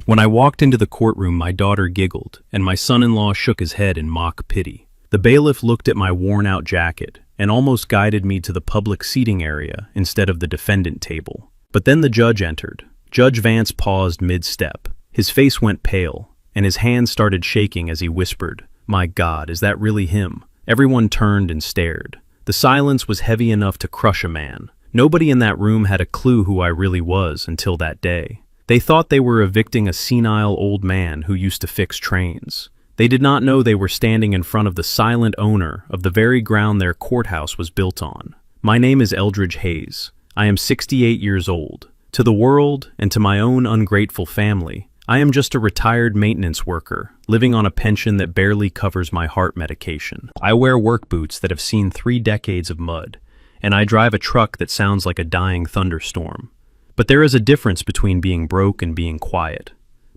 When I walked into the courtroom, my daughter giggled, and my son-in-law shook his head in mock pity. The bailiff looked at my worn-out jacket and almost guided me to the public seating area instead of the defendant table. But then the judge entered. Judge Vance paused mid-step. His face went pale, and his hands started shaking as he whispered, "My God, is that really him?" Everyone turned and stared. The silence was heavy enough to crush a man. Nobody in that room had a clue who I really was until that day. They thought they were evicting a senile old man who used to fix trains. They did not know they were standing in front of the silent owner of the very ground their courthouse was built on. My name is Eldridge Hayes. I am 68 years old. To the world and to my own ungrateful family, I am just a retired maintenance worker, living on a pension that barely covers my heart medication. I wear work boots that have seen 3 decades of mud, and I drive a truck that sounds like a dying thunderstorm. But there is a difference between being broke and being quiet.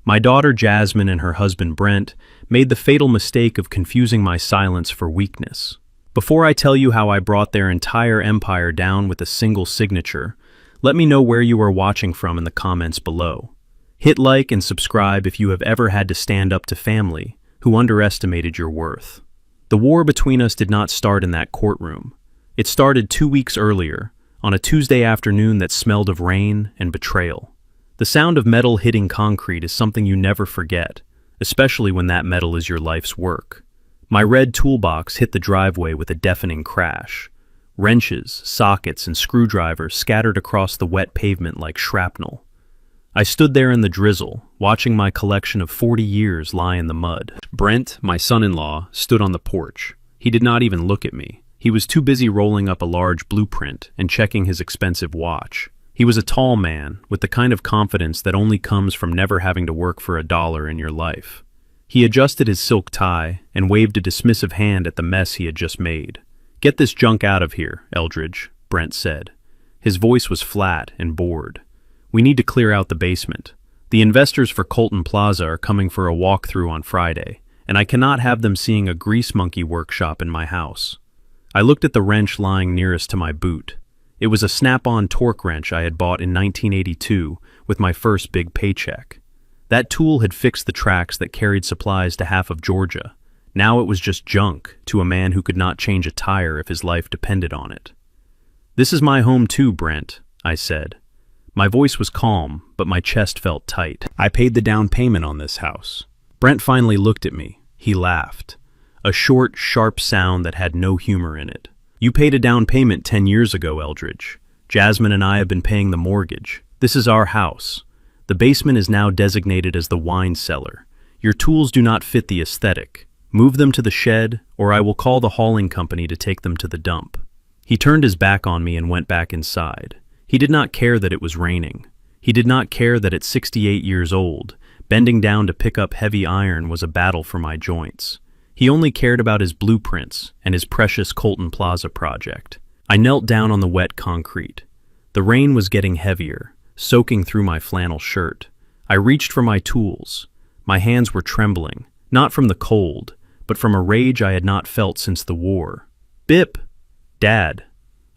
My daughter Jasmine and her husband Brent made the fatal mistake of confusing my silence for weakness. Before I tell you how I brought their entire empire down with a single signature, let me know where you are watching from in the comments below. Hit like and subscribe if you have ever had to stand up to family who underestimated your worth. The war between us did not start in that courtroom. It started 2 weeks earlier, on a Tuesday afternoon that smelled of rain and betrayal. The sound of metal hitting concrete is something you never forget, especially when that metal is your life's work. My red toolbox hit the driveway with a deafening crash. Wrenches, sockets, and screwdrivers scattered across the wet pavement like shrapnel. I stood there in the drizzle, watching my collection of 40 years lie in the mud. Brent, my son-in-law, stood on the porch. He did not even look at me. He was too busy rolling up a large blueprint and checking his expensive watch. He was a tall man, with the kind of confidence that only comes from never having to work for $1 in your life. He adjusted his silk tie and waved a dismissive hand at the mess he had just made. "Get this junk out of here, Eldridge," Brent said. His voice was flat and bored. "We need to clear out the basement. The investors for Colton Plaza are coming for a walkthrough on Friday, and I cannot have them seeing a grease monkey workshop in my house." I looked at the wrench lying nearest to my boot. It was a snap-on torque wrench I had bought in 1982 with my first big paycheck. That tool had fixed the tracks that carried supplies to half of Georgia. Now it was just junk to a man who could not change a tire if his life depended on it. "This is my home too, Brent," I said. My voice was calm, but my chest felt tight. "I paid the down payment on this house." Brent finally looked at me. He laughed. A short, sharp sound that had no humor in it. "You paid a down payment 10 years ago, Eldridge. Jasmine and I have been paying the mortgage. This is our house. The basement is now designated as the wine cellar. Your tools do not fit the aesthetic. Move them to the shed, or I will call the hauling company to take them to the dump." He turned his back on me and went back inside. He did not care that it was raining. He did not care that at 68 years old, bending down to pick up heavy iron was a battle for my joints. He only cared about his blueprints and his precious Colton Plaza project. I knelt down on the wet concrete. The rain was getting heavier, soaking through my flannel shirt. I reached for my tools. My hands were trembling, not from the cold, but from a rage I had not felt since the war. "Bip! Dad!"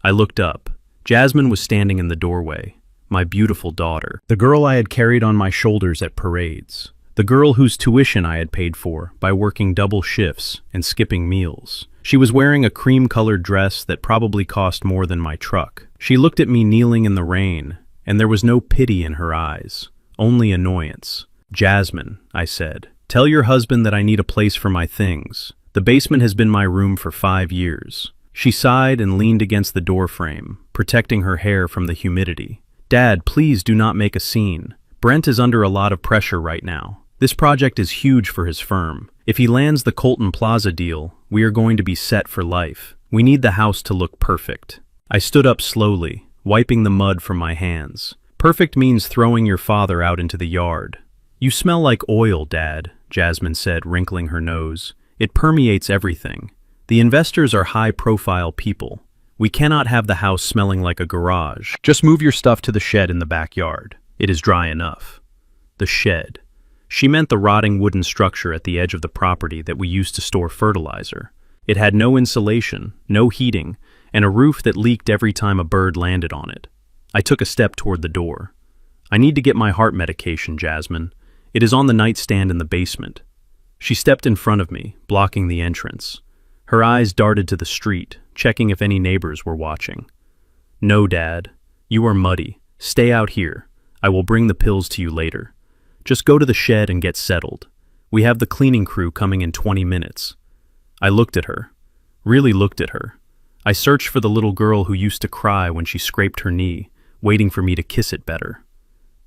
I looked up. Jasmine was standing in the doorway, my beautiful daughter, the girl I had carried on my shoulders at parades. The girl whose tuition I had paid for by working double shifts and skipping meals. She was wearing a cream-colored dress that probably cost more than my truck. She looked at me kneeling in the rain, and there was no pity in her eyes, only annoyance. "Jasmine," I said, "tell your husband that I need a place for my things. The basement has been my room for 5 years." She sighed and leaned against the doorframe, protecting her hair from the humidity. "Dad, please do not make a scene. Brent is under a lot of pressure right now. This project is huge for his firm. If he lands the Colton Plaza deal, we are going to be set for life. We need the house to look perfect." I stood up slowly, wiping the mud from my hands. "Perfect means throwing your father out into the yard." "You smell like oil, Dad," Jasmine said, wrinkling her nose. "It permeates everything. The investors are high-profile people. We cannot have the house smelling like a garage. Just move your stuff to the shed in the backyard. It is dry enough." The shed. She meant the rotting wooden structure at the edge of the property that we used to store fertilizer. It had no insulation, no heating, and a roof that leaked every time a bird landed on it. I took a step toward the door. "I need to get my heart medication, Jasmine. It is on the nightstand in the basement. She stepped in front of me, blocking the entrance. Her eyes darted to the street, checking if any neighbors were watching. "No, Dad. You are muddy. Stay out here. I will bring the pills to you later. Just go to the shed and get settled. We have the cleaning crew coming in 20 minutes. I looked at her. Really looked at her. I searched for the little girl who used to cry when she scraped her knee, waiting for me to kiss it better.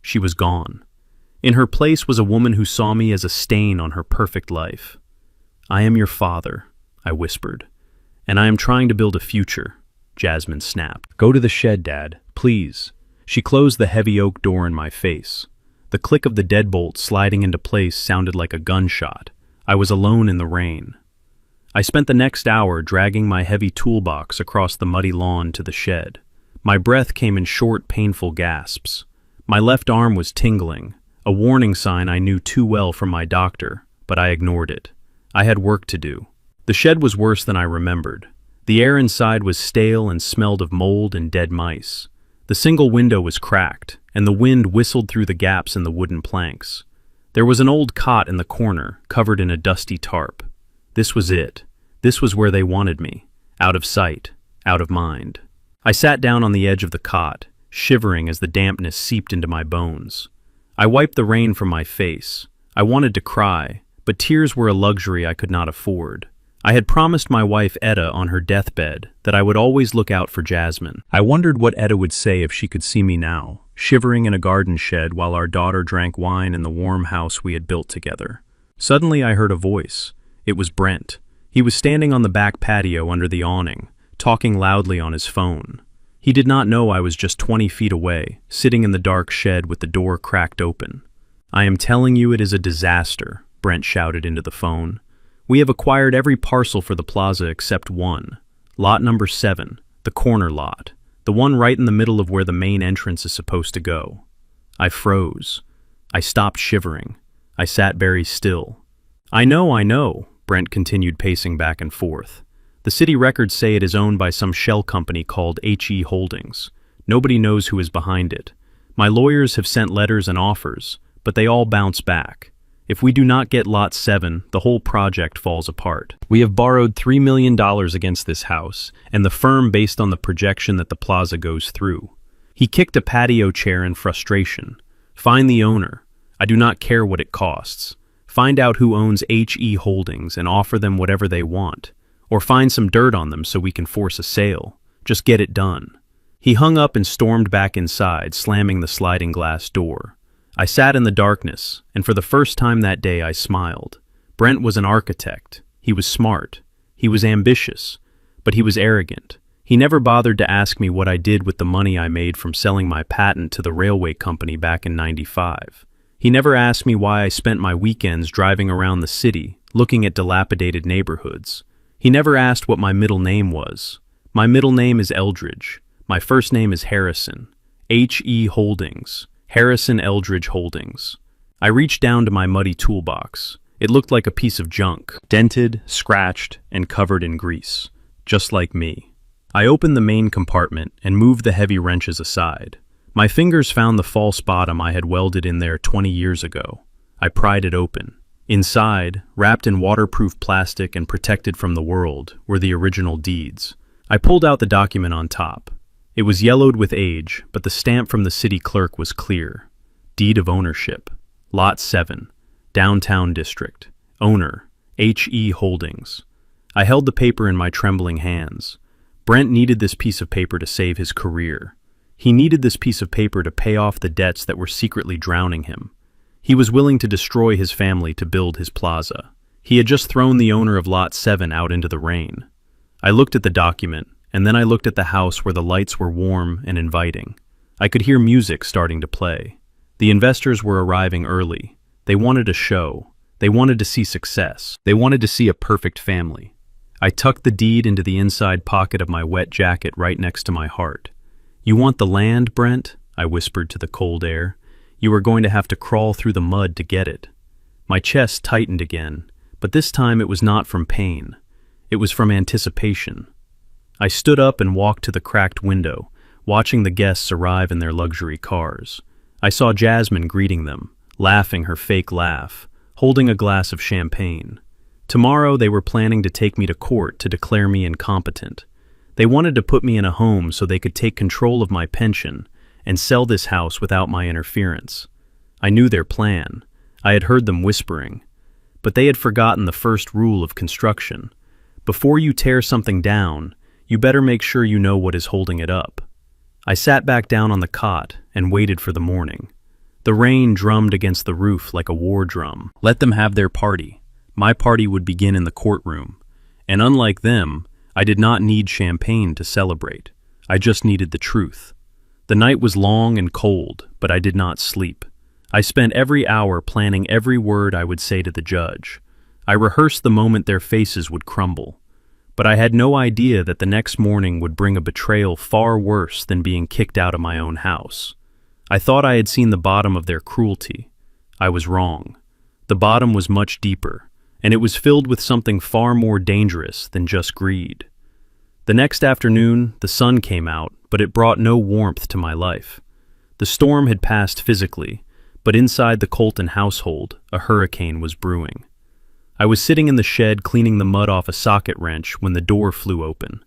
She was gone. In her place was a woman who saw me as a stain on her perfect life. "I am your father," I whispered. "And I am trying to build a future," Jasmine snapped. "Go to the shed, Dad, please." She closed the heavy oak door in my face. The click of the deadbolt sliding into place sounded like a gunshot. I was alone in the rain. I spent the next hour dragging my heavy toolbox across the muddy lawn to the shed. My breath came in short, painful gasps. My left arm was tingling, a warning sign I knew too well from my doctor, but I ignored it. I had work to do. The shed was worse than I remembered. The air inside was stale and smelled of mold and dead mice. The single window was cracked, and the wind whistled through the gaps in the wooden planks. There was an old cot in the corner, covered in a dusty tarp. This was it. This was where they wanted me. Out of sight, out of mind. I sat down on the edge of the cot, shivering as the dampness seeped into my bones. I wiped the rain from my face. I wanted to cry, but tears were a luxury I could not afford. I had promised my wife Etta on her deathbed that I would always look out for Jasmine. I wondered what Etta would say if she could see me now, shivering in a garden shed while our daughter drank wine in the warm house we had built together. Suddenly I heard a voice. It was Brent. He was standing on the back patio under the awning, talking loudly on his phone. He did not know I was just 20 feet away, sitting in the dark shed with the door cracked open. "I am telling you it is a disaster," Brent shouted into the phone. "We have acquired every parcel for the plaza except one. Lot number 7, the corner lot, the one right in the middle of where the main entrance is supposed to go." I froze. I stopped shivering. I sat very still. I know, Brent continued pacing back and forth. "The city records say it is owned by some shell company called HE Holdings. Nobody knows who is behind it. My lawyers have sent letters and offers, but they all bounce back. If we do not get Lot 7, the whole project falls apart. We have borrowed $3 million against this house, and the firm based on the projection that the plaza goes through." He kicked a patio chair in frustration. "Find the owner. I do not care what it costs. Find out who owns HE Holdings and offer them whatever they want. Or find some dirt on them so we can force a sale. Just get it done." He hung up and stormed back inside, slamming the sliding glass door. I sat in the darkness, and for the first time that day I smiled. Brent was an architect. He was smart. He was ambitious. But he was arrogant. He never bothered to ask me what I did with the money I made from selling my patent to the railway company back in '95. He never asked me why I spent my weekends driving around the city, looking at dilapidated neighborhoods. He never asked what my middle name was. My middle name is Eldridge. My first name is Harrison. HE Holdings. Harrison Eldridge Holdings. I reached down to my muddy toolbox. It looked like a piece of junk, dented, scratched, and covered in grease. Just like me. I opened the main compartment and moved the heavy wrenches aside. My fingers found the false bottom I had welded in there 20 years ago. I pried it open. Inside, wrapped in waterproof plastic and protected from the world, were the original deeds. I pulled out the document on top. It was yellowed with age, but the stamp from the city clerk was clear. Deed of ownership. Lot 7. Downtown District. Owner. HE Holdings. I held the paper in my trembling hands. Brent needed this piece of paper to save his career. He needed this piece of paper to pay off the debts that were secretly drowning him. He was willing to destroy his family to build his plaza. He had just thrown the owner of Lot 7 out into the rain. I looked at the document, and then I looked at the house where the lights were warm and inviting. I could hear music starting to play. The investors were arriving early. They wanted a show. They wanted to see success. They wanted to see a perfect family. I tucked the deed into the inside pocket of my wet jacket right next to my heart. "You want the land, Brent?" I whispered to the cold air. "You are going to have to crawl through the mud to get it." My chest tightened again, but this time it was not from pain. It was from anticipation. I stood up and walked to the cracked window, watching the guests arrive in their luxury cars. I saw Jasmine greeting them, laughing her fake laugh, holding a glass of champagne. Tomorrow they were planning to take me to court to declare me incompetent. They wanted to put me in a home so they could take control of my pension and sell this house without my interference. I knew their plan. I had heard them whispering. But they had forgotten the first rule of construction. Before you tear something down, you better make sure you know what is holding it up. I sat back down on the cot and waited for the morning. The rain drummed against the roof like a war drum. Let them have their party. My party would begin in the courtroom. And unlike them, I did not need champagne to celebrate. I just needed the truth. The night was long and cold, but I did not sleep. I spent every hour planning every word I would say to the judge. I rehearsed the moment their faces would crumble. But I had no idea that the next morning would bring a betrayal far worse than being kicked out of my own house. I thought I had seen the bottom of their cruelty. I was wrong. The bottom was much deeper, and it was filled with something far more dangerous than just greed. The next afternoon, the sun came out, but it brought no warmth to my life. The storm had passed physically, but inside the Colton household, a hurricane was brewing. I was sitting in the shed cleaning the mud off a socket wrench when the door flew open.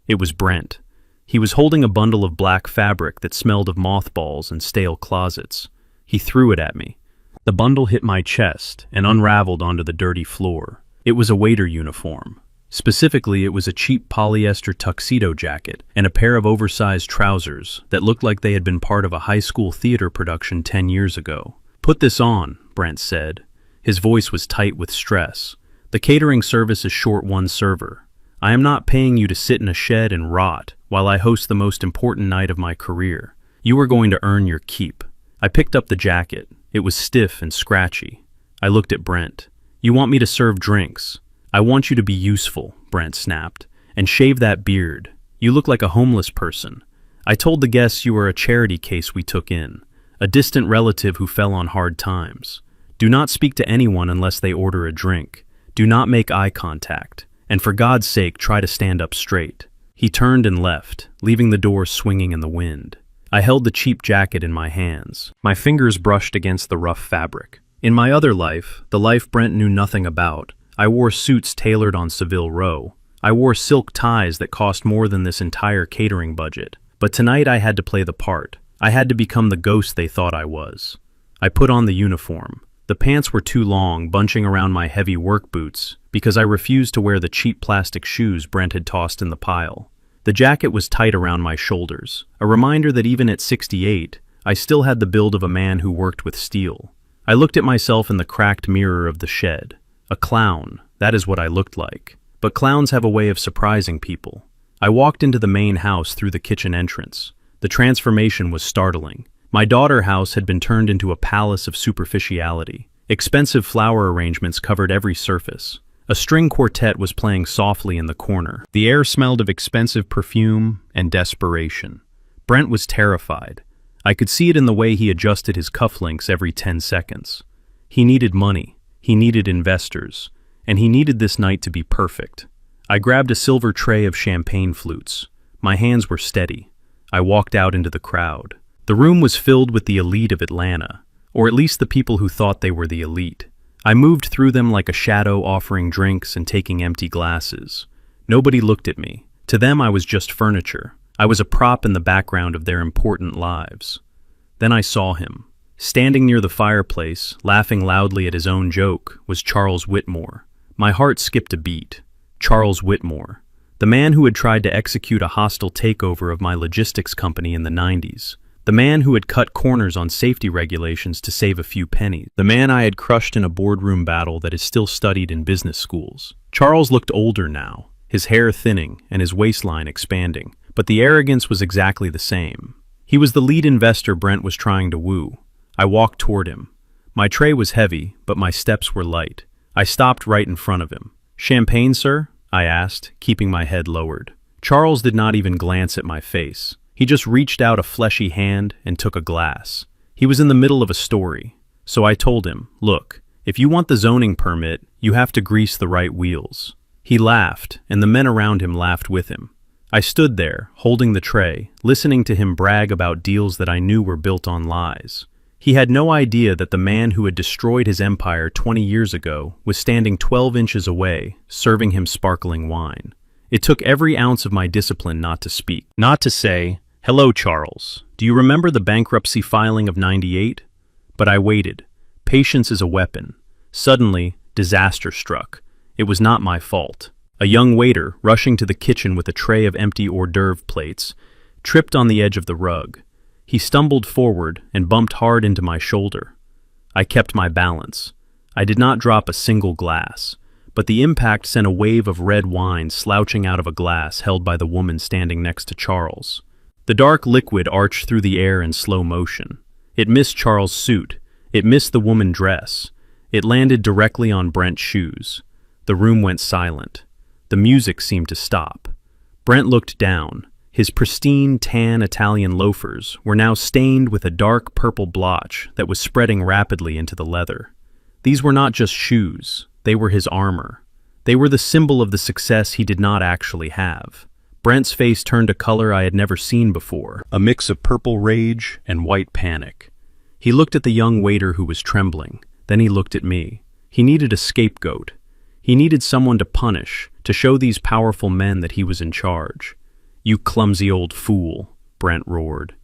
It was Brent. He was holding a bundle of black fabric that smelled of mothballs and stale closets. He threw it at me. The bundle hit my chest and unraveled onto the dirty floor. It was a waiter uniform. Specifically, it was a cheap polyester tuxedo jacket and a pair of oversized trousers that looked like they had been part of a high school theater production 10 years ago. "Put this on," Brent said. His voice was tight with stress. "The catering service is short one server. I am not paying you to sit in a shed and rot while I host the most important night of my career. You are going to earn your keep." I picked up the jacket. It was stiff and scratchy. I looked at Brent. "You want me to serve drinks?" "I want you to be useful," Brent snapped, "and shave that beard. You look like a homeless person. I told the guests you were a charity case we took in, a distant relative who fell on hard times. Do not speak to anyone unless they order a drink. Do not make eye contact. And for God's sake, try to stand up straight." He turned and left, leaving the door swinging in the wind. I held the cheap jacket in my hands. My fingers brushed against the rough fabric. In my other life, the life Brent knew nothing about, I wore suits tailored on Savile Row. I wore silk ties that cost more than this entire catering budget. But tonight I had to play the part. I had to become the ghost they thought I was. I put on the uniform. The pants were too long, bunching around my heavy work boots, because I refused to wear the cheap plastic shoes Brent had tossed in the pile. The jacket was tight around my shoulders, a reminder that even at 68, I still had the build of a man who worked with steel. I looked at myself in the cracked mirror of the shed. A clown, that is what I looked like. But clowns have a way of surprising people. I walked into the main house through the kitchen entrance. The transformation was startling. My daughter house had been turned into a palace of superficiality. Expensive flower arrangements covered every surface. A string quartet was playing softly in the corner. The air smelled of expensive perfume and desperation. Brent was terrified. I could see it in the way he adjusted his cufflinks every 10 seconds. He needed money. He needed investors, and he needed this night to be perfect. I grabbed a silver tray of champagne flutes. My hands were steady. I walked out into the crowd. The room was filled with the elite of Atlanta, or at least the people who thought they were the elite. I moved through them like a shadow, offering drinks and taking empty glasses. Nobody looked at me. To them I was just furniture. I was a prop in the background of their important lives. Then I saw him. Standing near the fireplace, laughing loudly at his own joke, was Charles Whitmore. My heart skipped a beat. Charles Whitmore, the man who had tried to execute a hostile takeover of my logistics company in the 90s. The man who had cut corners on safety regulations to save a few pennies. The man I had crushed in a boardroom battle that is still studied in business schools. Charles looked older now, his hair thinning and his waistline expanding, but the arrogance was exactly the same. He was the lead investor Brent was trying to woo. I walked toward him. My tray was heavy, but my steps were light. I stopped right in front of him. "Champagne, sir?" I asked, keeping my head lowered. Charles did not even glance at my face. He just reached out a fleshy hand and took a glass. He was in the middle of a story, so I told him, "Look, if you want the zoning permit, you have to grease the right wheels." He laughed, and the men around him laughed with him. I stood there, holding the tray, listening to him brag about deals that I knew were built on lies. He had no idea that the man who had destroyed his empire 20 years ago was standing 12 inches away, serving him sparkling wine. It took every ounce of my discipline not to speak, not to say, "Hello, Charles. Do you remember the bankruptcy filing of '98? But I waited. Patience is a weapon. Suddenly, disaster struck. It was not my fault. A young waiter, rushing to the kitchen with a tray of empty hors d'oeuvre plates, tripped on the edge of the rug. He stumbled forward and bumped hard into my shoulder. I kept my balance. I did not drop a single glass, but the impact sent a wave of red wine slouching out of a glass held by the woman standing next to Charles. The dark liquid arched through the air in slow motion. It missed Charles' suit. It missed the woman's dress. It landed directly on Brent's shoes. The room went silent. The music seemed to stop. Brent looked down. His pristine, tan Italian loafers were now stained with a dark purple blotch that was spreading rapidly into the leather. These were not just shoes, they were his armor. They were the symbol of the success he did not actually have. Brent's face turned a color I had never seen before, a mix of purple rage and white panic. He looked at the young waiter who was trembling, then he looked at me. He needed a scapegoat. He needed someone to punish, to show these powerful men that he was in charge. "You clumsy old fool," Brent roared.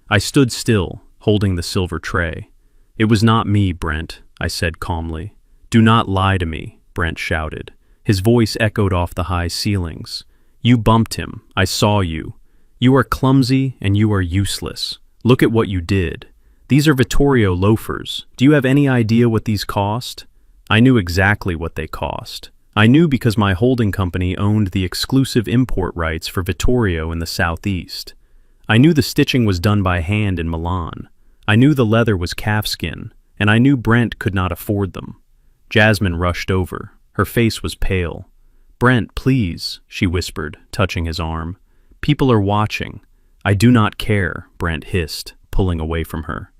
I stood still, holding the silver tray. "It was not me, Brent," I said calmly. "Do not lie to me," Brent shouted. His voice echoed off the high ceilings. "You bumped him. I saw you. You are clumsy and you are useless. Look at what you did. These are Vittorio loafers. Do you have any idea what these cost?" I knew exactly what they cost. I knew because my holding company owned the exclusive import rights for Vittorio in the southeast. I knew the stitching was done by hand in Milan. I knew the leather was calfskin, and I knew Brent could not afford them. Jasmine rushed over. Her face was pale. "Brent, please," she whispered, touching his arm. "People are watching." "I do not care," Brent hissed, pulling away from her.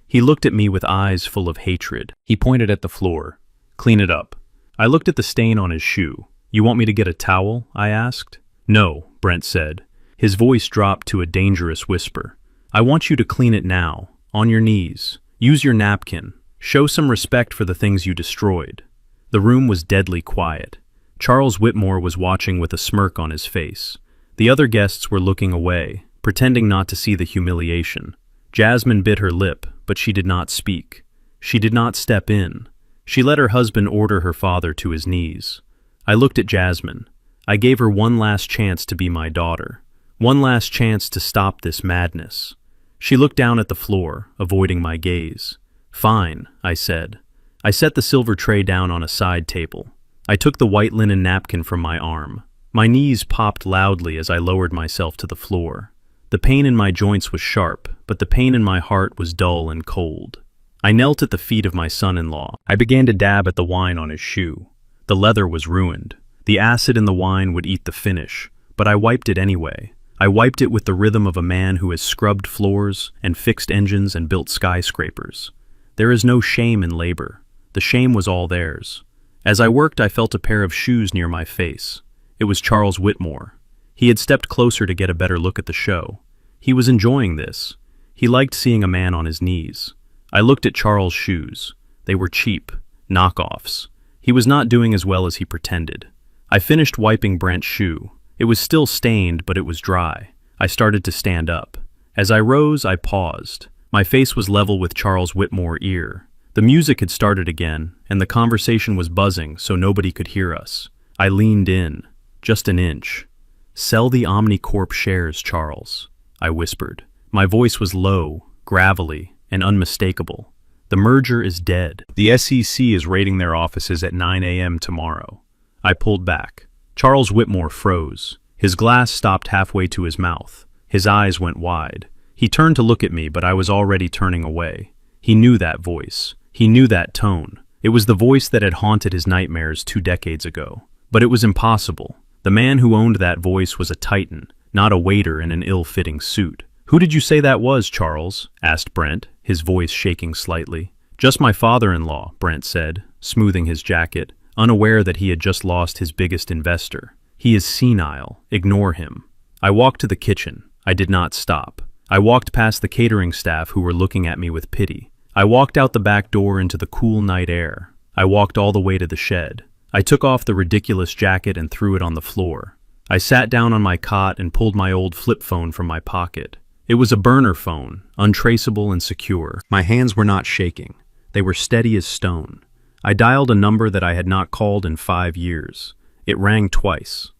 He looked at me with eyes full of hatred. He pointed at the floor. "Clean it up." I looked at the stain on his shoe. "You want me to get a towel?" I asked. "No," Brent said. His voice dropped to a dangerous whisper. "I want you to clean it now, on your knees. Use your napkin. Show some respect for the things you destroyed." The room was deadly quiet. Charles Whitmore was watching with a smirk on his face. The other guests were looking away, pretending not to see the humiliation. Jasmine bit her lip, but she did not speak. She did not step in. She let her husband order her father to his knees. I looked at Jasmine. I gave her one last chance to be my daughter. One last chance to stop this madness. She looked down at the floor, avoiding my gaze. "Fine," I said. I set the silver tray down on a side table. I took the white linen napkin from my arm. My knees popped loudly as I lowered myself to the floor. The pain in my joints was sharp, but the pain in my heart was dull and cold. I knelt at the feet of my son-in-law. I began to dab at the wine on his shoe. The leather was ruined. The acid in the wine would eat the finish, but I wiped it anyway. I wiped it with the rhythm of a man who has scrubbed floors and fixed engines and built skyscrapers. There is no shame in labor. The shame was all theirs. As I worked, I felt a pair of shoes near my face. It was Charles Whitmore. He had stepped closer to get a better look at the show. He was enjoying this. He liked seeing a man on his knees. I looked at Charles' shoes. They were cheap, knockoffs. He was not doing as well as he pretended. I finished wiping Brent's shoe. It was still stained, but it was dry. I started to stand up. As I rose, I paused. My face was level with Charles Whitmore's ear. The music had started again, and the conversation was buzzing so nobody could hear us. I leaned in, just an inch. "Sell the Omnicorp shares, Charles," I whispered. My voice was low, gravelly, and unmistakable. "The merger is dead. The SEC is raiding their offices at 9 a.m. tomorrow." I pulled back. Charles Whitmore froze. His glass stopped halfway to his mouth. His eyes went wide. He turned to look at me, but I was already turning away. He knew that voice. He knew that tone. It was the voice that had haunted his nightmares 2 decades ago. But it was impossible. The man who owned that voice was a titan, not a waiter in an ill-fitting suit. "Who did you say that was, Charles?" asked Brent, his voice shaking slightly. "Just my father-in-law," Brent said, smoothing his jacket, unaware that he had just lost his biggest investor. "He is senile. Ignore him." I walked to the kitchen. I did not stop. I walked past the catering staff who were looking at me with pity. I walked out the back door into the cool night air. I walked all the way to the shed. I took off the ridiculous jacket and threw it on the floor. I sat down on my cot and pulled my old flip phone from my pocket. It was a burner phone, untraceable and secure. My hands were not shaking. They were steady as stone. I dialed a number that I had not called in 5 years. It rang twice.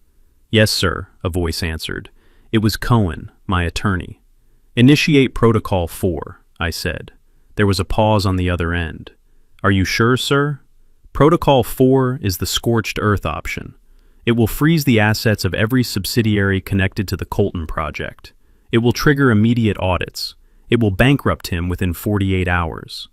"Yes, sir," a voice answered. It was Cohen, my attorney. "Initiate Protocol 4, I said. There was a pause on the other end. "Are you sure, sir?" "Protocol 4 is the scorched earth option. It will freeze the assets of every subsidiary connected to the Colton project. It will trigger immediate audits. It will bankrupt him within 48 hours.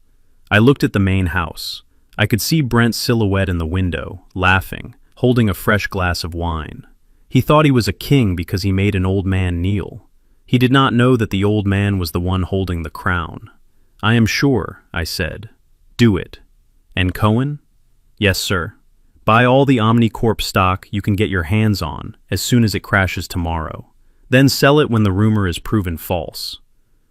I looked at the main house. I could see Brent's silhouette in the window, laughing, holding a fresh glass of wine. He thought he was a king because he made an old man kneel. He did not know that the old man was the one holding the crown. "I am sure," I said. "Do it." "And Cohen?" "Yes, sir. Buy all the Omnicorp stock you can get your hands on as soon as it crashes tomorrow. Then sell it when the rumor is proven false."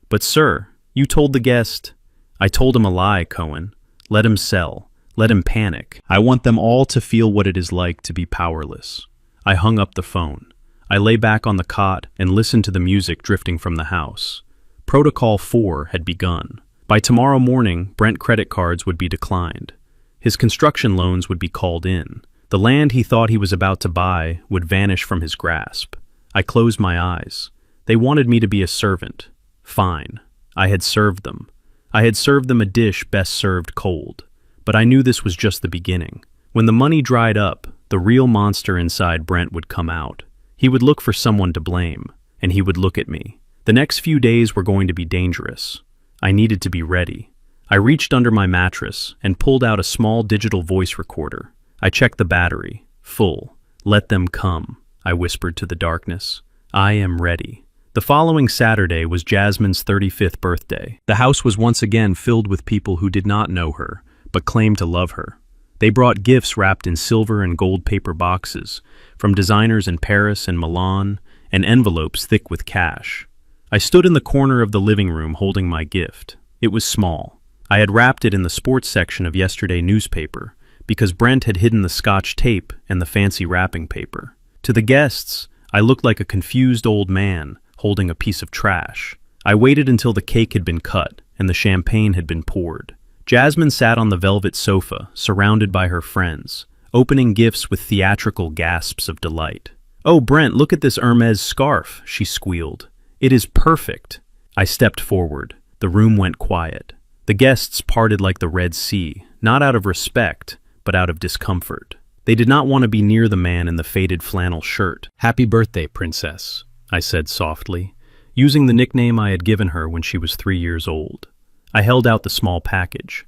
"But sir, you told the guest—" "I told him a lie, Cohen. Let him sell. Let him panic. I want them all to feel what it is like to be powerless." I hung up the phone. I lay back on the cot and listened to the music drifting from the house. Protocol 4 had begun. By tomorrow morning, Brent credit cards would be declined. His construction loans would be called in. The land he thought he was about to buy would vanish from his grasp. I closed my eyes. They wanted me to be a servant. Fine. I had served them. I had served them a dish best served cold. But I knew this was just the beginning. When the money dried up, the real monster inside Brent would come out. He would look for someone to blame, and he would look at me. The next few days were going to be dangerous. I needed to be ready. I reached under my mattress and pulled out a small digital voice recorder. I checked the battery. Full. "Let them come," I whispered to the darkness. "I am ready." The following Saturday was Jasmine's 35th birthday. The house was once again filled with people who did not know her, but claimed to love her. They brought gifts wrapped in silver and gold paper boxes, from designers in Paris and Milan, and envelopes thick with cash. I stood in the corner of the living room holding my gift. It was small. I had wrapped it in the sports section of yesterday's newspaper, because Brent had hidden the Scotch tape and the fancy wrapping paper. To the guests, I looked like a confused old man holding a piece of trash. I waited until the cake had been cut and the champagne had been poured. Jasmine sat on the velvet sofa, surrounded by her friends, opening gifts with theatrical gasps of delight. "Oh, Brent, look at this Hermes scarf," she squealed. "It is perfect." I stepped forward. The room went quiet. The guests parted like the Red Sea, not out of respect, but out of discomfort. They did not want to be near the man in the faded flannel shirt. "Happy birthday, princess," I said softly, using the nickname I had given her when she was 3 years old. I held out the small package.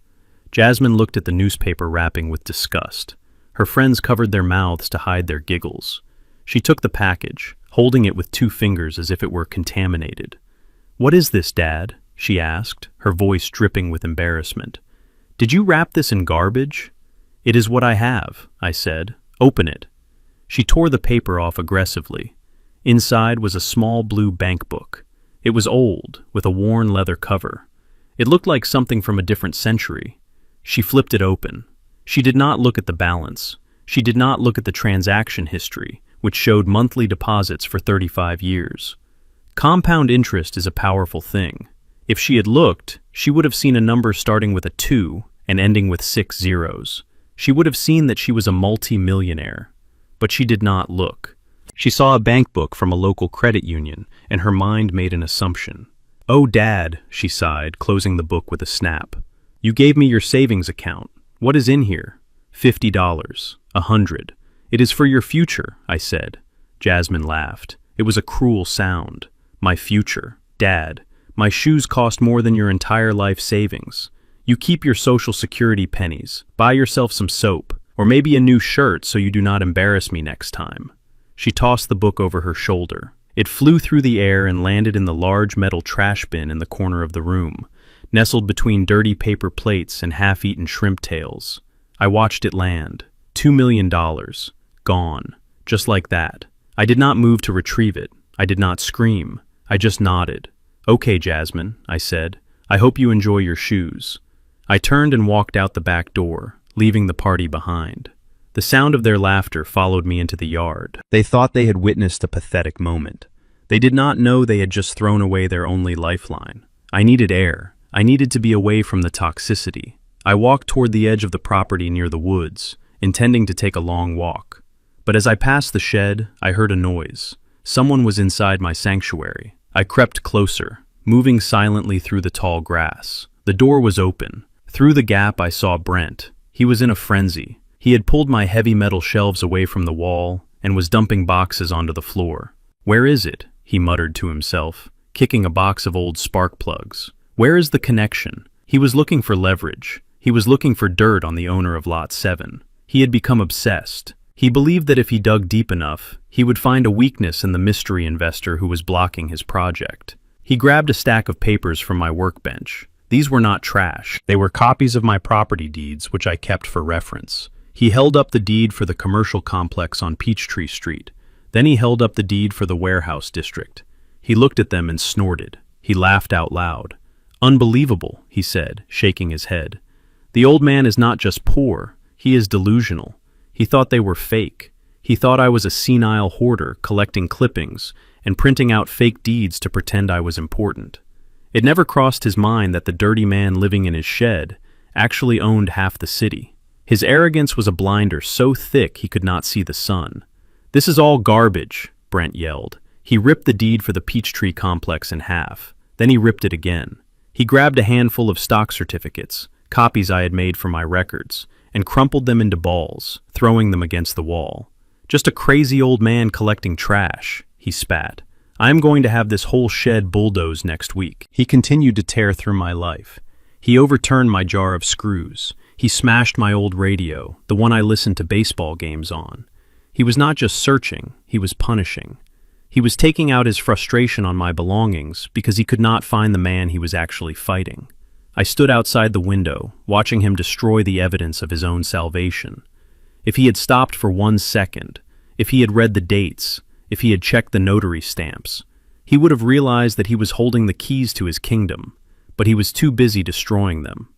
Jasmine looked at the newspaper wrapping with disgust. Her friends covered their mouths to hide their giggles. She took the package, holding it with 2 fingers as if it were contaminated. "What is this, Dad?" she asked, her voice dripping with embarrassment. "Did you wrap this in garbage?" "It is what I have," I said. "Open it." She tore the paper off aggressively. Inside was a small blue bank book. It was old, with a worn leather cover. It looked like something from a different century. She flipped it open. She did not look at the balance. She did not look at the transaction history, which showed monthly deposits for 35 years. Compound interest is a powerful thing. If she had looked, she would have seen a number starting with a 2 and ending with 6 zeros. She would have seen that she was a multi-millionaire. But she did not look. She saw a bank book from a local credit union, and her mind made an assumption. "Oh, Dad," she sighed, closing the book with a snap. "You gave me your savings account. What is in here?" $50. 100. "It is for your future," I said. Jasmine laughed. It was a cruel sound. My future. Dad, my shoes cost more than your entire life savings. You keep your Social Security pennies. Buy yourself some soap, or maybe a new shirt so you do not embarrass me next time. She tossed the book over her shoulder. It flew through the air and landed in the large metal trash bin in the corner of the room, nestled between dirty paper plates and half-eaten shrimp tails. I watched it land. $2 million. Gone. Just like that. I did not move to retrieve it. I did not scream. I just nodded. "Okay, Jasmine," I said. "I hope you enjoy your shoes." I turned and walked out the back door, leaving the party behind. The sound of their laughter followed me into the yard. They thought they had witnessed a pathetic moment. They did not know they had just thrown away their only lifeline. I needed air. I needed to be away from the toxicity. I walked toward the edge of the property near the woods, intending to take a long walk. But as I passed the shed, I heard a noise. Someone was inside my sanctuary. I crept closer, moving silently through the tall grass. The door was open. Through the gap I saw Brent. He was in a frenzy. He had pulled my heavy metal shelves away from the wall and was dumping boxes onto the floor. "Where is it?" he muttered to himself, kicking a box of old spark plugs. "Where is the connection?" He was looking for leverage. He was looking for dirt on the owner of Lot 7. He had become obsessed. He believed that if he dug deep enough, he would find a weakness in the mystery investor who was blocking his project. He grabbed a stack of papers from my workbench. These were not trash. They were copies of my property deeds, which I kept for reference. He held up the deed for the commercial complex on Peachtree Street. Then he held up the deed for the warehouse district. He looked at them and snorted. He laughed out loud. "Unbelievable," he said, shaking his head. "The old man is not just poor, he is delusional. He thought they were fake. He thought I was a senile hoarder collecting clippings and printing out fake deeds to pretend I was important. It never crossed his mind that the dirty man living in his shed actually owned half the city. His arrogance was a blinder so thick he could not see the sun. "This is all garbage," Brent yelled. He ripped the deed for the Peachtree complex in half. Then he ripped it again. He grabbed a handful of stock certificates, copies I had made for my records, and crumpled them into balls, throwing them against the wall. "Just a crazy old man collecting trash," he spat. "I am going to have this whole shed bulldozed next week." He continued to tear through my life. He overturned my jar of screws. He smashed my old radio, the one I listened to baseball games on. He was not just searching, he was punishing. He was taking out his frustration on my belongings because he could not find the man he was actually fighting. I stood outside the window, watching him destroy the evidence of his own salvation. If he had stopped for 1 second, if he had read the dates, if he had checked the notary stamps, he would have realized that he was holding the keys to his kingdom, but he was too busy destroying them.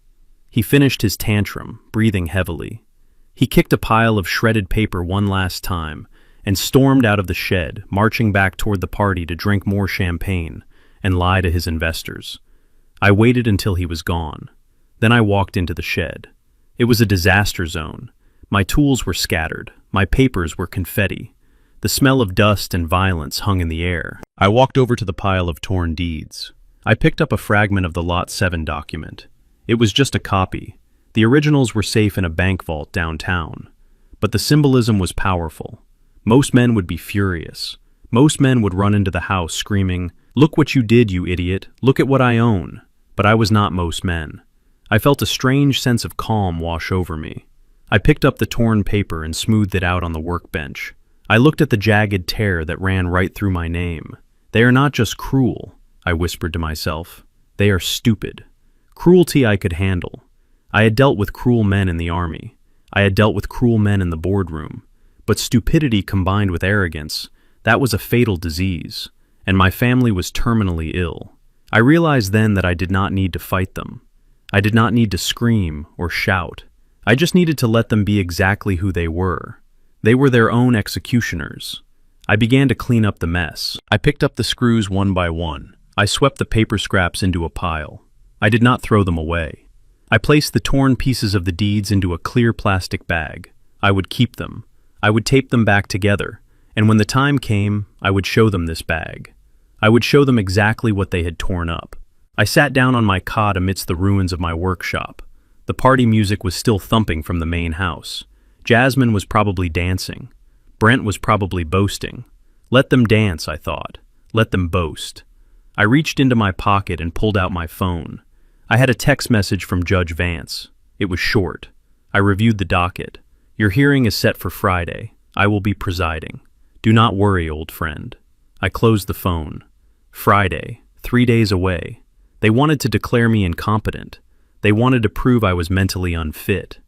He finished his tantrum, breathing heavily. He kicked a pile of shredded paper one last time and stormed out of the shed, marching back toward the party to drink more champagne and lie to his investors. I waited until he was gone. Then I walked into the shed. It was a disaster zone. My tools were scattered. My papers were confetti. The smell of dust and violence hung in the air. I walked over to the pile of torn deeds. I picked up a fragment of the Lot 7 document. It was just a copy. The originals were safe in a bank vault downtown. But the symbolism was powerful. Most men would be furious. Most men would run into the house screaming, "Look what you did, you idiot! Look at what I own!" But I was not most men. I felt a strange sense of calm wash over me. I picked up the torn paper and smoothed it out on the workbench. I looked at the jagged tear that ran right through my name. "They are not just cruel," I whispered to myself. "They are stupid." Cruelty I could handle. I had dealt with cruel men in the army. I had dealt with cruel men in the boardroom. But stupidity combined with arrogance, that was a fatal disease, and my family was terminally ill. I realized then that I did not need to fight them. I did not need to scream or shout. I just needed to let them be exactly who they were. They were their own executioners. I began to clean up the mess. I picked up the screws one by one. I swept the paper scraps into a pile. I did not throw them away. I placed the torn pieces of the deeds into a clear plastic bag. I would keep them. I would tape them back together, and when the time came, I would show them this bag. I would show them exactly what they had torn up. I sat down on my cot amidst the ruins of my workshop. The party music was still thumping from the main house. Jasmine was probably dancing. Brent was probably boasting. Let them dance, I thought. Let them boast. I reached into my pocket and pulled out my phone. I had a text message from Judge Vance. It was short. I reviewed the docket. "Your hearing is set for Friday. I will be presiding. Do not worry, old friend." I closed the phone. Friday, 3 days away. They wanted to declare me incompetent. They wanted to prove I was mentally unfit.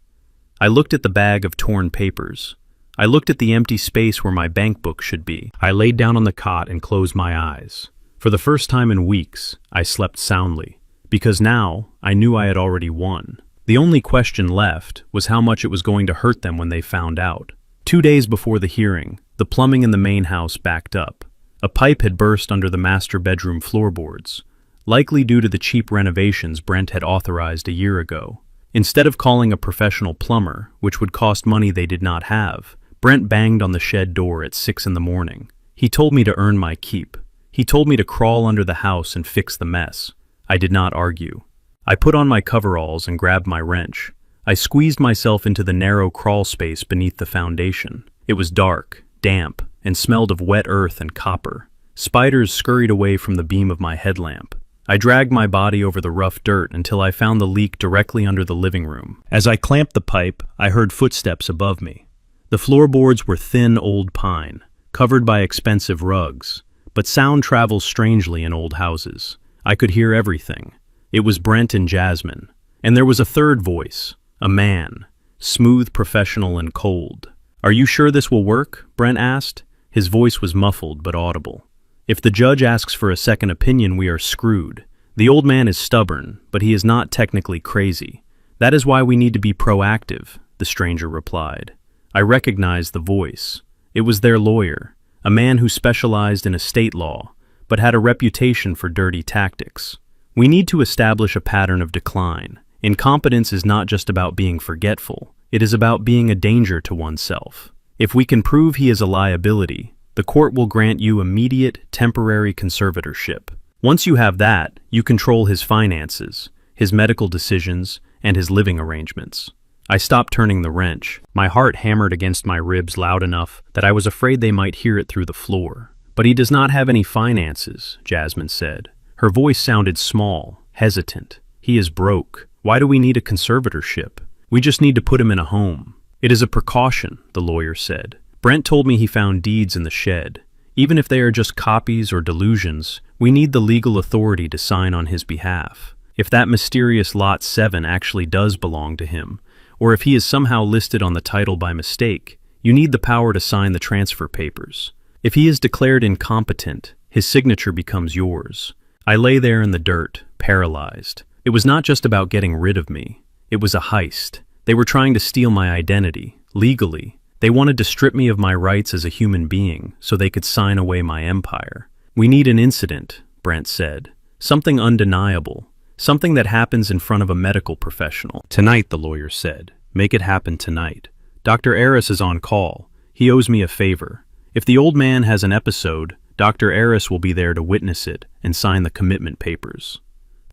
I looked at the bag of torn papers. I looked at the empty space where my bank book should be. I laid down on the cot and closed my eyes. For the first time in weeks, I slept soundly, because now I knew I had already won. The only question left was how much it was going to hurt them when they found out. 2 days before the hearing, the plumbing in the main house backed up. A pipe had burst under the master bedroom floorboards, likely due to the cheap renovations Brent had authorized a year ago. Instead of calling a professional plumber, which would cost money they did not have, Brent banged on the shed door at 6 in the morning. He told me to earn my keep. He told me to crawl under the house and fix the mess. I did not argue. I put on my coveralls and grabbed my wrench. I squeezed myself into the narrow crawl space beneath the foundation. It was dark, damp, and smelled of wet earth and copper. Spiders scurried away from the beam of my headlamp. I dragged my body over the rough dirt until I found the leak directly under the living room. As I clamped the pipe, I heard footsteps above me. The floorboards were thin old pine, covered by expensive rugs, but sound travels strangely in old houses. I could hear everything. It was Brent and Jasmine. And there was a third voice, a man, smooth, professional, and cold. "Are you sure this will work?" Brent asked. His voice was muffled but audible. "If the judge asks for a second opinion, we are screwed. The old man is stubborn, but he is not technically crazy. That is why we need to be proactive," the stranger replied. I recognized the voice. It was their lawyer, a man who specialized in estate law, but had a reputation for dirty tactics. "We need to establish a pattern of decline. Incompetence is not just about being forgetful. It is about being a danger to oneself. If we can prove he is a liability, the court will grant you immediate, temporary conservatorship. Once you have that, you control his finances, his medical decisions, and his living arrangements." I stopped turning the wrench. My heart hammered against my ribs loud enough that I was afraid they might hear it through the floor. "But he does not have any finances," Jasmine said. Her voice sounded small, hesitant. "He is broke. Why do we need a conservatorship? We just need to put him in a home." "It is a precaution," the lawyer said. "Brent told me he found deeds in the shed. Even if they are just copies or delusions, we need the legal authority to sign on his behalf. If that mysterious Lot 7 actually does belong to him, or if he is somehow listed on the title by mistake, you need the power to sign the transfer papers. If he is declared incompetent, his signature becomes yours." I lay there in the dirt, paralyzed. It was not just about getting rid of me. It was a heist. They were trying to steal my identity, legally. They wanted to strip me of my rights as a human being so they could sign away my empire. "We need an incident," Brent said. "Something undeniable. Something that happens in front of a medical professional." "Tonight," the lawyer said. "Make it happen tonight. Dr. Aris is on call. He owes me a favor. If the old man has an episode, Dr. Aris will be there to witness it and sign the commitment papers."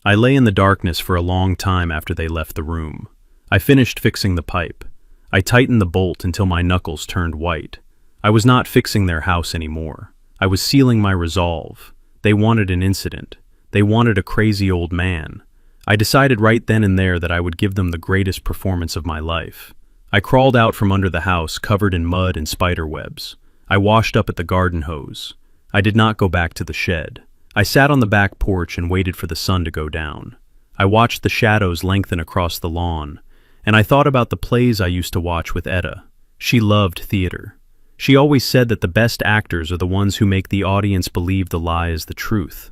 I lay in the darkness for a long time after they left the room. I finished fixing the pipe. I tightened the bolt until my knuckles turned white. I was not fixing their house anymore. I was sealing my resolve. They wanted an incident. They wanted a crazy old man. I decided right then and there that I would give them the greatest performance of my life. I crawled out from under the house, covered in mud and spider webs. I washed up at the garden hose. I did not go back to the shed. I sat on the back porch and waited for the sun to go down. I watched the shadows lengthen across the lawn, and I thought about the plays I used to watch with Etta. She loved theater. She always said that the best actors are the ones who make the audience believe the lie is the truth.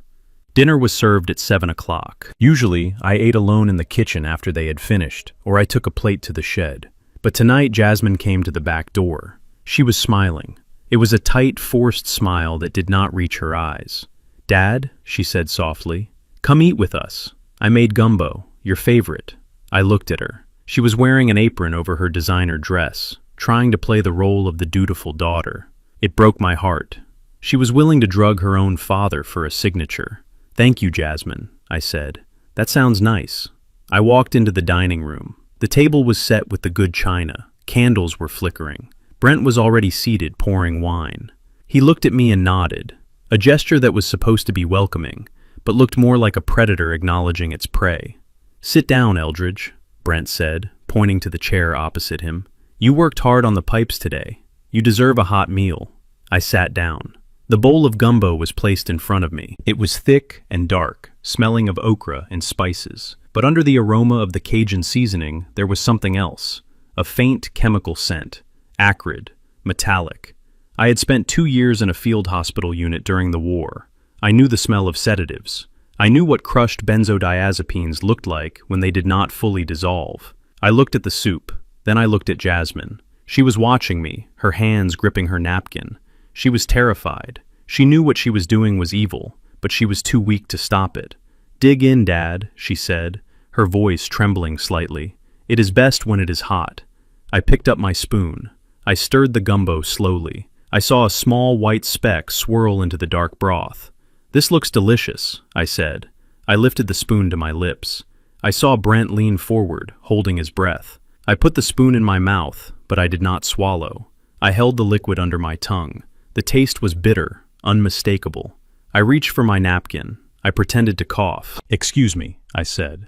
Dinner was served at 7 o'clock. Usually, I ate alone in the kitchen after they had finished, or I took a plate to the shed. But tonight, Jasmine came to the back door. She was smiling. It was a tight, forced smile that did not reach her eyes. "Dad," she said softly, "come eat with us. I made gumbo, your favorite." I looked at her. She was wearing an apron over her designer dress, trying to play the role of the dutiful daughter. It broke my heart. She was willing to drug her own father for a signature. "Thank you, Jasmine," I said. "That sounds nice." I walked into the dining room. The table was set with the good china. Candles were flickering. Brent was already seated, pouring wine. He looked at me and nodded, a gesture that was supposed to be welcoming, but looked more like a predator acknowledging its prey. "Sit down, Eldridge," Brent said, pointing to the chair opposite him. "You worked hard on the pipes today. You deserve a hot meal." I sat down. The bowl of gumbo was placed in front of me. It was thick and dark, smelling of okra and spices. But under the aroma of the Cajun seasoning, there was something else. A faint chemical scent, acrid, metallic. I had spent 2 years in a field hospital unit during the war. I knew the smell of sedatives. I knew what crushed benzodiazepines looked like when they did not fully dissolve. I looked at the soup, then I looked at Jasmine. She was watching me, her hands gripping her napkin. She was terrified. She knew what she was doing was evil, but she was too weak to stop it. "Dig in, Dad," she said, her voice trembling slightly. "It is best when it is hot." I picked up my spoon. I stirred the gumbo slowly. I saw a small white speck swirl into the dark broth. "This looks delicious," I said. I lifted the spoon to my lips. I saw Brent lean forward, holding his breath. I put the spoon in my mouth, but I did not swallow. I held the liquid under my tongue. The taste was bitter, unmistakable. I reached for my napkin. I pretended to cough. "Excuse me," I said,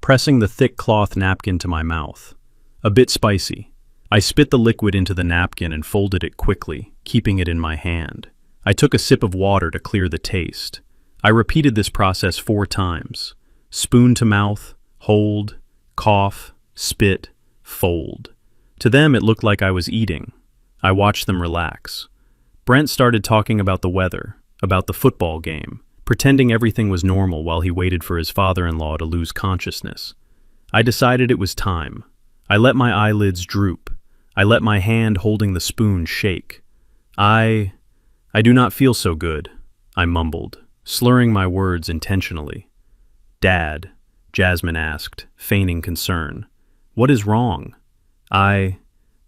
pressing the thick cloth napkin to my mouth. "A bit spicy." I spit the liquid into the napkin and folded it quickly, keeping it in my hand. I took a sip of water to clear the taste. I repeated this process 4 times. Spoon to mouth, hold, cough, spit, fold. To them it looked like I was eating. I watched them relax. Brent started talking about the weather, about the football game, pretending everything was normal while he waited for his father-in-law to lose consciousness. I decided it was time. I let my eyelids droop. I let my hand holding the spoon shake. I do not feel so good," I mumbled, slurring my words intentionally. "Dad," Jasmine asked, feigning concern. "What is wrong?" The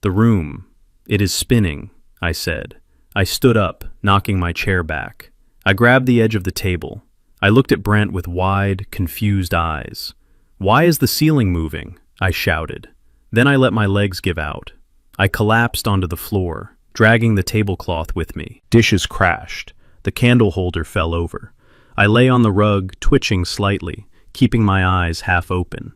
room. It is spinning," I said. I stood up, knocking my chair back. I grabbed the edge of the table. I looked at Brent with wide, confused eyes. "Why is the ceiling moving?" I shouted. Then I let my legs give out. I collapsed onto the floor, dragging the tablecloth with me. Dishes crashed. The candle holder fell over. I lay on the rug, twitching slightly, keeping my eyes half open.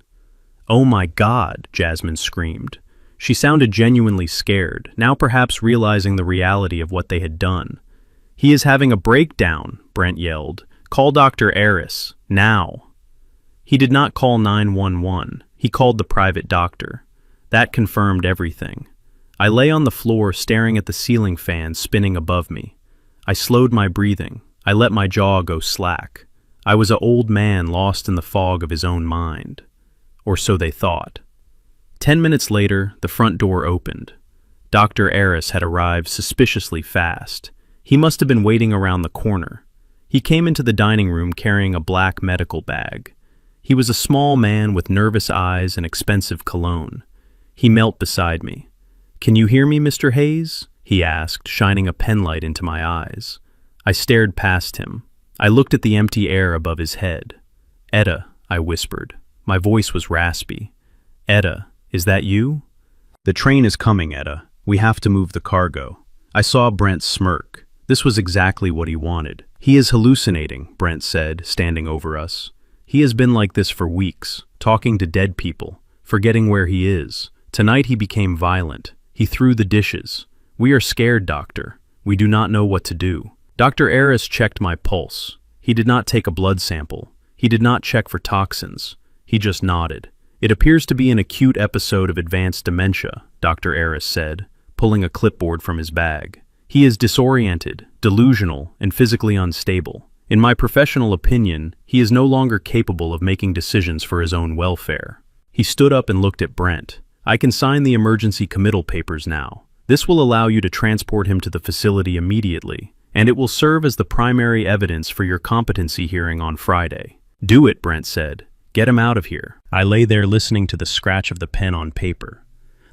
"Oh my God," Jasmine screamed. She sounded genuinely scared, now perhaps realizing the reality of what they had done. "He is having a breakdown," Brent yelled. "Call Dr. Eris, now." He did not call 911. He called the private doctor. That confirmed everything. I lay on the floor staring at the ceiling fan spinning above me. I slowed my breathing. I let my jaw go slack. I was an old man lost in the fog of his own mind. Or so they thought. 10 minutes later, the front door opened. Dr. Eris had arrived suspiciously fast. He must have been waiting around the corner. He came into the dining room carrying a black medical bag. He was a small man with nervous eyes and expensive cologne. He knelt beside me. "Can you hear me, Mr. Hayes?" he asked, shining a penlight into my eyes. I stared past him. I looked at the empty air above his head. "Etta," I whispered. My voice was raspy. "Etta, is that you?" "The train is coming, Etta. We have to move the cargo." I saw Brent smirk. This was exactly what he wanted. "He is hallucinating," Brent said, standing over us. "He has been like this for weeks, talking to dead people, forgetting where he is. Tonight he became violent. He threw the dishes. We are scared, doctor. We do not know what to do." Dr. Eris checked my pulse. He did not take a blood sample. He did not check for toxins. He just nodded. "It appears to be an acute episode of advanced dementia," Dr. Eris said, pulling a clipboard from his bag. "He is disoriented, delusional, and physically unstable. In my professional opinion, he is no longer capable of making decisions for his own welfare." He stood up and looked at Brent. "I can sign the emergency committal papers now. This will allow you to transport him to the facility immediately, and it will serve as the primary evidence for your competency hearing on Friday." "Do it," Brent said. "Get him out of here." I lay there listening to the scratch of the pen on paper.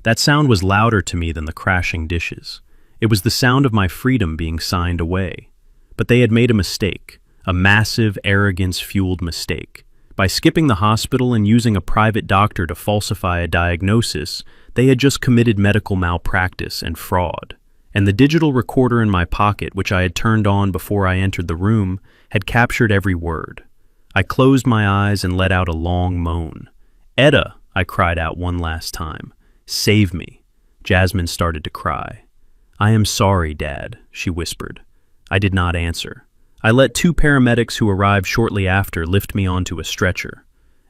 That sound was louder to me than the crashing dishes. It was the sound of my freedom being signed away. But they had made a mistake, a massive, arrogance-fueled mistake. By skipping the hospital and using a private doctor to falsify a diagnosis, they had just committed medical malpractice and fraud. And the digital recorder in my pocket, which I had turned on before I entered the room, had captured every word. I closed my eyes and let out a long moan. "Etta," I cried out one last time. "Save me." Jasmine started to cry. "I am sorry, Dad," she whispered. I did not answer. I let 2 paramedics who arrived shortly after lift me onto a stretcher.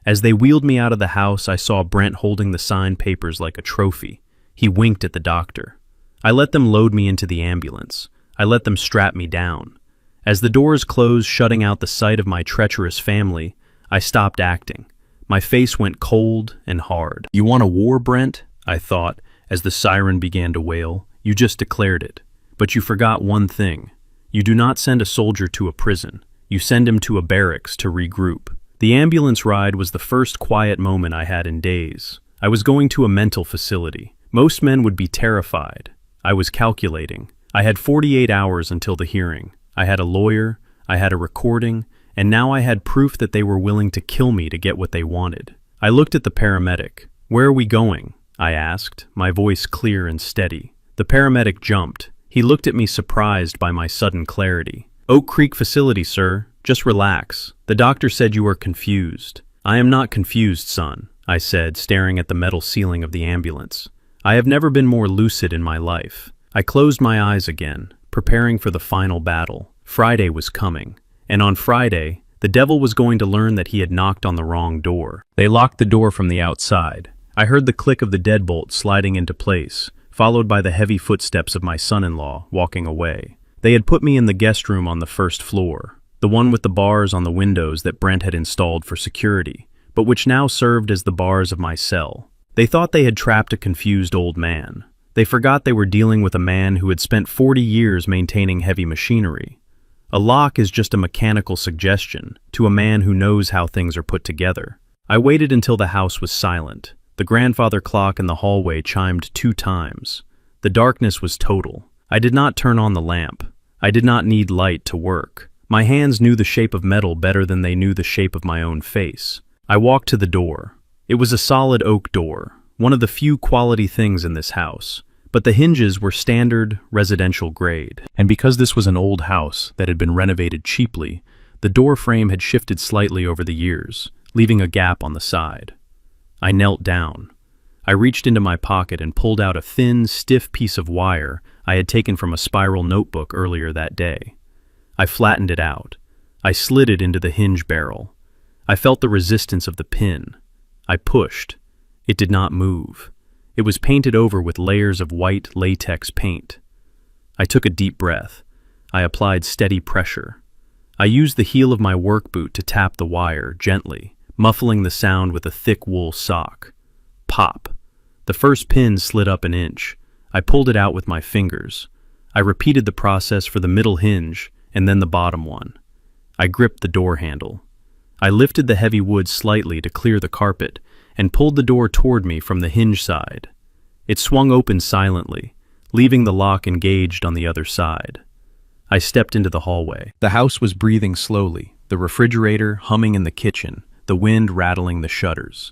As they wheeled me out of the house, I saw Brent holding the signed papers like a trophy. He winked at the doctor. I let them load me into the ambulance. I let them strap me down. As the doors closed, shutting out the sight of my treacherous family, I stopped acting. My face went cold and hard. "You want a war, Brent?" I thought, as the siren began to wail. "You just declared it. But you forgot one thing. You do not send a soldier to a prison. You send him to a barracks to regroup." The ambulance ride was the first quiet moment I had in days. I was going to a mental facility. Most men would be terrified. I was calculating. I had 48 hours until the hearing. I had a lawyer, I had a recording, and now I had proof that they were willing to kill me to get what they wanted. I looked at the paramedic. "Where are we going?" I asked, my voice clear and steady. The paramedic jumped. He looked at me surprised by my sudden clarity. "Oak Creek facility, sir. Just relax. The doctor said you are confused." "I am not confused, son," I said, staring at the metal ceiling of the ambulance. I have never been more lucid in my life. I closed my eyes again, preparing for the final battle. Friday was coming, and on Friday, the devil was going to learn that he had knocked on the wrong door. They locked the door from the outside. I heard the click of the deadbolt sliding into place, followed by the heavy footsteps of my son-in-law walking away. They had put me in the guest room on the first floor, the one with the bars on the windows that Brent had installed for security, but which now served as the bars of my cell. They thought they had trapped a confused old man. They forgot they were dealing with a man who had spent 40 years maintaining heavy machinery. A lock is just a mechanical suggestion to a man who knows how things are put together. I waited until the house was silent. The grandfather clock in the hallway chimed 2 times. The darkness was total. I did not turn on the lamp. I did not need light to work. My hands knew the shape of metal better than they knew the shape of my own face. I walked to the door. It was a solid oak door, one of the few quality things in this house, but the hinges were standard residential grade. And because this was an old house that had been renovated cheaply, the door frame had shifted slightly over the years, leaving a gap on the side. I knelt down. I reached into my pocket and pulled out a thin, stiff piece of wire I had taken from a spiral notebook earlier that day. I flattened it out. I slid it into the hinge barrel. I felt the resistance of the pin. I pushed. It did not move. It was painted over with layers of white latex paint. I took a deep breath. I applied steady pressure. I used the heel of my work boot to tap the wire gently, muffling the sound with a thick wool sock. Pop. The first pin slid up an inch. I pulled it out with my fingers. I repeated the process for the middle hinge and then the bottom one. I gripped the door handle. I lifted the heavy wood slightly to clear the carpet and pulled the door toward me from the hinge side. It swung open silently, leaving the lock engaged on the other side. I stepped into the hallway. The house was breathing slowly, the refrigerator humming in the kitchen, the wind rattling the shutters.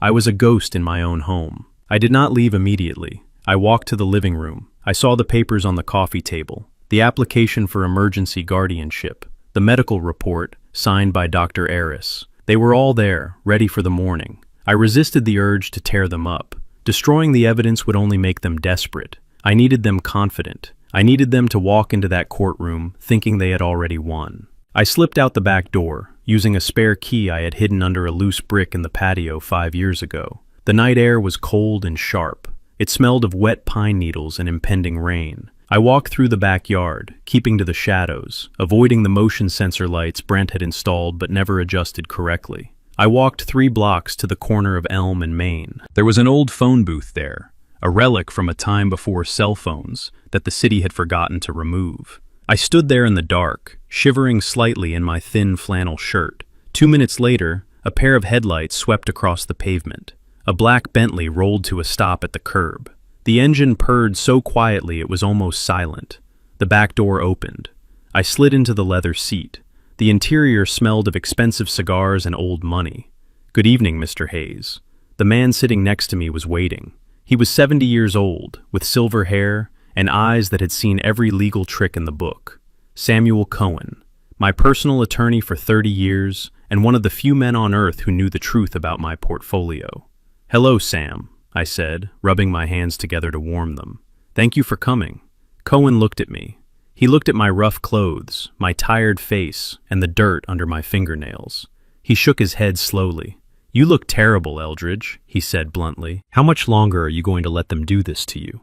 I was a ghost in my own home. I did not leave immediately. I walked to the living room. I saw the papers on the coffee table, the application for emergency guardianship, the medical report signed by Dr. Eris. They were all there, ready for the morning. I resisted the urge to tear them up. Destroying the evidence would only make them desperate. I needed them confident. I needed them to walk into that courtroom thinking they had already won. I slipped out the back door, using a spare key I had hidden under a loose brick in the patio 5 years ago. The night air was cold and sharp. It smelled of wet pine needles and impending rain. I walked through the backyard, keeping to the shadows, avoiding the motion sensor lights Brent had installed but never adjusted correctly. I walked 3 blocks to the corner of Elm and Main. There was an old phone booth there, a relic from a time before cell phones that the city had forgotten to remove. I stood there in the dark, shivering slightly in my thin flannel shirt. 2 minutes later, a pair of headlights swept across the pavement. A black Bentley rolled to a stop at the curb. The engine purred so quietly it was almost silent. The back door opened. I slid into the leather seat. The interior smelled of expensive cigars and old money. "Good evening, Mr. Hayes." The man sitting next to me was waiting. He was 70 years old, with silver hair and eyes that had seen every legal trick in the book. Samuel Cohen, my personal attorney for 30 years and one of the few men on earth who knew the truth about my portfolio. "Hello, Sam," I said, rubbing my hands together to warm them. "Thank you for coming." Cohen looked at me. He looked at my rough clothes, my tired face, and the dirt under my fingernails. He shook his head slowly. "You look terrible, Eldridge," he said bluntly. "How much longer are you going to let them do this to you?"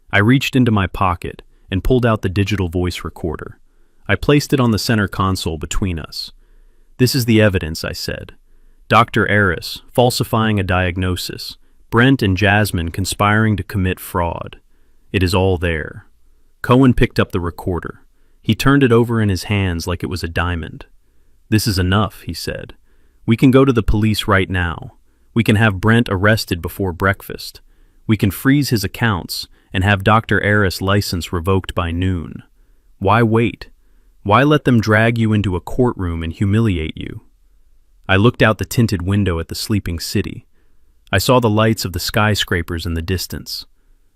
I reached into my pocket and pulled out the digital voice recorder. I placed it on the center console between us. "This is the evidence," I said. "Dr. Eris falsifying a diagnosis, Brent and Jasmine conspiring to commit fraud. It is all there." Cohen picked up the recorder. He turned it over in his hands like it was a diamond. "This is enough," he said. "We can go to the police right now. We can have Brent arrested before breakfast. We can freeze his accounts and have Dr. Eris' license revoked by noon. Why wait? Why let them drag you into a courtroom and humiliate you?" I looked out the tinted window at the sleeping city. I saw the lights of the skyscrapers in the distance.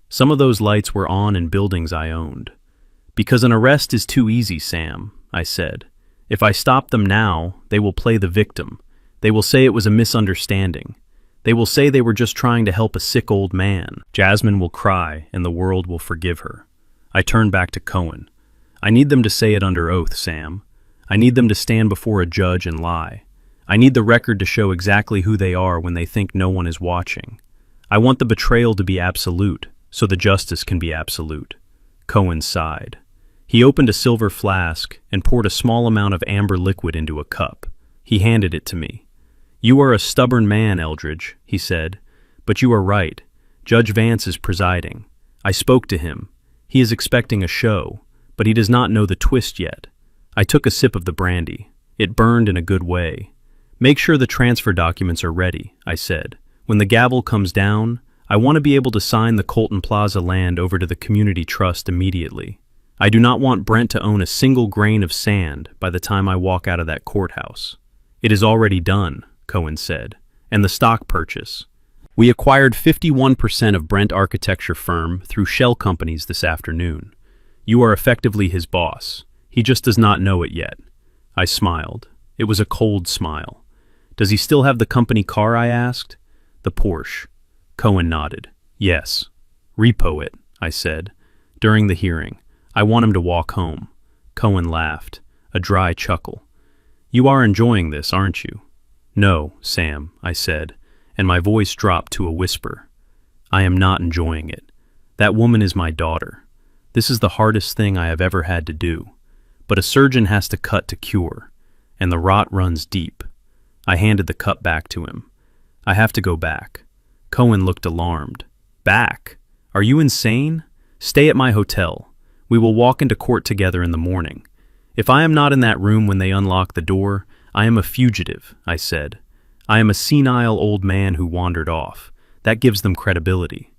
Some of those lights were on in buildings I owned. "Because an arrest is too easy, Sam," I said. "If I stop them now, they will play the victim. They will say it was a misunderstanding. They will say they were just trying to help a sick old man. Jasmine will cry, and the world will forgive her." I turned back to Cohen. "I need them to say it under oath, Sam. I need them to stand before a judge and lie. I need the record to show exactly who they are when they think no one is watching. I want the betrayal to be absolute, so the justice can be absolute." Cohen sighed. He opened a silver flask and poured a small amount of amber liquid into a cup. He handed it to me. "You are a stubborn man, Eldridge," he said, "but you are right. Judge Vance is presiding. I spoke to him. He is expecting a show, but he does not know the twist yet." I took a sip of the brandy. It burned in a good way. "Make sure the transfer documents are ready," I said. "When the gavel comes down, I want to be able to sign the Colton Plaza land over to the community trust immediately. I do not want Brent to own a single grain of sand by the time I walk out of that courthouse." "It is already done," Cohen said. "And the stock purchase. We acquired 51% of Brent Architecture Firm through shell companies this afternoon. You are effectively his boss. He just does not know it yet." I smiled. It was a cold smile. "Does he still have the company car?" I asked. "The Porsche." Cohen nodded. "Yes." "Repo it," I said. "During the hearing. I want him to walk home." Cohen laughed, a dry chuckle. "You are enjoying this, aren't you?" "No, Sam," I said, and my voice dropped to a whisper. "I am not enjoying it. That woman is my daughter. This is the hardest thing I have ever had to do. But a surgeon has to cut to cure, and the rot runs deep." I handed the cup back to him. "I have to go back." Cohen looked alarmed. "Back? Are you insane? Stay at my hotel. We will walk into court together in the morning. If I am not in that room when they unlock the door, I am a fugitive," I said. "I am a senile old man who wandered off. That gives them credibility.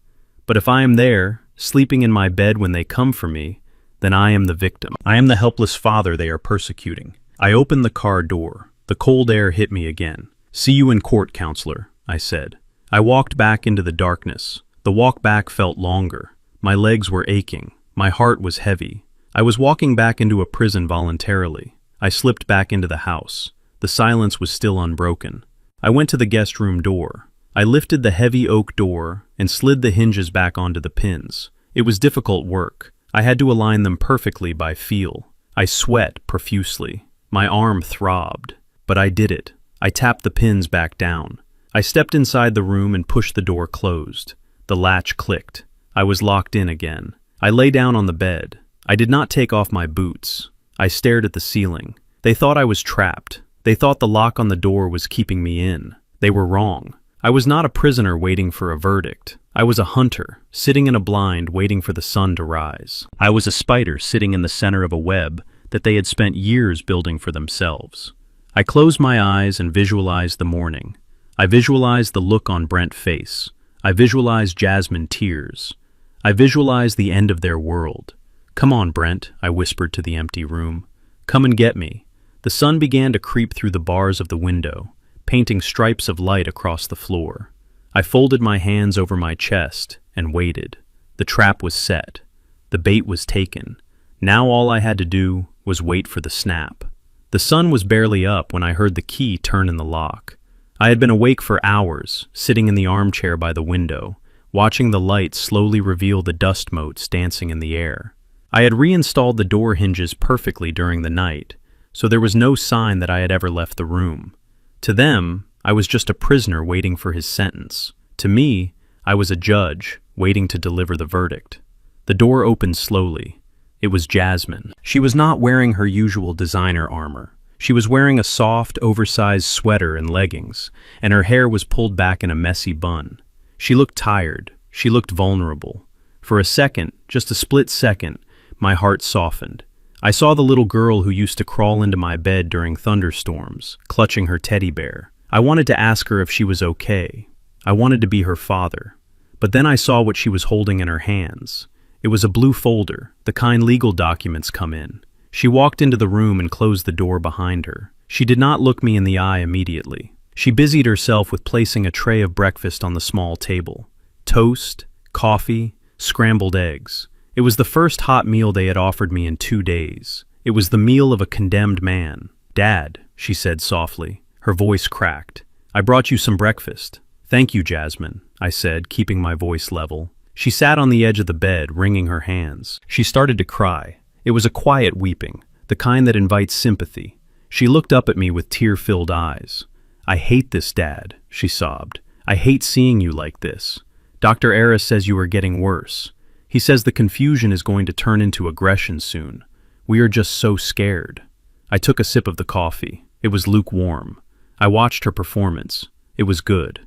But if I am there, sleeping in my bed when they come for me, then I am the victim. I am the helpless father they are persecuting." I opened the car door. The cold air hit me again. "See you in court, counselor," I said. I walked back into the darkness. The walk back felt longer. My legs were aching. My heart was heavy. I was walking back into a prison voluntarily. I slipped back into the house. The silence was still unbroken. I went to the guest room door. I lifted the heavy oak door and slid the hinges back onto the pins. It was difficult work. I had to align them perfectly by feel. I sweat profusely. My arm throbbed. But I did it. I tapped the pins back down. I stepped inside the room and pushed the door closed. The latch clicked. I was locked in again. I lay down on the bed. I did not take off my boots. I stared at the ceiling. They thought I was trapped. They thought the lock on the door was keeping me in. They were wrong. I was not a prisoner waiting for a verdict. I was a hunter, sitting in a blind waiting for the sun to rise. I was a spider sitting in the center of a web that they had spent years building for themselves. I closed my eyes and visualized the morning. I visualized the look on Brent's face. I visualized Jasmine tears. I visualized the end of their world. "Come on, Brent," I whispered to the empty room. "Come and get me." The sun began to creep through the bars of the window, painting stripes of light across the floor. I folded my hands over my chest and waited. The trap was set. The bait was taken. Now all I had to do was wait for the snap. The sun was barely up when I heard the key turn in the lock. I had been awake for hours, sitting in the armchair by the window, watching the light slowly reveal the dust motes dancing in the air. I had reinstalled the door hinges perfectly during the night, so there was no sign that I had ever left the room. To them, I was just a prisoner waiting for his sentence. To me, I was a judge waiting to deliver the verdict. The door opened slowly. It was Jasmine. She was not wearing her usual designer armor. She was wearing a soft, oversized sweater and leggings, and her hair was pulled back in a messy bun. She looked tired. She looked vulnerable. For a second, just a split second, my heart softened. I saw the little girl who used to crawl into my bed during thunderstorms, clutching her teddy bear. I wanted to ask her if she was okay. I wanted to be her father. But then I saw what she was holding in her hands. It was a blue folder, the kind legal documents come in. She walked into the room and closed the door behind her. She did not look me in the eye immediately. She busied herself with placing a tray of breakfast on the small table. Toast, coffee, scrambled eggs. It was the first hot meal they had offered me in 2 days. It was the meal of a condemned man. "Dad," she said softly. Her voice cracked. "I brought you some breakfast." "Thank you, Jasmine," I said, keeping my voice level. She sat on the edge of the bed, wringing her hands. She started to cry. It was a quiet weeping, the kind that invites sympathy. She looked up at me with tear-filled eyes. "I hate this, Dad," she sobbed. "I hate seeing you like this. Dr. Aris says you are getting worse. He says the confusion is going to turn into aggression soon. We are just so scared." I took a sip of the coffee. It was lukewarm. I watched her performance. It was good.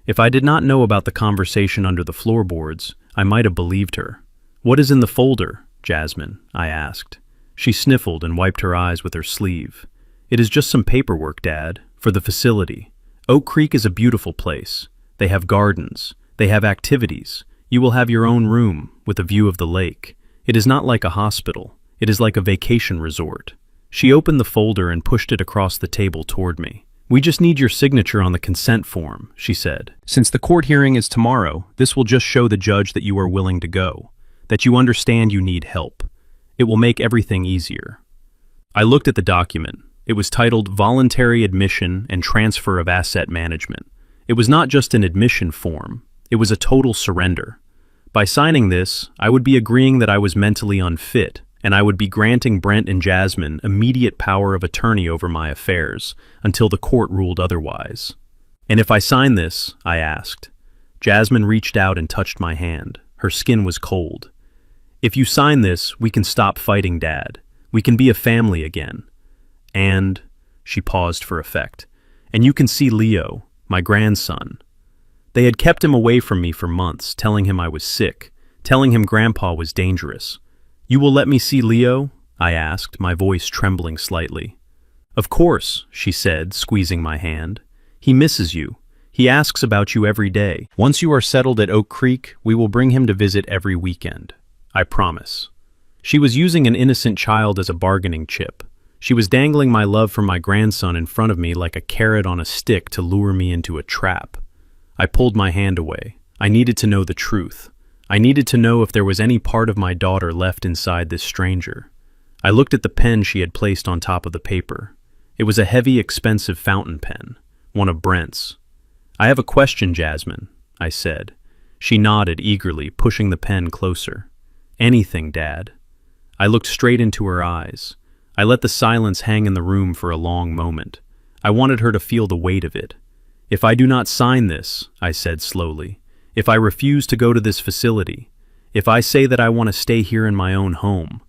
If I did not know about the conversation under the floorboards, I might have believed her. "What is in the folder, Jasmine?" I asked. She sniffled and wiped her eyes with her sleeve. "It is just some paperwork, Dad, for the facility. Oak Creek is a beautiful place. They have gardens. They have activities. You will have your own room with a view of the lake. It is not like a hospital. It is like a vacation resort." She opened the folder and pushed it across the table toward me. "We just need your signature on the consent form," she said. "Since the court hearing is tomorrow, this will just show the judge that you are willing to go, that you understand you need help. It will make everything easier." I looked at the document. It was titled Voluntary Admission and Transfer of Asset Management. It was not just an admission form. It was a total surrender. By signing this, I would be agreeing that I was mentally unfit, and I would be granting Brent and Jasmine immediate power of attorney over my affairs until the court ruled otherwise. "And if I sign this?" I asked. Jasmine reached out and touched my hand. Her skin was cold. "If you sign this, we can stop fighting, Dad. We can be a family again. And," she paused for effect, "and you can see Leo, my grandson." They had kept him away from me for months, telling him I was sick, telling him Grandpa was dangerous. "You will let me see Leo?" I asked, my voice trembling slightly. "Of course," she said, squeezing my hand. "He misses you. He asks about you every day. Once you are settled at Oak Creek, we will bring him to visit every weekend. I promise." She was using an innocent child as a bargaining chip. She was dangling my love for my grandson in front of me like a carrot on a stick to lure me into a trap. I pulled my hand away. I needed to know the truth. I needed to know if there was any part of my daughter left inside this stranger. I looked at the pen she had placed on top of the paper. It was a heavy, expensive fountain pen, one of Brent's. "I have a question, Jasmine," I said. She nodded eagerly, pushing the pen closer. "Anything, Dad." I looked straight into her eyes. I let the silence hang in the room for a long moment. I wanted her to feel the weight of it. "If I do not sign this," I said slowly, "if I refuse to go to this facility, if I say that I want to stay here in my own home,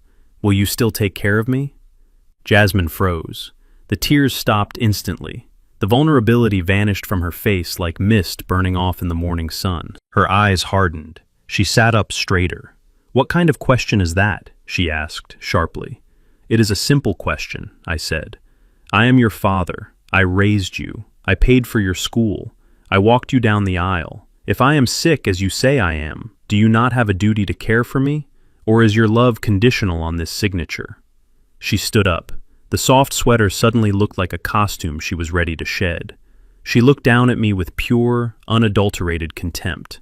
will you still take care of me?" Jasmine froze. The tears stopped instantly. The vulnerability vanished from her face like mist burning off in the morning sun. Her eyes hardened. She sat up straighter. "What kind of question is that?" she asked, sharply. "It is a simple question," I said. "I am your father. I raised you. I paid for your school. I walked you down the aisle. If I am sick, as you say I am, do you not have a duty to care for me? Or is your love conditional on this signature?" She stood up. The soft sweater suddenly looked like a costume she was ready to shed. She looked down at me with pure, unadulterated contempt.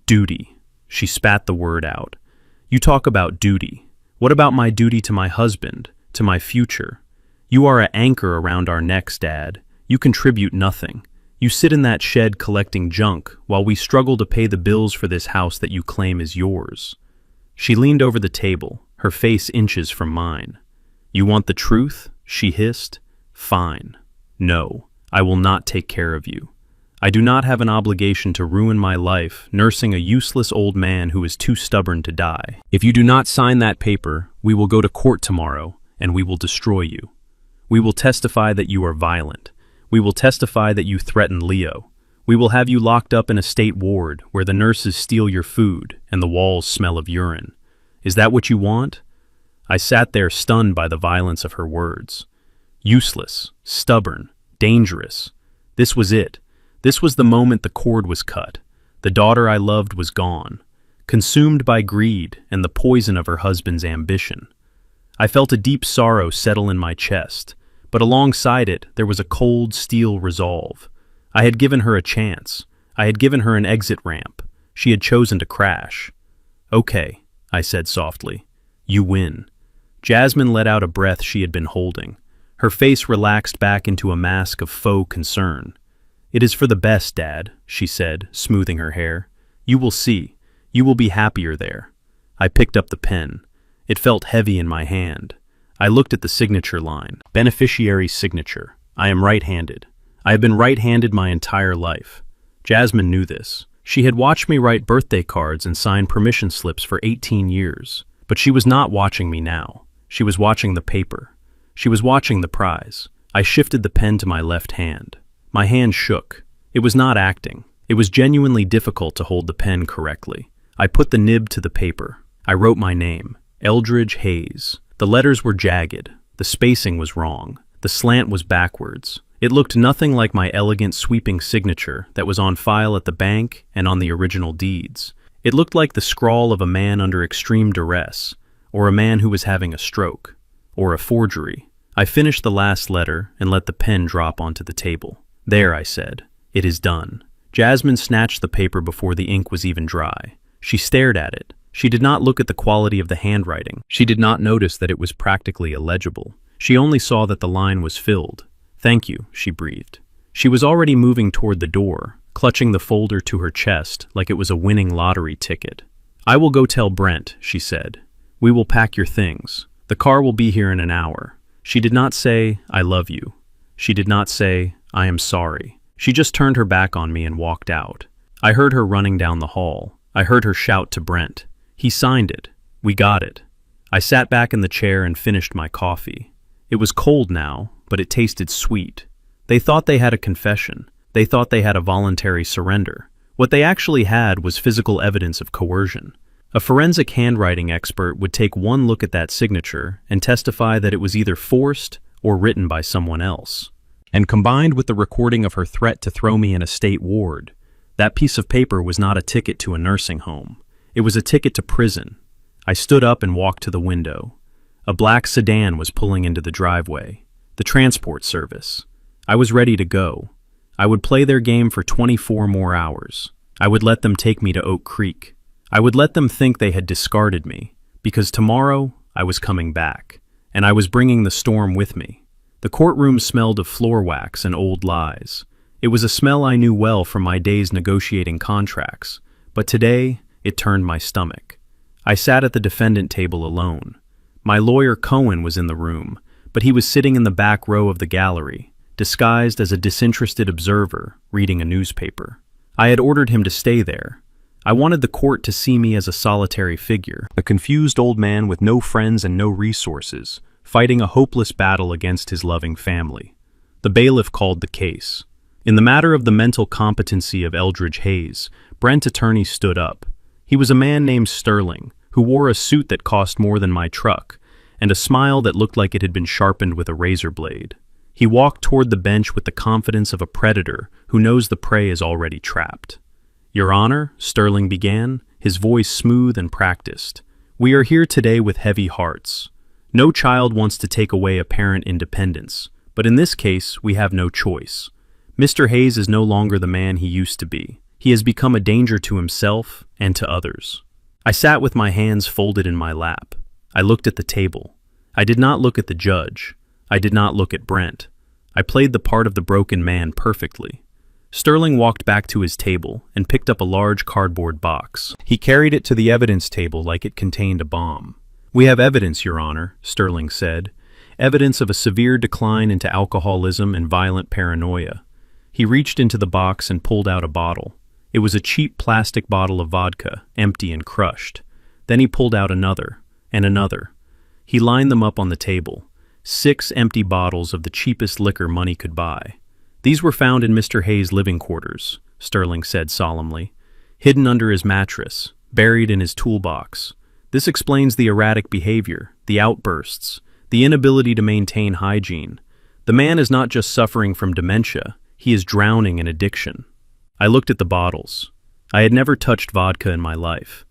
"Duty." She spat the word out. "You talk about duty. What about my duty to my husband, to my future? You are an anchor around our necks, Dad. You contribute nothing. You sit in that shed collecting junk while we struggle to pay the bills for this house that you claim is yours." She leaned over the table, her face inches from mine. "You want the truth?" she hissed. "Fine. No, I will not take care of you. I do not have an obligation to ruin my life nursing a useless old man who is too stubborn to die. If you do not sign that paper, we will go to court tomorrow, and we will destroy you. We will testify that you are violent. We will testify that you threaten Leo. We will have you locked up in a state ward where the nurses steal your food and the walls smell of urine. Is that what you want? I sat there stunned by the violence of her words. Useless, stubborn, dangerous. This was it. This was the moment the cord was cut. The daughter I loved was gone, consumed by greed and the poison of her husband's ambition. I felt a deep sorrow settle in my chest, but alongside it there was a cold steel resolve. I had given her a chance. I had given her an exit ramp. She had chosen to crash. Okay, I said softly. You win. Jasmine let out a breath she had been holding. Her face relaxed back into a mask of faux concern. It is for the best, Dad, she said, smoothing her hair. You will see. You will be happier there. I picked up the pen. It felt heavy in my hand. I looked at the signature line. Beneficiary's signature. I am right-handed. I have been right-handed my entire life. Jasmine knew this. She had watched me write birthday cards and sign permission slips for 18 years. But she was not watching me now. She was watching the paper. She was watching the prize. I shifted the pen to my left hand. My hand shook. It was not acting. It was genuinely difficult to hold the pen correctly. I put the nib to the paper. I wrote my name, Eldridge Hayes. The letters were jagged. The spacing was wrong. The slant was backwards. It looked nothing like my elegant, sweeping signature that was on file at the bank and on the original deeds. It looked like the scrawl of a man under extreme duress, or a man who was having a stroke, or a forgery. I finished the last letter and let the pen drop onto the table. There, I said. It is done. Jasmine snatched the paper before the ink was even dry. She stared at it. She did not look at the quality of the handwriting. She did not notice that it was practically illegible. She only saw that the line was filled. Thank you, she breathed. She was already moving toward the door, clutching the folder to her chest like it was a winning lottery ticket. I will go tell Brent, she said. We will pack your things. The car will be here in an hour. She did not say, I love you. She did not say, I am sorry. She just turned her back on me and walked out. I heard her running down the hall. I heard her shout to Brent. He signed it. We got it. I sat back in the chair and finished my coffee. It was cold now, but it tasted sweet. They thought they had a confession. They thought they had a voluntary surrender. What they actually had was physical evidence of coercion. A forensic handwriting expert would take one look at that signature and testify that it was either forced or written by someone else. And combined with the recording of her threat to throw me in a state ward, that piece of paper was not a ticket to a nursing home. It was a ticket to prison. I stood up and walked to the window. A black sedan was pulling into the driveway. The transport service. I was ready to go. I would play their game for 24 more hours. I would let them take me to Oak Creek. I would let them think they had discarded me, because tomorrow I was coming back, and I was bringing the storm with me. The courtroom smelled of floor wax and old lies. It was a smell I knew well from my days negotiating contracts, but today it turned my stomach. I sat at the defendant table alone. My lawyer Cohen was in the room, but he was sitting in the back row of the gallery, disguised as a disinterested observer reading a newspaper. I had ordered him to stay there. I wanted the court to see me as a solitary figure, a confused old man with no friends and no resources, fighting a hopeless battle against his loving family. The bailiff called the case. In the matter of the mental competency of Eldridge Hayes, Brent attorney stood up. He was a man named Sterling, who wore a suit that cost more than my truck, and a smile that looked like it had been sharpened with a razor blade. He walked toward the bench with the confidence of a predator who knows the prey is already trapped. Your Honor, Sterling began, his voice smooth and practiced. We are here today with heavy hearts. No child wants to take away a parent independence, but in this case, we have no choice. Mr. Hayes is no longer the man he used to be. He has become a danger to himself and to others. I sat with my hands folded in my lap. I looked at the table. I did not look at the judge. I did not look at Brent. I played the part of the broken man perfectly. Sterling walked back to his table and picked up a large cardboard box. He carried it to the evidence table like it contained a bomb. We have evidence, Your Honor, Sterling said. Evidence of a severe decline into alcoholism and violent paranoia. He reached into the box and pulled out a bottle. It was a cheap plastic bottle of vodka, empty and crushed. Then he pulled out another, and another. He lined them up on the table. 6 empty bottles of the cheapest liquor money could buy. These were found in Mr. Hayes' living quarters, Sterling said solemnly, hidden under his mattress, buried in his toolbox. This explains the erratic behavior, the outbursts, the inability to maintain hygiene. The man is not just suffering from dementia, he is drowning in addiction. I looked at the bottles. I had never touched vodka in my life.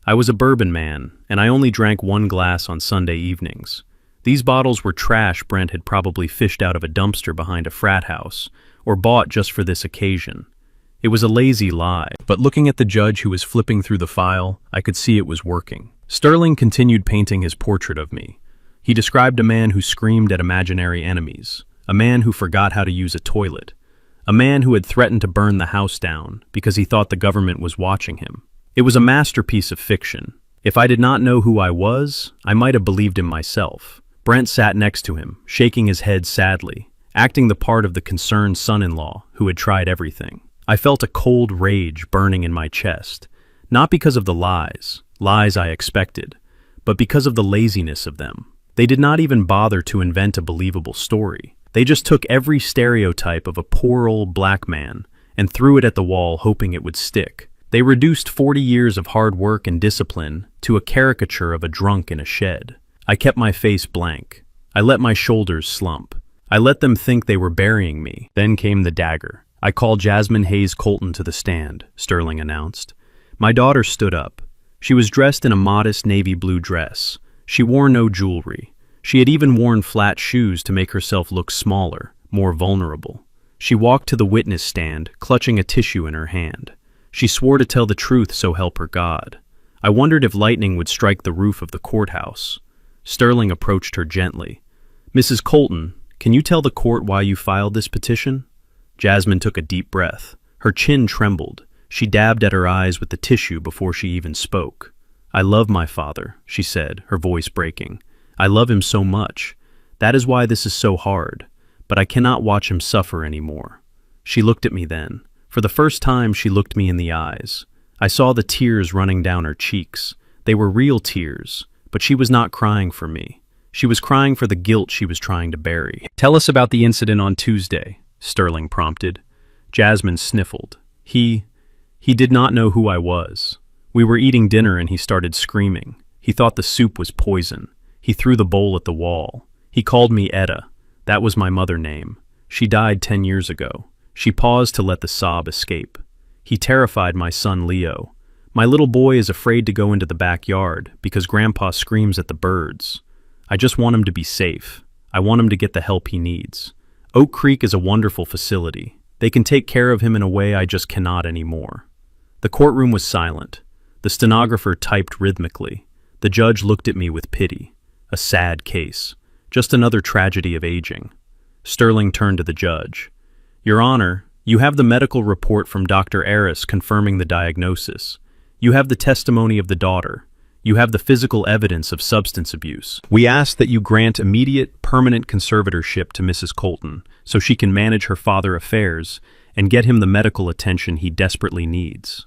I was a bourbon man, and I only drank 1 glass on Sunday evenings. These bottles were trash Brent had probably fished out of a dumpster behind a frat house, or bought just for this occasion. It was a lazy lie, but looking at the judge who was flipping through the file, I could see it was working. Sterling continued painting his portrait of me. He described a man who screamed at imaginary enemies, a man who forgot how to use a toilet, a man who had threatened to burn the house down because he thought the government was watching him. It was a masterpiece of fiction. If I did not know who I was, I might have believed him myself. Brent sat next to him, shaking his head sadly, acting the part of the concerned son-in-law who had tried everything. I felt a cold rage burning in my chest, not because of the lies I expected, but because of the laziness of them. They did not even bother to invent a believable story. They just took every stereotype of a poor old black man and threw it at the wall hoping it would stick. They reduced 40 years of hard work and discipline to a caricature of a drunk in a shed. I kept my face blank. I let my shoulders slump. I let them think they were burying me. Then came the dagger. I called Jasmine Hayes Colton to the stand, Sterling announced. My daughter stood up. She was dressed in a modest navy blue dress. She wore no jewelry. She had even worn flat shoes to make herself look smaller, more vulnerable. She walked to the witness stand, clutching a tissue in her hand. She swore to tell the truth, so help her God. I wondered if lightning would strike the roof of the courthouse. Sterling approached her gently. Mrs. Colton, can you tell the court why you filed this petition? Jasmine took a deep breath. Her chin trembled. She dabbed at her eyes with the tissue before she even spoke. I love my father, she said, her voice breaking. I love him so much. That is why this is so hard. But I cannot watch him suffer anymore. She looked at me then. For the first time, she looked me in the eyes. I saw the tears running down her cheeks. They were real tears, but she was not crying for me. She was crying for the guilt she was trying to bury. Tell us about the incident on Tuesday, Sterling prompted. Jasmine sniffled. He did not know who I was. We were eating dinner and he started screaming. He thought the soup was poison. He threw the bowl at the wall. He called me Etta. That was my mother name. She died 10 years ago. She paused to let the sob escape. He terrified my son Leo. My little boy is afraid to go into the backyard because Grandpa screams at the birds. I just want him to be safe. I want him to get the help he needs. Oak Creek is a wonderful facility. They can take care of him in a way I just cannot anymore. The courtroom was silent. The stenographer typed rhythmically. The judge looked at me with pity. A sad case. Just another tragedy of aging. Sterling turned to the judge. Your Honor, you have the medical report from Dr. Aris confirming the diagnosis. You have the testimony of the daughter. You have the physical evidence of substance abuse. We ask that you grant immediate, permanent conservatorship to Mrs. Colton so she can manage her father's affairs and get him the medical attention he desperately needs.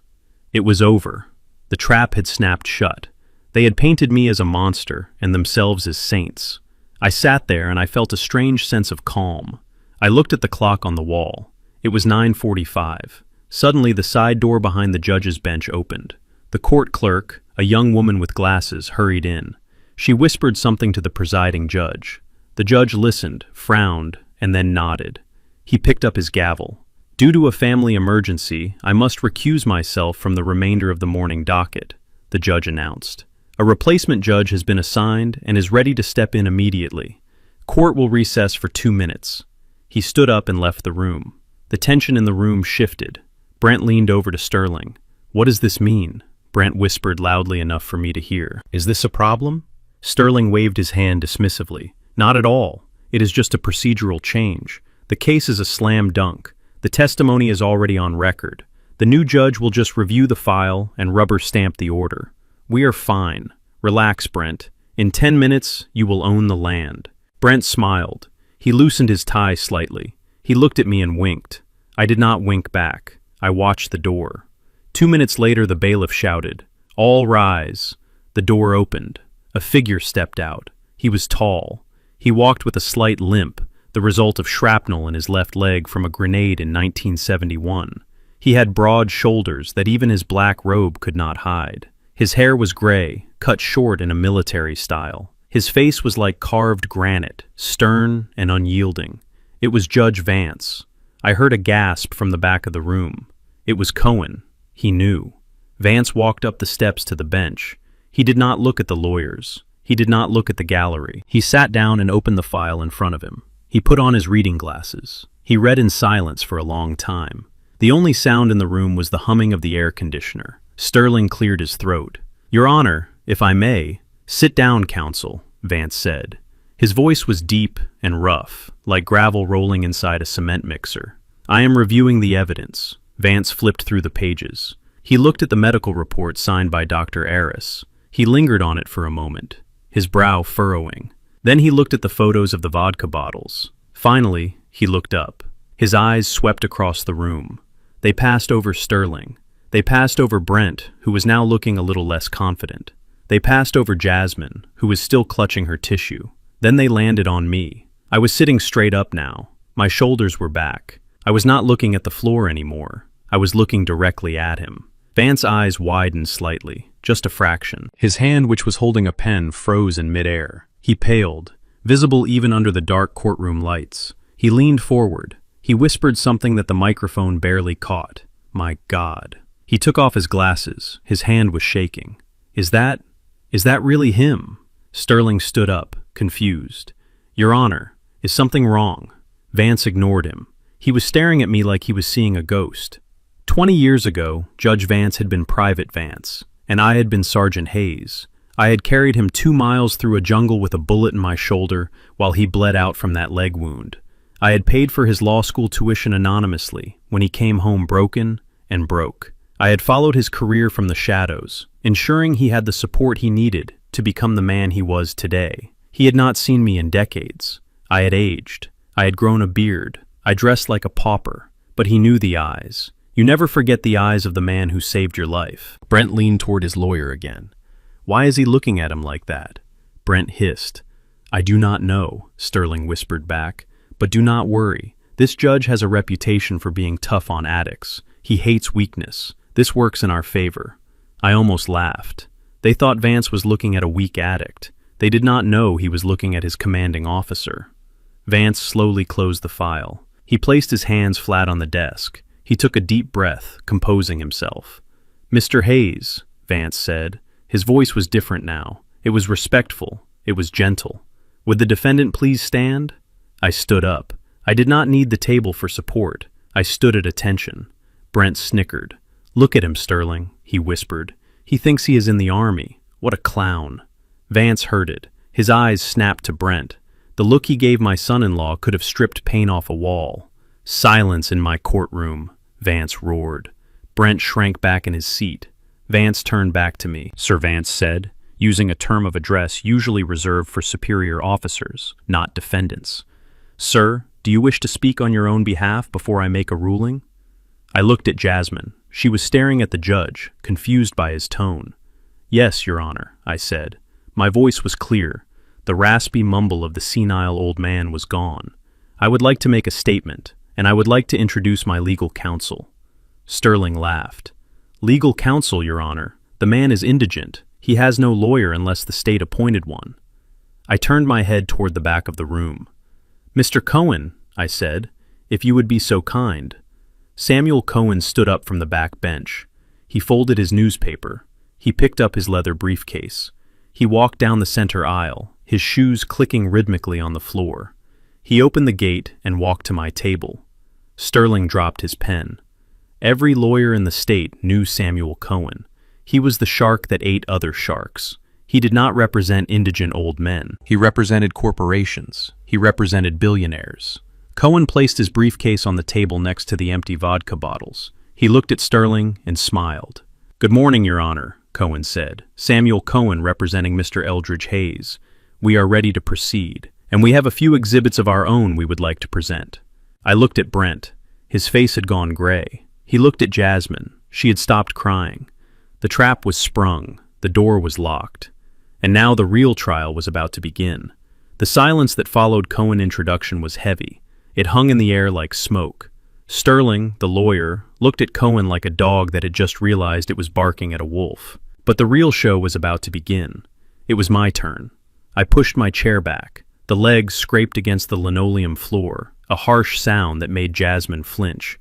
It was over. The trap had snapped shut. They had painted me as a monster and themselves as saints. I sat there and I felt a strange sense of calm. I looked at the clock on the wall. It was 9:45. Suddenly the side door behind the judge's bench opened. The court clerk, a young woman with glasses, hurried in. She whispered something to the presiding judge. The judge listened, frowned, and then nodded. He picked up his gavel. Due to a family emergency, I must recuse myself from the remainder of the morning docket, the judge announced. A replacement judge has been assigned and is ready to step in immediately. Court will recess for 2 minutes. He stood up and left the room. The tension in the room shifted. Brent leaned over to Sterling. What does this mean? Brent whispered loudly enough for me to hear. Is this a problem? Sterling waved his hand dismissively. Not at all. It is just a procedural change. The case is a slam dunk. The testimony is already on record. The new judge will just review the file and rubber stamp the order. We are fine. Relax, Brent. In 10 minutes, you will own the land. Brent smiled. He loosened his tie slightly. He looked at me and winked. I did not wink back. I watched the door. 2 minutes later, the bailiff shouted, "All rise." The door opened. A figure stepped out. He was tall. He walked with a slight limp, the result of shrapnel in his left leg from a grenade in 1971. He had broad shoulders that even his black robe could not hide. His hair was gray, cut short in a military style. His face was like carved granite, stern and unyielding. It was Judge Vance. I heard a gasp from the back of the room. It was Cohen. He knew. Vance walked up the steps to the bench. He did not look at the lawyers. He did not look at the gallery. He sat down and opened the file in front of him. He put on his reading glasses. He read in silence for a long time. The only sound in the room was the humming of the air conditioner. Sterling cleared his throat. "Your Honor, if I may." "Sit down, counsel," Vance said. His voice was deep and rough, like gravel rolling inside a cement mixer. "I am reviewing the evidence." Vance flipped through the pages. He looked at the medical report signed by Dr. Aris. He lingered on it for a moment, his brow furrowing. Then he looked at the photos of the vodka bottles. Finally, he looked up. His eyes swept across the room. They passed over Sterling. They passed over Brent, who was now looking a little less confident. They passed over Jasmine, who was still clutching her tissue. Then they landed on me. I was sitting straight up now. My shoulders were back. I was not looking at the floor anymore. I was looking directly at him. Vance's eyes widened slightly, just a fraction. His hand, which was holding a pen, froze in midair. He paled, visible even under the dark courtroom lights. He leaned forward. He whispered something that the microphone barely caught. "My God." He took off his glasses. His hand was shaking. Is that really him?" Sterling stood up, confused. "Your Honor, is something wrong?" Vance ignored him. He was staring at me like he was seeing a ghost. 20 years ago, Judge Vance had been Private Vance, and I had been Sergeant Hayes. I had carried him 2 miles through a jungle with a bullet in my shoulder while he bled out from that leg wound. I had paid for his law school tuition anonymously when he came home broken and broke. I had followed his career from the shadows, ensuring he had the support he needed to become the man he was today. He had not seen me in decades. I had aged. I had grown a beard. I dressed like a pauper, but he knew the eyes. You never forget the eyes of the man who saved your life. Brent leaned toward his lawyer again. "Why is he looking at him like that?" Brent hissed. "I do not know," Sterling whispered back. "But do not worry. This judge has a reputation for being tough on addicts. He hates weakness. This works in our favor." I almost laughed. They thought Vance was looking at a weak addict. They did not know he was looking at his commanding officer. Vance slowly closed the file. He placed his hands flat on the desk. He took a deep breath, composing himself. "Mr. Hayes," Vance said. His voice was different now. It was respectful. It was gentle. "Would the defendant please stand?" I stood up. I did not need the table for support. I stood at attention. Brent snickered. "Look at him, Sterling," he whispered. "He thinks he is in the army. What a clown." Vance heard it. His eyes snapped to Brent. The look he gave my son-in-law could have stripped paint off a wall. "Silence in my courtroom," Vance roared. Brent shrank back in his seat. Vance turned back to me. "Sir," Vance said, using a term of address usually reserved for superior officers, not defendants. "Sir, do you wish to speak on your own behalf before I make a ruling?" I looked at Jasmine. She was staring at the judge, confused by his tone. "Yes, Your Honor," I said. My voice was clear. The raspy mumble of the senile old man was gone. "I would like to make a statement, and I would like to introduce my legal counsel." Sterling laughed. "Legal counsel, Your Honor. The man is indigent. He has no lawyer unless the state appointed one." I turned my head toward the back of the room. "Mr. Cohen," I said, "if you would be so kind." Samuel Cohen stood up from the back bench. He folded his newspaper. He picked up his leather briefcase. He walked down the center aisle, his shoes clicking rhythmically on the floor. He opened the gate and walked to my table. Sterling dropped his pen. Every lawyer in the state knew Samuel Cohen. He was the shark that ate other sharks. He did not represent indigent old men. He represented corporations. He represented billionaires. Cohen placed his briefcase on the table next to the empty vodka bottles. He looked at Sterling and smiled. "Good morning, Your Honor," Cohen said. "Samuel Cohen representing Mr. Eldridge Hayes. We are ready to proceed, and we have a few exhibits of our own we would like to present." I looked at Brent. His face had gone gray. He looked at Jasmine. She had stopped crying. The trap was sprung. The door was locked. And now the real trial was about to begin. The silence that followed Cohen's introduction was heavy. It hung in the air like smoke. Sterling, the lawyer, looked at Cohen like a dog that had just realized it was barking at a wolf. But the real show was about to begin. It was my turn. I pushed my chair back. The legs scraped against the linoleum floor, a harsh sound that made Jasmine flinch.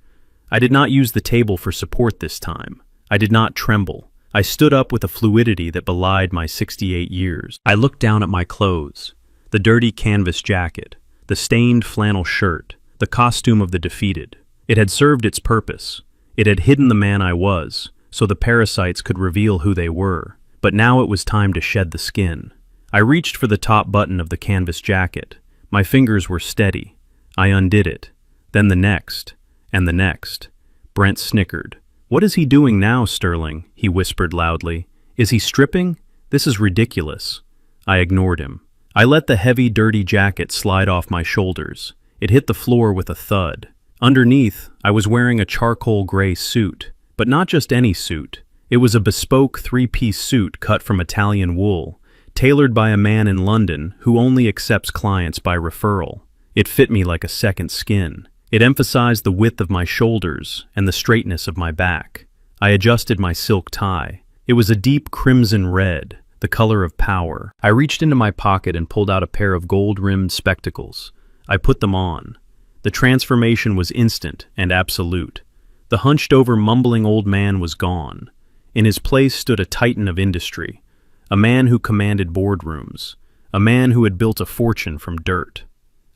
I did not use the table for support this time. I did not tremble. I stood up with a fluidity that belied my 68 years. I looked down at my clothes. The dirty canvas jacket, the stained flannel shirt, the costume of the defeated. It had served its purpose. It had hidden the man I was, so the parasites could reveal who they were. But now it was time to shed the skin. I reached for the top button of the canvas jacket. My fingers were steady. I undid it. Then the next, and the next. Brent snickered. "What is he doing now, Sterling?" he whispered loudly. "Is he stripping? This is ridiculous." I ignored him. I let the heavy, dirty jacket slide off my shoulders. It hit the floor with a thud. Underneath, I was wearing a charcoal gray suit. But not just any suit. It was a bespoke three-piece suit cut from Italian wool, tailored by a man in London who only accepts clients by referral. It fit me like a second skin. It emphasized the width of my shoulders and the straightness of my back. I adjusted my silk tie. It was a deep crimson red, the color of power. I reached into my pocket and pulled out a pair of gold-rimmed spectacles. I put them on. The transformation was instant and absolute. The hunched-over, mumbling old man was gone. In his place stood a titan of industry, a man who commanded boardrooms, a man who had built a fortune from dirt.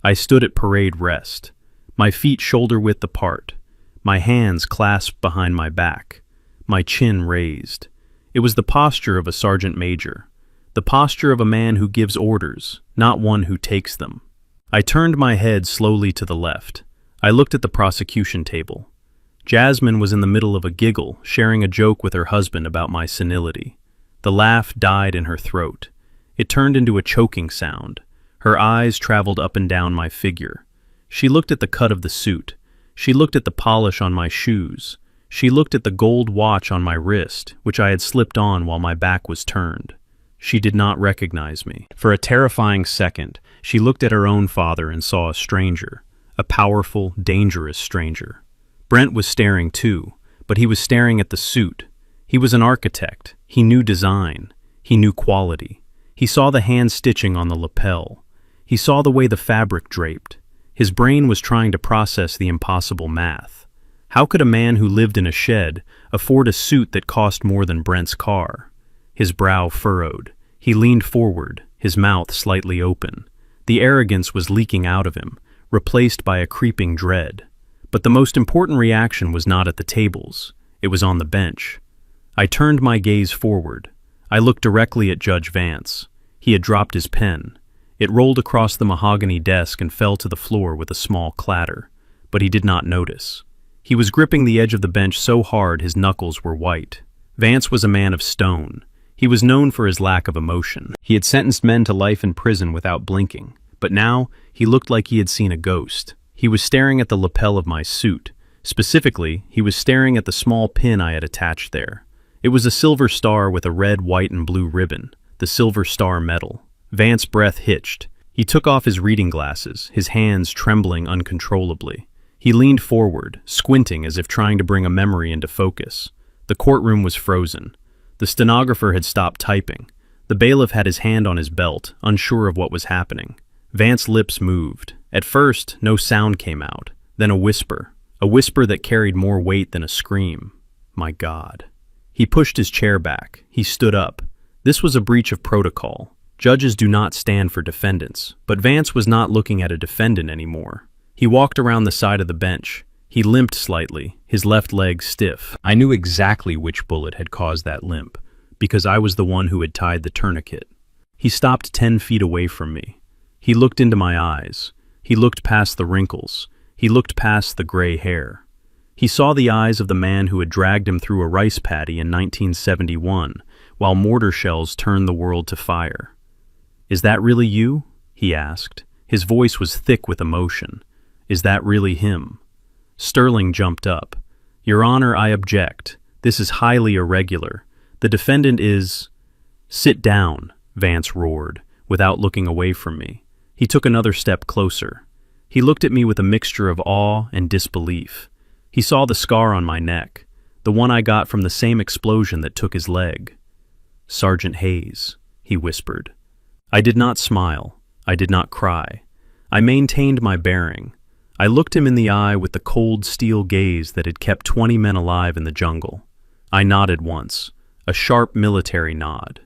I stood at parade rest, my feet shoulder-width apart, my hands clasped behind my back, my chin raised. It was the posture of a sergeant major, the posture of a man who gives orders, not one who takes them. I turned my head slowly to the left. I looked at the prosecution table. Jasmine was in the middle of a giggle, sharing a joke with her husband about my senility. The laugh died in her throat. It turned into a choking sound. Her eyes traveled up and down my figure. She looked at the cut of the suit. She looked at the polish on my shoes. She looked at the gold watch on my wrist, which I had slipped on while my back was turned. She did not recognize me. For a terrifying second, she looked at her own father and saw a stranger, a powerful, dangerous stranger. Brent was staring too, but he was staring at the suit. He was an architect. He knew design. He knew quality. He saw the hand stitching on the lapel. He saw the way the fabric draped. His brain was trying to process the impossible math. How could a man who lived in a shed afford a suit that cost more than Brent's car? His brow furrowed. He leaned forward, his mouth slightly open. The arrogance was leaking out of him, replaced by a creeping dread. But the most important reaction was not at the tables. It was on the bench. I turned my gaze forward. I looked directly at Judge Vance. He had dropped his pen. It rolled across the mahogany desk and fell to the floor with a small clatter. But he did not notice. He was gripping the edge of the bench so hard his knuckles were white. Vance was a man of stone. He was known for his lack of emotion. He had sentenced men to life in prison without blinking. But now, he looked like he had seen a ghost. He was staring at the lapel of my suit. Specifically, he was staring at the small pin I had attached there. It was a silver star with a red, white, and blue ribbon, the Silver Star Medal. Vance's breath hitched. He took off his reading glasses, his hands trembling uncontrollably. He leaned forward, squinting as if trying to bring a memory into focus. The courtroom was frozen. The stenographer had stopped typing. The bailiff had his hand on his belt, unsure of what was happening. Vance's lips moved. At first, no sound came out. Then a whisper that carried more weight than a scream. My God. He pushed his chair back. He stood up. This was a breach of protocol. Judges do not stand for defendants. But Vance was not looking at a defendant anymore. He walked around the side of the bench. He limped slightly, his left leg stiff. I knew exactly which bullet had caused that limp, because I was the one who had tied the tourniquet. He stopped 10 feet away from me. He looked into my eyes. He looked past the wrinkles. He looked past the gray hair. He saw the eyes of the man who had dragged him through a rice paddy in 1971, while mortar shells turned the world to fire. "Is that really you?" he asked. His voice was thick with emotion. "Is that really him?" Sterling jumped up. "Your Honor, I object. This is highly irregular. The defendant is—" "Sit down," Vance roared, without looking away from me. He took another step closer. He looked at me with a mixture of awe and disbelief. He saw the scar on my neck, the one I got from the same explosion that took his leg. "Sergeant Hayes," he whispered. I did not smile. I did not cry. I maintained my bearing. I looked him in the eye with the cold steel gaze that had kept 20 men alive in the jungle. I nodded once, a sharp military nod.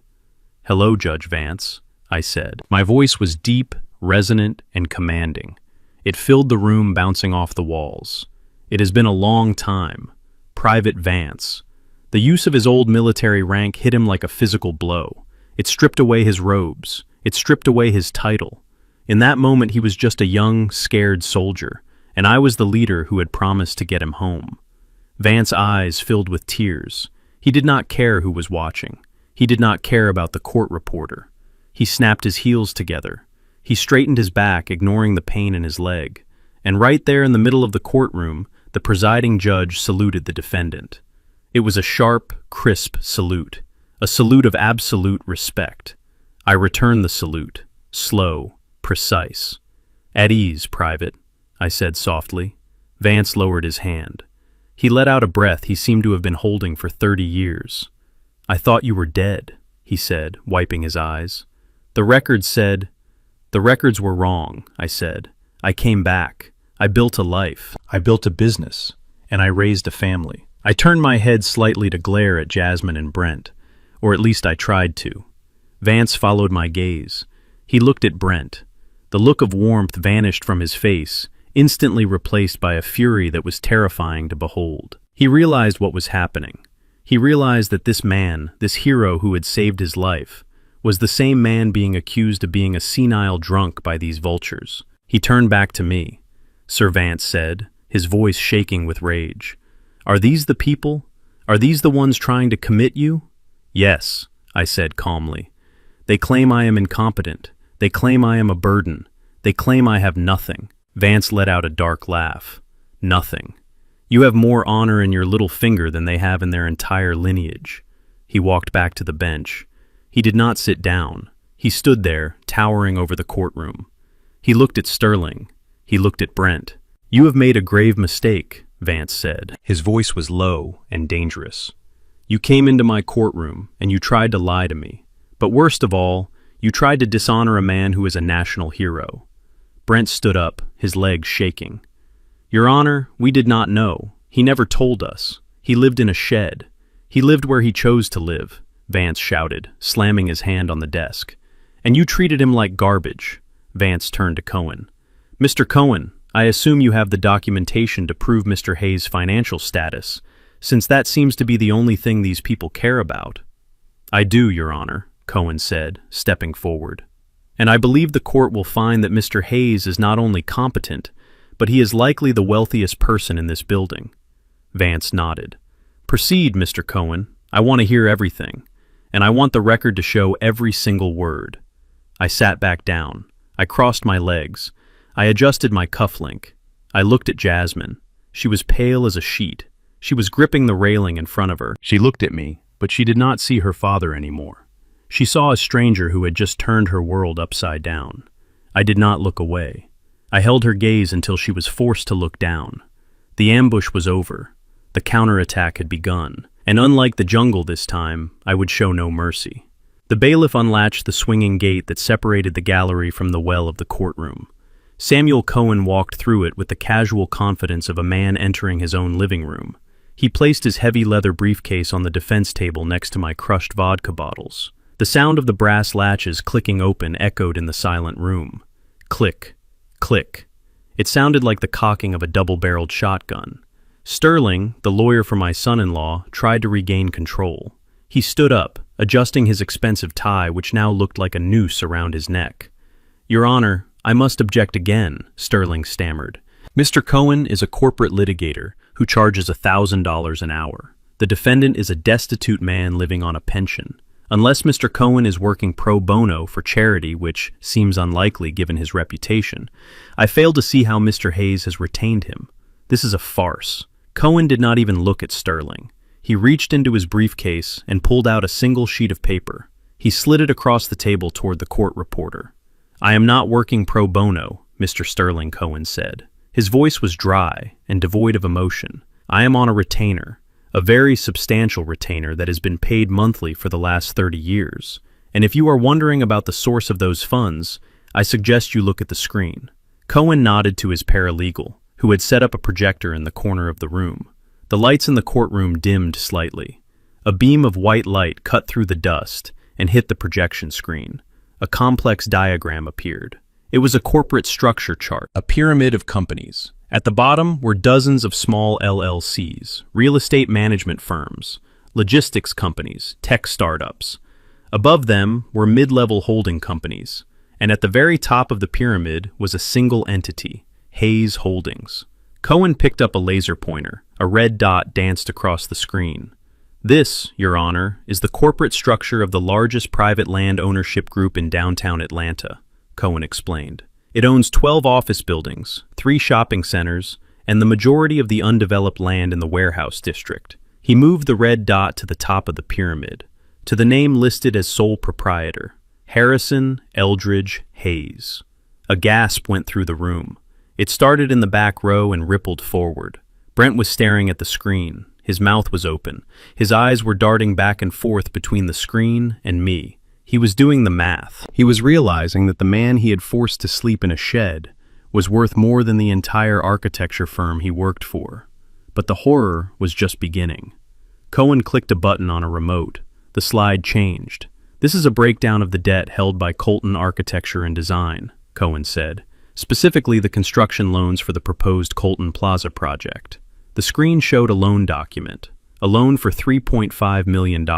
"Hello, Judge Vance," I said. My voice was deep, resonant, and commanding. It filled the room, bouncing off the walls. "It has been a long time. Private Vance." The use of his old military rank hit him like a physical blow. It stripped away his robes. It stripped away his title. In that moment, he was just a young, scared soldier, and I was the leader who had promised to get him home. Vance's eyes filled with tears. He did not care who was watching. He did not care about the court reporter. He snapped his heels together. He straightened his back, ignoring the pain in his leg. And right there in the middle of the courtroom, the presiding judge saluted the defendant. It was a sharp, crisp salute, a salute of absolute respect. I returned the salute, slow, precise. "At ease, Private," I said softly. Vance lowered his hand. He let out a breath he seemed to have been holding for 30 years. "I thought you were dead," he said, wiping his eyes. "The records said—" "The records were wrong," I said. "I came back. I built a life. I built a business. And I raised a family." I turned my head slightly to glare at Jasmine and Brent, or at least I tried to. Vance followed my gaze. He looked at Brent. The look of warmth vanished from his face, instantly replaced by a fury that was terrifying to behold. He realized what was happening. He realized that this man, this hero who had saved his life, was the same man being accused of being a senile drunk by these vultures. He turned back to me. "Sir Vance said, his voice shaking with rage. "Are these the people? Are these the ones trying to commit you?" "Yes," I said calmly. "They claim I am incompetent. They claim I am a burden. They claim I have nothing." Vance let out a dark laugh. "Nothing. You have more honor in your little finger than they have in their entire lineage." He walked back to the bench. He did not sit down. He stood there, towering over the courtroom. He looked at Sterling. He looked at Brent. "You have made a grave mistake," Vance said. His voice was low and dangerous. "You came into my courtroom, and you tried to lie to me. But worst of all, you tried to dishonor a man who is a national hero." Brent stood up, his legs shaking. "Your Honor, we did not know. He never told us. He lived in a shed. He lived where he chose to live," Vance shouted, slamming his hand on the desk. "And you treated him like garbage." Vance turned to Cohen. "Mr. Cohen, I assume you have the documentation to prove Mr. Hayes' financial status, since that seems to be the only thing these people care about." "I do, Your Honor," Cohen said, stepping forward. "And I believe the court will find that Mr. Hayes is not only competent, but he is likely the wealthiest person in this building." Vance nodded. "Proceed, Mr. Cohen. I want to hear everything, and I want the record to show every single word." I sat back down. I crossed my legs. I adjusted my cufflink. I looked at Jasmine. She was pale as a sheet. She was gripping the railing in front of her. She looked at me, but she did not see her father anymore. She saw a stranger who had just turned her world upside down. I did not look away. I held her gaze until she was forced to look down. The ambush was over. The counterattack had begun, and unlike the jungle this time, I would show no mercy. The bailiff unlatched the swinging gate that separated the gallery from the well of the courtroom. Samuel Cohen walked through it with the casual confidence of a man entering his own living room. He placed his heavy leather briefcase on the defense table next to my crushed vodka bottles. The sound of the brass latches clicking open echoed in the silent room. Click, click. It sounded like the cocking of a double-barreled shotgun. Sterling, the lawyer for my son-in-law, tried to regain control. He stood up, adjusting his expensive tie, which now looked like a noose around his neck. "Your Honor, I must object again," Sterling stammered. "Mr. Cohen is a corporate litigator who charges $1,000 an hour. The defendant is a destitute man living on a pension. Unless Mr. Cohen is working pro bono for charity, which seems unlikely given his reputation, I fail to see how Mr. Hayes has retained him. This is a farce. Cohen did not even look at Sterling. He reached into his briefcase and pulled out a single sheet of paper. He slid it across the table toward the court reporter. "I am not working pro bono," Mr. Sterling Cohen said. His voice was dry and devoid of emotion. "I am on a retainer, a very substantial retainer that has been paid monthly for the last 30 years. And if you are wondering about the source of those funds, I suggest you look at the screen." Cohen nodded to his paralegal, who had set up a projector in the corner of the room. The lights in the courtroom dimmed slightly. A beam of white light cut through the dust and hit the projection screen. A complex diagram appeared. It was a corporate structure chart, a pyramid of companies. At the bottom were dozens of small LLCs, real estate management firms, logistics companies, tech startups. Above them were mid-level holding companies, and at the very top of the pyramid was a single entity, Hayes Holdings. Cohen picked up a laser pointer. A red dot danced across the screen. "This, Your Honor, is the corporate structure of the largest private land ownership group in downtown Atlanta," Cohen explained. "It owns 12 office buildings, 3 shopping centers, and the majority of the undeveloped land in the warehouse district." He moved the red dot to the top of the pyramid, to the name listed as sole proprietor, Harrison Eldridge Hayes. A gasp went through the room. It started in the back row and rippled forward. Brent was staring at the screen. His mouth was open. His eyes were darting back and forth between the screen and me. He was doing the math. He was realizing that the man he had forced to sleep in a shed was worth more than the entire architecture firm he worked for. But the horror was just beginning. Cohen clicked a button on a remote. The slide changed. "This is a breakdown of the debt held by Colton Architecture and Design," Cohen said. "Specifically the construction loans for the proposed Colton Plaza project." The screen showed a loan document, a loan for $3.5 million.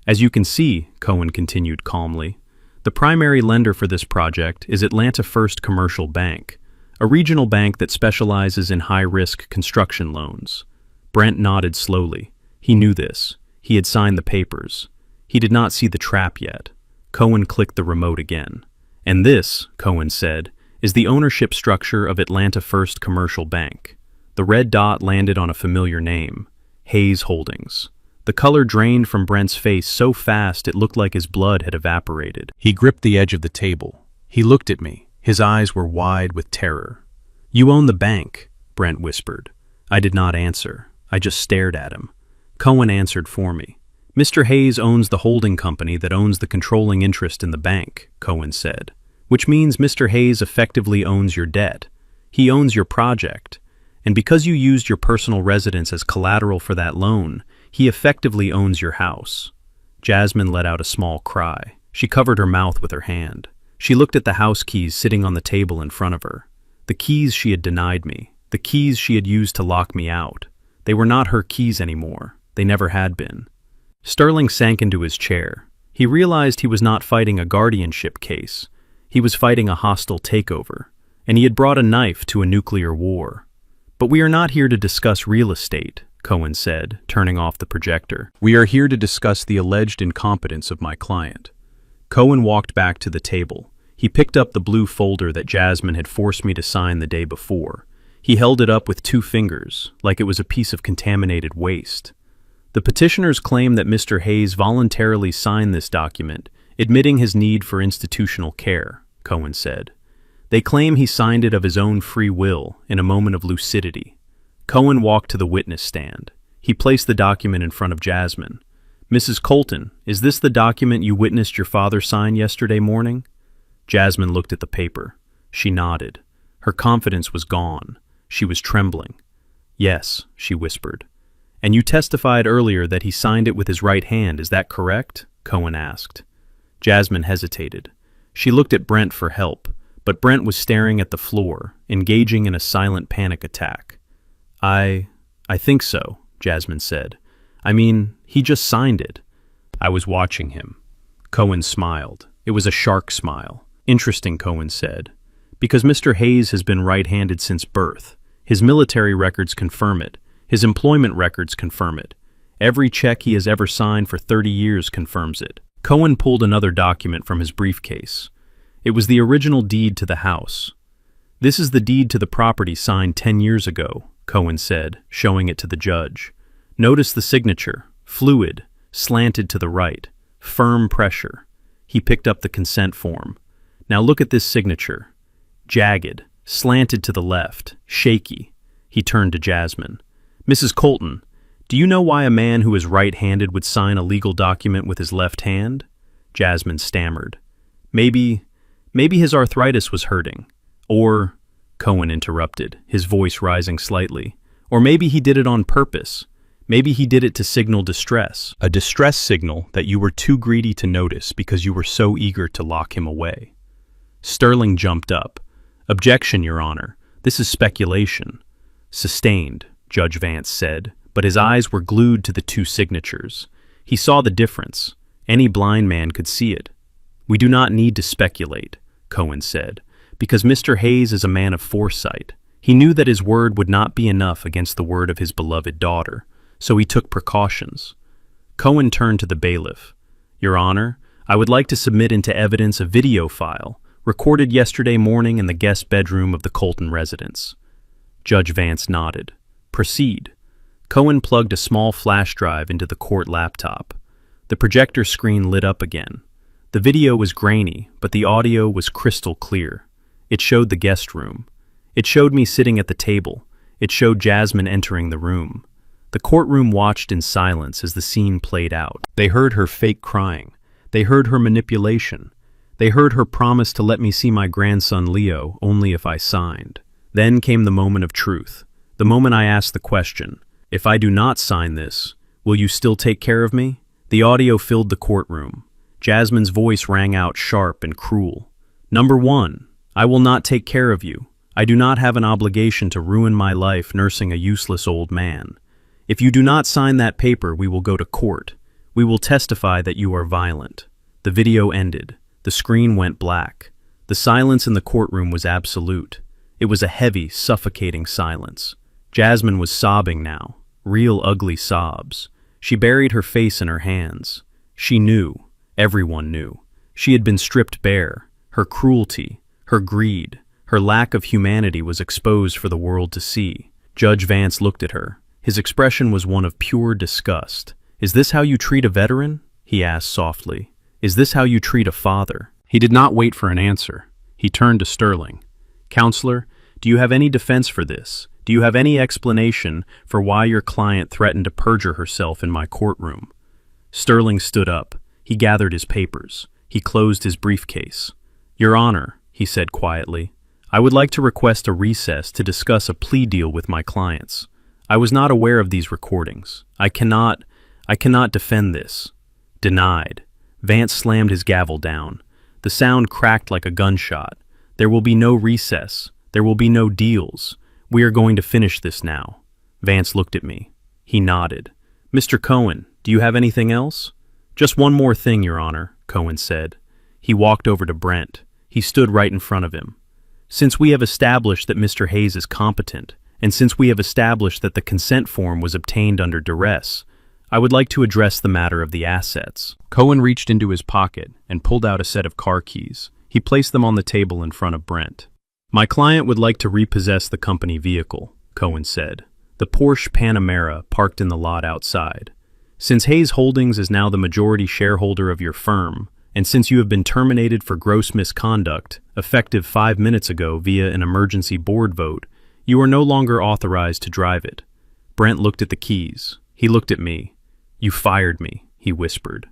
"As you can see," Cohen continued calmly, "the primary lender for this project is Atlanta First Commercial Bank, a regional bank that specializes in high-risk construction loans." Brent nodded slowly. He knew this. He had signed the papers. He did not see the trap yet. Cohen clicked the remote again. "And this," Cohen said, "is the ownership structure of Atlanta First Commercial Bank." The red dot landed on a familiar name, Hayes Holdings. The color drained from Brent's face so fast it looked like his blood had evaporated. He gripped the edge of the table. He looked at me. His eyes were wide with terror. "You own the bank," Brent whispered. I did not answer. I just stared at him. Cohen answered for me. "Mr. Hayes owns the holding company that owns the controlling interest in the bank," Cohen said, "which means Mr. Hayes effectively owns your debt. He owns your project. And because you used your personal residence as collateral for that loan, he effectively owns your house." Jasmine let out a small cry. She covered her mouth with her hand. She looked at the house keys sitting on the table in front of her. The keys she had denied me. The keys she had used to lock me out. They were not her keys anymore. They never had been. Sterling sank into his chair. He realized he was not fighting a guardianship case. He was fighting a hostile takeover, and he had brought a knife to a nuclear war. "But we are not here to discuss real estate," Cohen said, turning off the projector. "We are here to discuss the alleged incompetence of my client." Cohen walked back to the table. He picked up the blue folder that Jasmine had forced me to sign the day before. He held it up with 2 fingers, like it was a piece of contaminated waste. "The petitioners claim that Mr. Hayes voluntarily signed this document, admitting his need for institutional care," Cohen said. "They claim he signed it of his own free will, in a moment of lucidity." Cohen walked to the witness stand. He placed the document in front of Jasmine. "Mrs. Colton, is this the document you witnessed your father sign yesterday morning?" Jasmine looked at the paper. She nodded. Her confidence was gone. She was trembling. "Yes," she whispered. "And you testified earlier that he signed it with his right hand, is that correct?" Cohen asked. Jasmine hesitated. She looked at Brent for help. But Brent was staring at the floor, engaging in a silent panic attack. I think so," Jasmine said. "I mean, he just signed it." I was watching him. Cohen smiled. It was a shark smile. "Interesting," Cohen said. "Because Mr. Hayes has been right-handed since birth. His military records confirm it. His employment records confirm it. Every check he has ever signed for 30 years confirms it." Cohen pulled another document from his briefcase. It was the original deed to the house. "This is the deed to the property signed 10 years ago," Cohen said, showing it to the judge. Notice the signature, fluid, slanted to the right, firm pressure. He picked up the consent form. Now look at this signature. Jagged, slanted to the left, shaky. He turned to Jasmine. Mrs. Colton, do you know why a man who is right-handed would sign a legal document with his left hand? Jasmine stammered. Maybe his arthritis was hurting. Or, Cohen interrupted, his voice rising slightly, or maybe he did it on purpose. Maybe he did it to signal distress. A distress signal that you were too greedy to notice because you were so eager to lock him away. Sterling jumped up. Objection, Your Honor. This is speculation. Sustained, Judge Vance said, but his eyes were glued to the two signatures. He saw the difference. Any blind man could see it. We do not need to speculate, Cohen said, because Mr. Hayes is a man of foresight. He knew that his word would not be enough against the word of his beloved daughter, so he took precautions. Cohen turned to the bailiff. Your Honor, I would like to submit into evidence a video file recorded yesterday morning in the guest bedroom of the Colton residence. Judge Vance nodded. Proceed. Cohen plugged a small flash drive into the court laptop. The projector screen lit up again. The video was grainy, but the audio was crystal clear. It showed the guest room. It showed me sitting at the table. It showed Jasmine entering the room. The courtroom watched in silence as the scene played out. They heard her fake crying. They heard her manipulation. They heard her promise to let me see my grandson Leo only if I signed. Then came the moment of truth. The moment I asked the question, if I do not sign this, will you still take care of me? The audio filled the courtroom. Jasmine's voice rang out sharp and cruel. Number 1, I will not take care of you. I do not have an obligation to ruin my life nursing a useless old man. If you do not sign that paper, we will go to court. We will testify that you are violent. The video ended. The screen went black. The silence in the courtroom was absolute. It was a heavy, suffocating silence. Jasmine was sobbing now, real ugly sobs. She buried her face in her hands. She knew, everyone knew. She had been stripped bare. Her cruelty, her greed, her lack of humanity was exposed for the world to see. Judge Vance looked at her. His expression was one of pure disgust. Is this how you treat a veteran? He asked softly. Is this how you treat a father? He did not wait for an answer. He turned to Sterling. Counselor, do you have any defense for this? Do you have any explanation for why your client threatened to perjure herself in my courtroom? Sterling stood up. He gathered his papers. He closed his briefcase. Your Honor, he said quietly, I would like to request a recess to discuss a plea deal with my clients. I was not aware of these recordings. I cannot defend this. Denied. Vance slammed his gavel down. The sound cracked like a gunshot. There will be no recess. There will be no deals. We are going to finish this now. Vance looked at me. He nodded. Mr. Cohen, do you have anything else? Just one more thing, Your Honor, Cohen said. He walked over to Brent. He stood right in front of him. Since we have established that Mr. Hayes is competent, and since we have established that the consent form was obtained under duress, I would like to address the matter of the assets. Cohen reached into his pocket and pulled out a set of car keys. He placed them on the table in front of Brent. My client would like to repossess the company vehicle, Cohen said. The Porsche Panamera parked in the lot outside. Since Hayes Holdings is now the majority shareholder of your firm, and since you have been terminated for gross misconduct, effective 5 minutes ago via an emergency board vote, you are no longer authorized to drive it. Brent looked at the keys. He looked at me. You fired me, he whispered.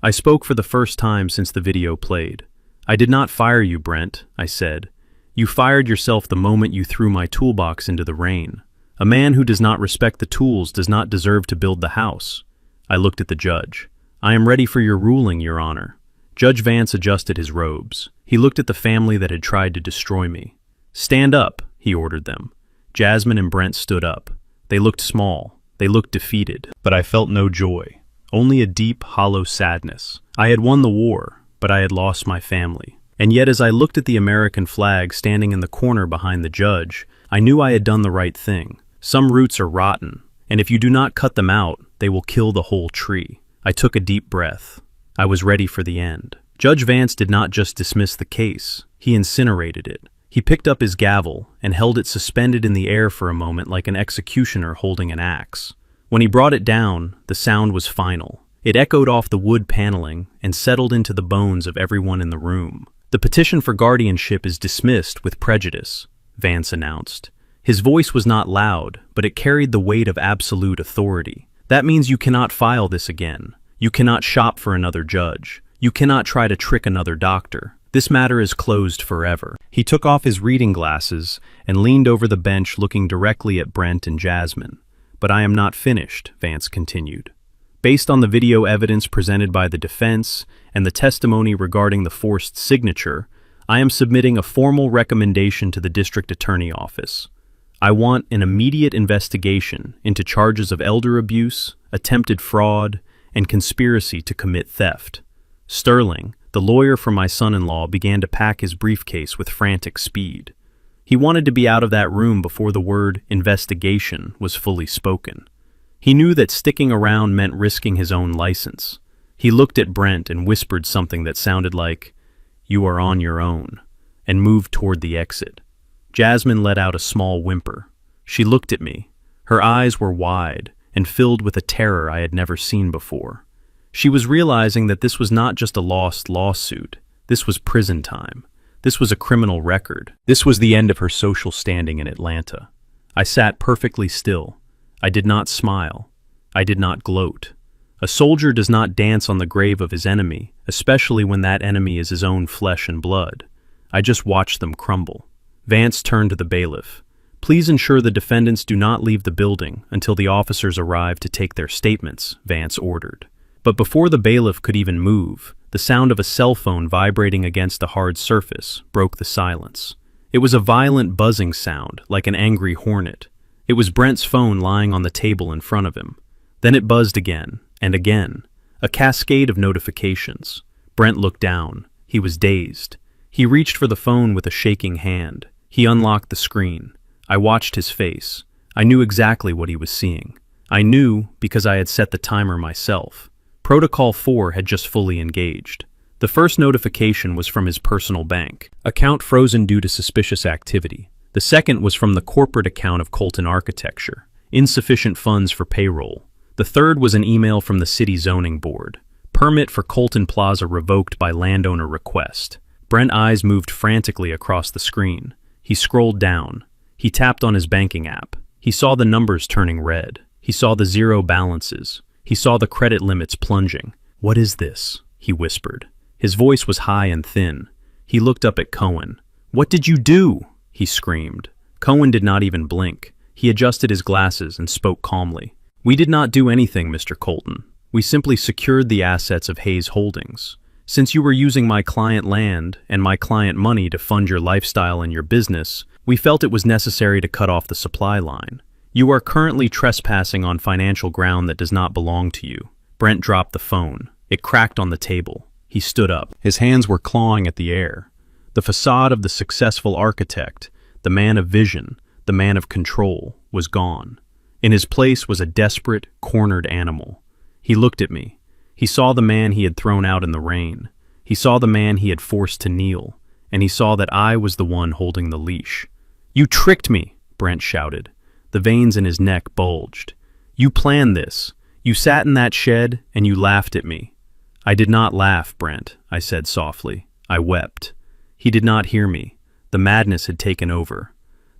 I spoke for the first time since the video played. I did not fire you, Brent, I said. You fired yourself the moment you threw my toolbox into the rain. A man who does not respect the tools does not deserve to build the house. I looked at the judge. I am ready for your ruling, Your Honor. Judge Vance adjusted his robes. He looked at the family that had tried to destroy me. Stand up, he ordered them. Jasmine and Brent stood up. They looked small. They looked defeated. But I felt no joy. Only a deep, hollow sadness. I had won the war, but I had lost my family. And yet as I looked at the American flag standing in the corner behind the judge, I knew I had done the right thing. Some roots are rotten, and if you do not cut them out, they will kill the whole tree. I took a deep breath. I was ready for the end. Judge Vance did not just dismiss the case. He incinerated it. He picked up his gavel and held it suspended in the air for a moment like an executioner holding an axe. When he brought it down, the sound was final. It echoed off the wood paneling and settled into the bones of everyone in the room. "The petition for guardianship is dismissed with prejudice," Vance announced. His voice was not loud, but it carried the weight of absolute authority. "That means you cannot file this again. You cannot shop for another judge. You cannot try to trick another doctor. This matter is closed forever." He took off his reading glasses and leaned over the bench looking directly at Brent and Jasmine. "But I am not finished," Vance continued. "Based on the video evidence presented by the defense and the testimony regarding the forced signature, I am submitting a formal recommendation to the district attorney office. I want an immediate investigation into charges of elder abuse, attempted fraud, and conspiracy to commit theft." Sterling, the lawyer for my son-in-law, began to pack his briefcase with frantic speed. He wanted to be out of that room before the word investigation was fully spoken. He knew that sticking around meant risking his own license. He looked at Brent and whispered something that sounded like, "You are on your own," and moved toward the exit. Jasmine let out a small whimper. She looked at me. Her eyes were wide and filled with a terror I had never seen before. She was realizing that this was not just a lost lawsuit. This was prison time. This was a criminal record. This was the end of her social standing in Atlanta. I sat perfectly still. I did not smile. I did not gloat. A soldier does not dance on the grave of his enemy, especially when that enemy is his own flesh and blood. I just watched them crumble. Vance turned to the bailiff. "Please ensure the defendants do not leave the building until the officers arrive to take their statements," Vance ordered. But before the bailiff could even move, the sound of a cell phone vibrating against a hard surface broke the silence. It was a violent buzzing sound, like an angry hornet. It was Brent's phone lying on the table in front of him. Then it buzzed again, and again. A cascade of notifications. Brent looked down. He was dazed. He reached for the phone with a shaking hand. He unlocked the screen. I watched his face. I knew exactly what he was seeing. I knew because I had set the timer myself. Protocol 4 had just fully engaged. The first notification was from his personal bank. Account frozen due to suspicious activity. The second was from the corporate account of Colton Architecture. Insufficient funds for payroll. The third was an email from the city zoning board. Permit for Colton Plaza revoked by landowner request. Brent's eyes moved frantically across the screen. He scrolled down. He tapped on his banking app. He saw the numbers turning red. He saw the zero balances. He saw the credit limits plunging. "What is this?" he whispered. His voice was high and thin. He looked up at Cohen. "What did you do?" he screamed. Cohen did not even blink. He adjusted his glasses and spoke calmly. "We did not do anything, Mr. Colton. We simply secured the assets of Hayes Holdings. Since you were using my client land and my client money to fund your lifestyle and your business, we felt it was necessary to cut off the supply line. You are currently trespassing on financial ground that does not belong to you." Brent dropped the phone. It cracked on the table. He stood up. His hands were clawing at the air. The facade of the successful architect, the man of vision, the man of control, was gone. In his place was a desperate, cornered animal. He looked at me. He saw the man he had thrown out in the rain. He saw the man he had forced to kneel. And he saw that I was the one holding the leash. "You tricked me," Brent shouted. The veins in his neck bulged. "You planned this. You sat in that shed and you laughed at me." "I did not laugh, Brent," I said softly. "I wept." He did not hear me. The madness had taken over.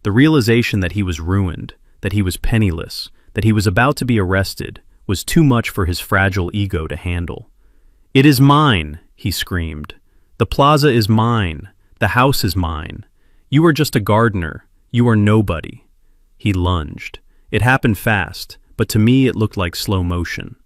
The realization that he was ruined, that he was penniless, that he was about to be arrested, was too much for his fragile ego to handle. "It is mine," he screamed. "The plaza is mine. The house is mine. You are just a gardener. You are nobody." He lunged. It happened fast, but to me it looked like slow motion.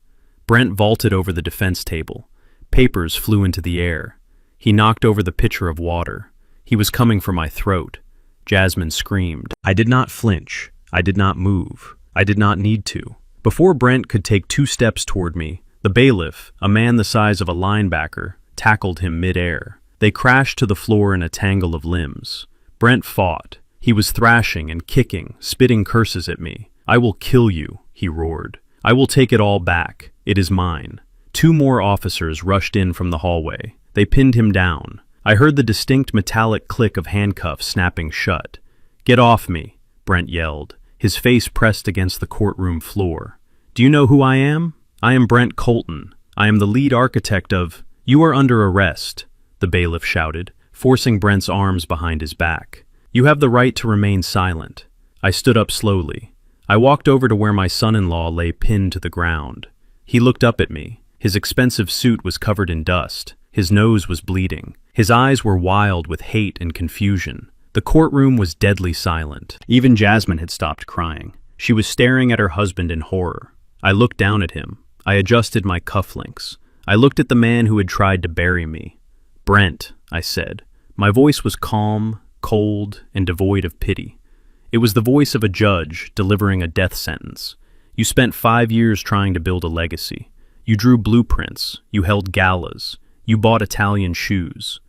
Brent vaulted over the defense table. Papers flew into the air. He knocked over the pitcher of water. He was coming for my throat. Jasmine screamed. I did not flinch. I did not move. I did not need to. Before Brent could take 2 steps toward me, the bailiff, a man the size of a linebacker, tackled him mid-air. They crashed to the floor in a tangle of limbs. Brent fought. He was thrashing and kicking, spitting curses at me. "I will kill you," he roared. "I will take it all back. It is mine." 2 more officers rushed in from the hallway. They pinned him down. I heard the distinct metallic click of handcuffs snapping shut. "Get off me," Brent yelled, his face pressed against the courtroom floor. "Do you know who I am? I am Brent Colton. I am the lead architect of—" "You are under arrest," the bailiff shouted, forcing Brent's arms behind his back. "You have the right to remain silent." I stood up slowly. I walked over to where my son-in-law lay pinned to the ground. He looked up at me. His expensive suit was covered in dust. His nose was bleeding. His eyes were wild with hate and confusion. The courtroom was deadly silent. Even Jasmine had stopped crying. She was staring at her husband in horror. I looked down at him. I adjusted my cufflinks. I looked at the man who had tried to bury me. "Brent," I said. My voice was calm, cold, and devoid of pity. It was the voice of a judge delivering a death sentence. "You spent 5 years trying to build a legacy. You drew blueprints. You held galas. You bought Italian shoes."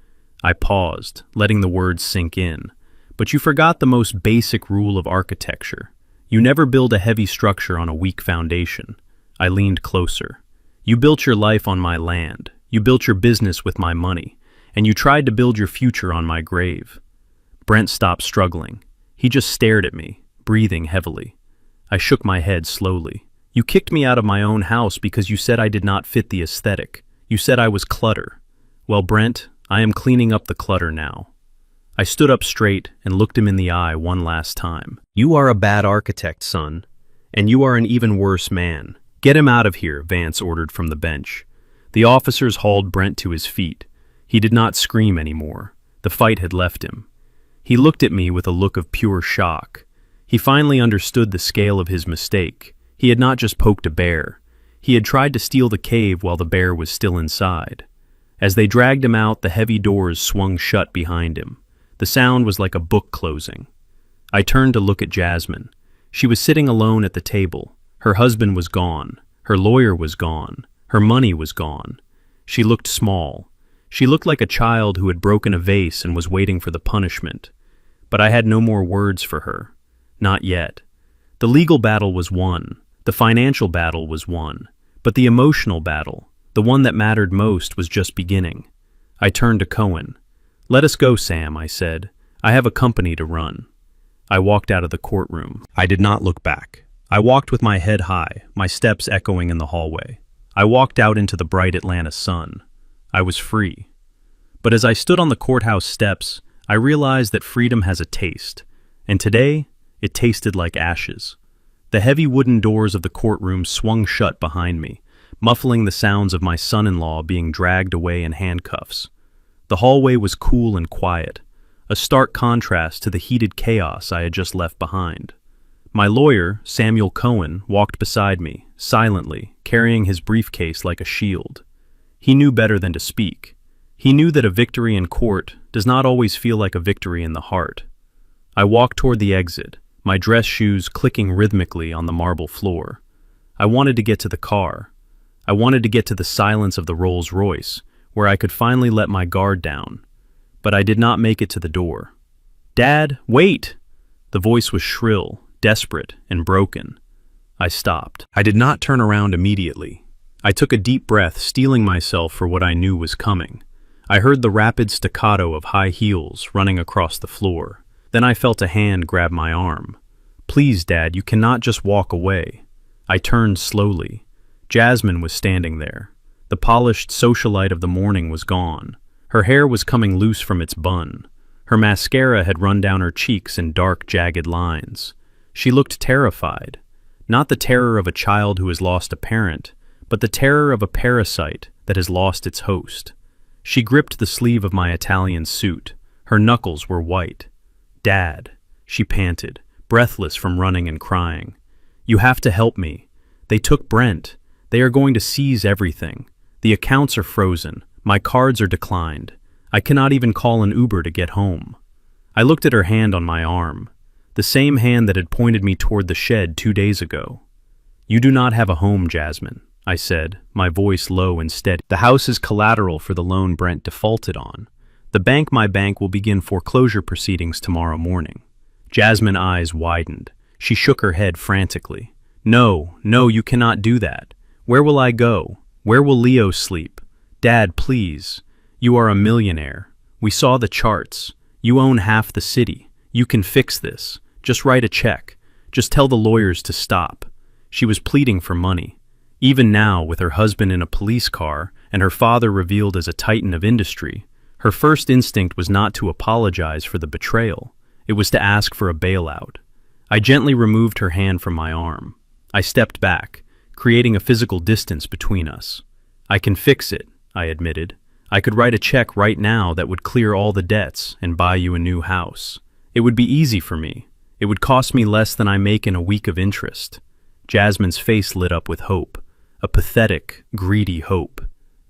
I paused, letting the words sink in. "But you forgot the most basic rule of architecture. You never build a heavy structure on a weak foundation." I leaned closer. "You built your life on my land. You built your business with my money. And you tried to build your future on my grave." Brent stopped struggling. He just stared at me, breathing heavily. I shook my head slowly. "You kicked me out of my own house because you said I did not fit the aesthetic. You said I was clutter. Well, Brent, I am cleaning up the clutter now." I stood up straight and looked him in the eye one last time. "You are a bad architect, son. And you are an even worse man. Get him out of here," Vance ordered from the bench. The officers hauled Brent to his feet. He did not scream anymore. The fight had left him. He looked at me with a look of pure shock. He finally understood the scale of his mistake. He had not just poked a bear. He had tried to steal the cave while the bear was still inside. As they dragged him out, the heavy doors swung shut behind him. The sound was like a book closing. I turned to look at Jasmine. She was sitting alone at the table. Her husband was gone. Her lawyer was gone. Her money was gone. She looked small. She looked like a child who had broken a vase and was waiting for the punishment. But I had no more words for her. Not yet. The legal battle was won. The financial battle was won. But the emotional battle, the one that mattered most, was just beginning. I turned to Cohen. "Let us go, Sam," I said. "I have a company to run." I walked out of the courtroom. I did not look back. I walked with my head high, my steps echoing in the hallway. I walked out into the bright Atlanta sun. I was free. But as I stood on the courthouse steps, I realized that freedom has a taste, and today it tasted like ashes. The heavy wooden doors of the courtroom swung shut behind me, muffling the sounds of my son-in-law being dragged away in handcuffs. The hallway was cool and quiet, a stark contrast to the heated chaos I had just left behind. My lawyer, Samuel Cohen, walked beside me, silently, carrying his briefcase like a shield. He knew better than to speak. He knew that a victory in court does not always feel like a victory in the heart. I walked toward the exit, my dress shoes clicking rhythmically on the marble floor. I wanted to get to the car. I wanted to get to the silence of the Rolls-Royce, where I could finally let my guard down. But I did not make it to the door. "Dad, wait!" The voice was shrill, desperate, and broken. I stopped. I did not turn around immediately. I took a deep breath, steeling myself for what I knew was coming. I heard the rapid staccato of high heels running across the floor. Then I felt a hand grab my arm. "Please, Dad, you cannot just walk away." I turned slowly. Jasmine was standing there. The polished socialite of the morning was gone. Her hair was coming loose from its bun. Her mascara had run down her cheeks in dark, jagged lines. She looked terrified. Not the terror of a child who has lost a parent, but the terror of a parasite that has lost its host. She gripped the sleeve of my Italian suit. Her knuckles were white. "Dad," she panted, breathless from running and crying. "You have to help me. They took Brent. They are going to seize everything. The accounts are frozen. My cards are declined. I cannot even call an Uber to get home." I looked at her hand on my arm, the same hand that had pointed me toward the shed 2 days ago. "You do not have a home, Jasmine," I said, my voice low and steady. "The house is collateral for the loan Brent defaulted on. My bank will begin foreclosure proceedings tomorrow morning." Jasmine's eyes widened. She shook her head frantically. No, you cannot do that. Where will I go? Where will Leo sleep? Dad, please. You are a millionaire. We saw the charts. You own half the city. You can fix this. Just write a check. Just tell the lawyers to stop. She was pleading for money. Even now, with her husband in a police car and her father revealed as a titan of industry, her first instinct was not to apologize for the betrayal. It was to ask for a bailout. I gently removed her hand from my arm. I stepped back, creating a physical distance between us. I can fix it, I admitted. I could write a check right now that would clear all the debts and buy you a new house. It would be easy for me. It would cost me less than I make in a week of interest. Jasmine's face lit up with hope, a pathetic, greedy hope.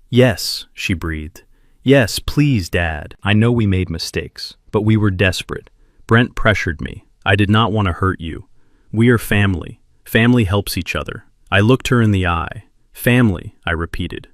Yes, she breathed. Yes, please, Dad. I know we made mistakes, but we were desperate. Brent pressured me. I did not want to hurt you. We are family. Family helps each other. I looked her in the eye. Family, I repeated.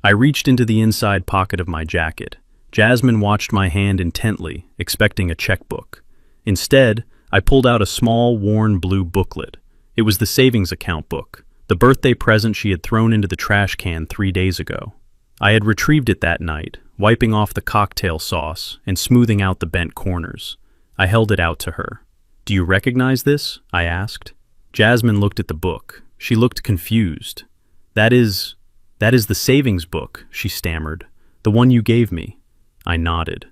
I reached into the inside pocket of my jacket. Jasmine watched my hand intently, expecting a checkbook. Instead, I pulled out a small, worn blue booklet. It was the savings account book, the birthday present she had thrown into the trash can 3 days ago. I had retrieved it that night, wiping off the cocktail sauce and smoothing out the bent corners. I held it out to her. "Do you recognize this?" I asked. Jasmine looked at the book. She looked confused. That is the savings book," she stammered. "The one you gave me." I nodded.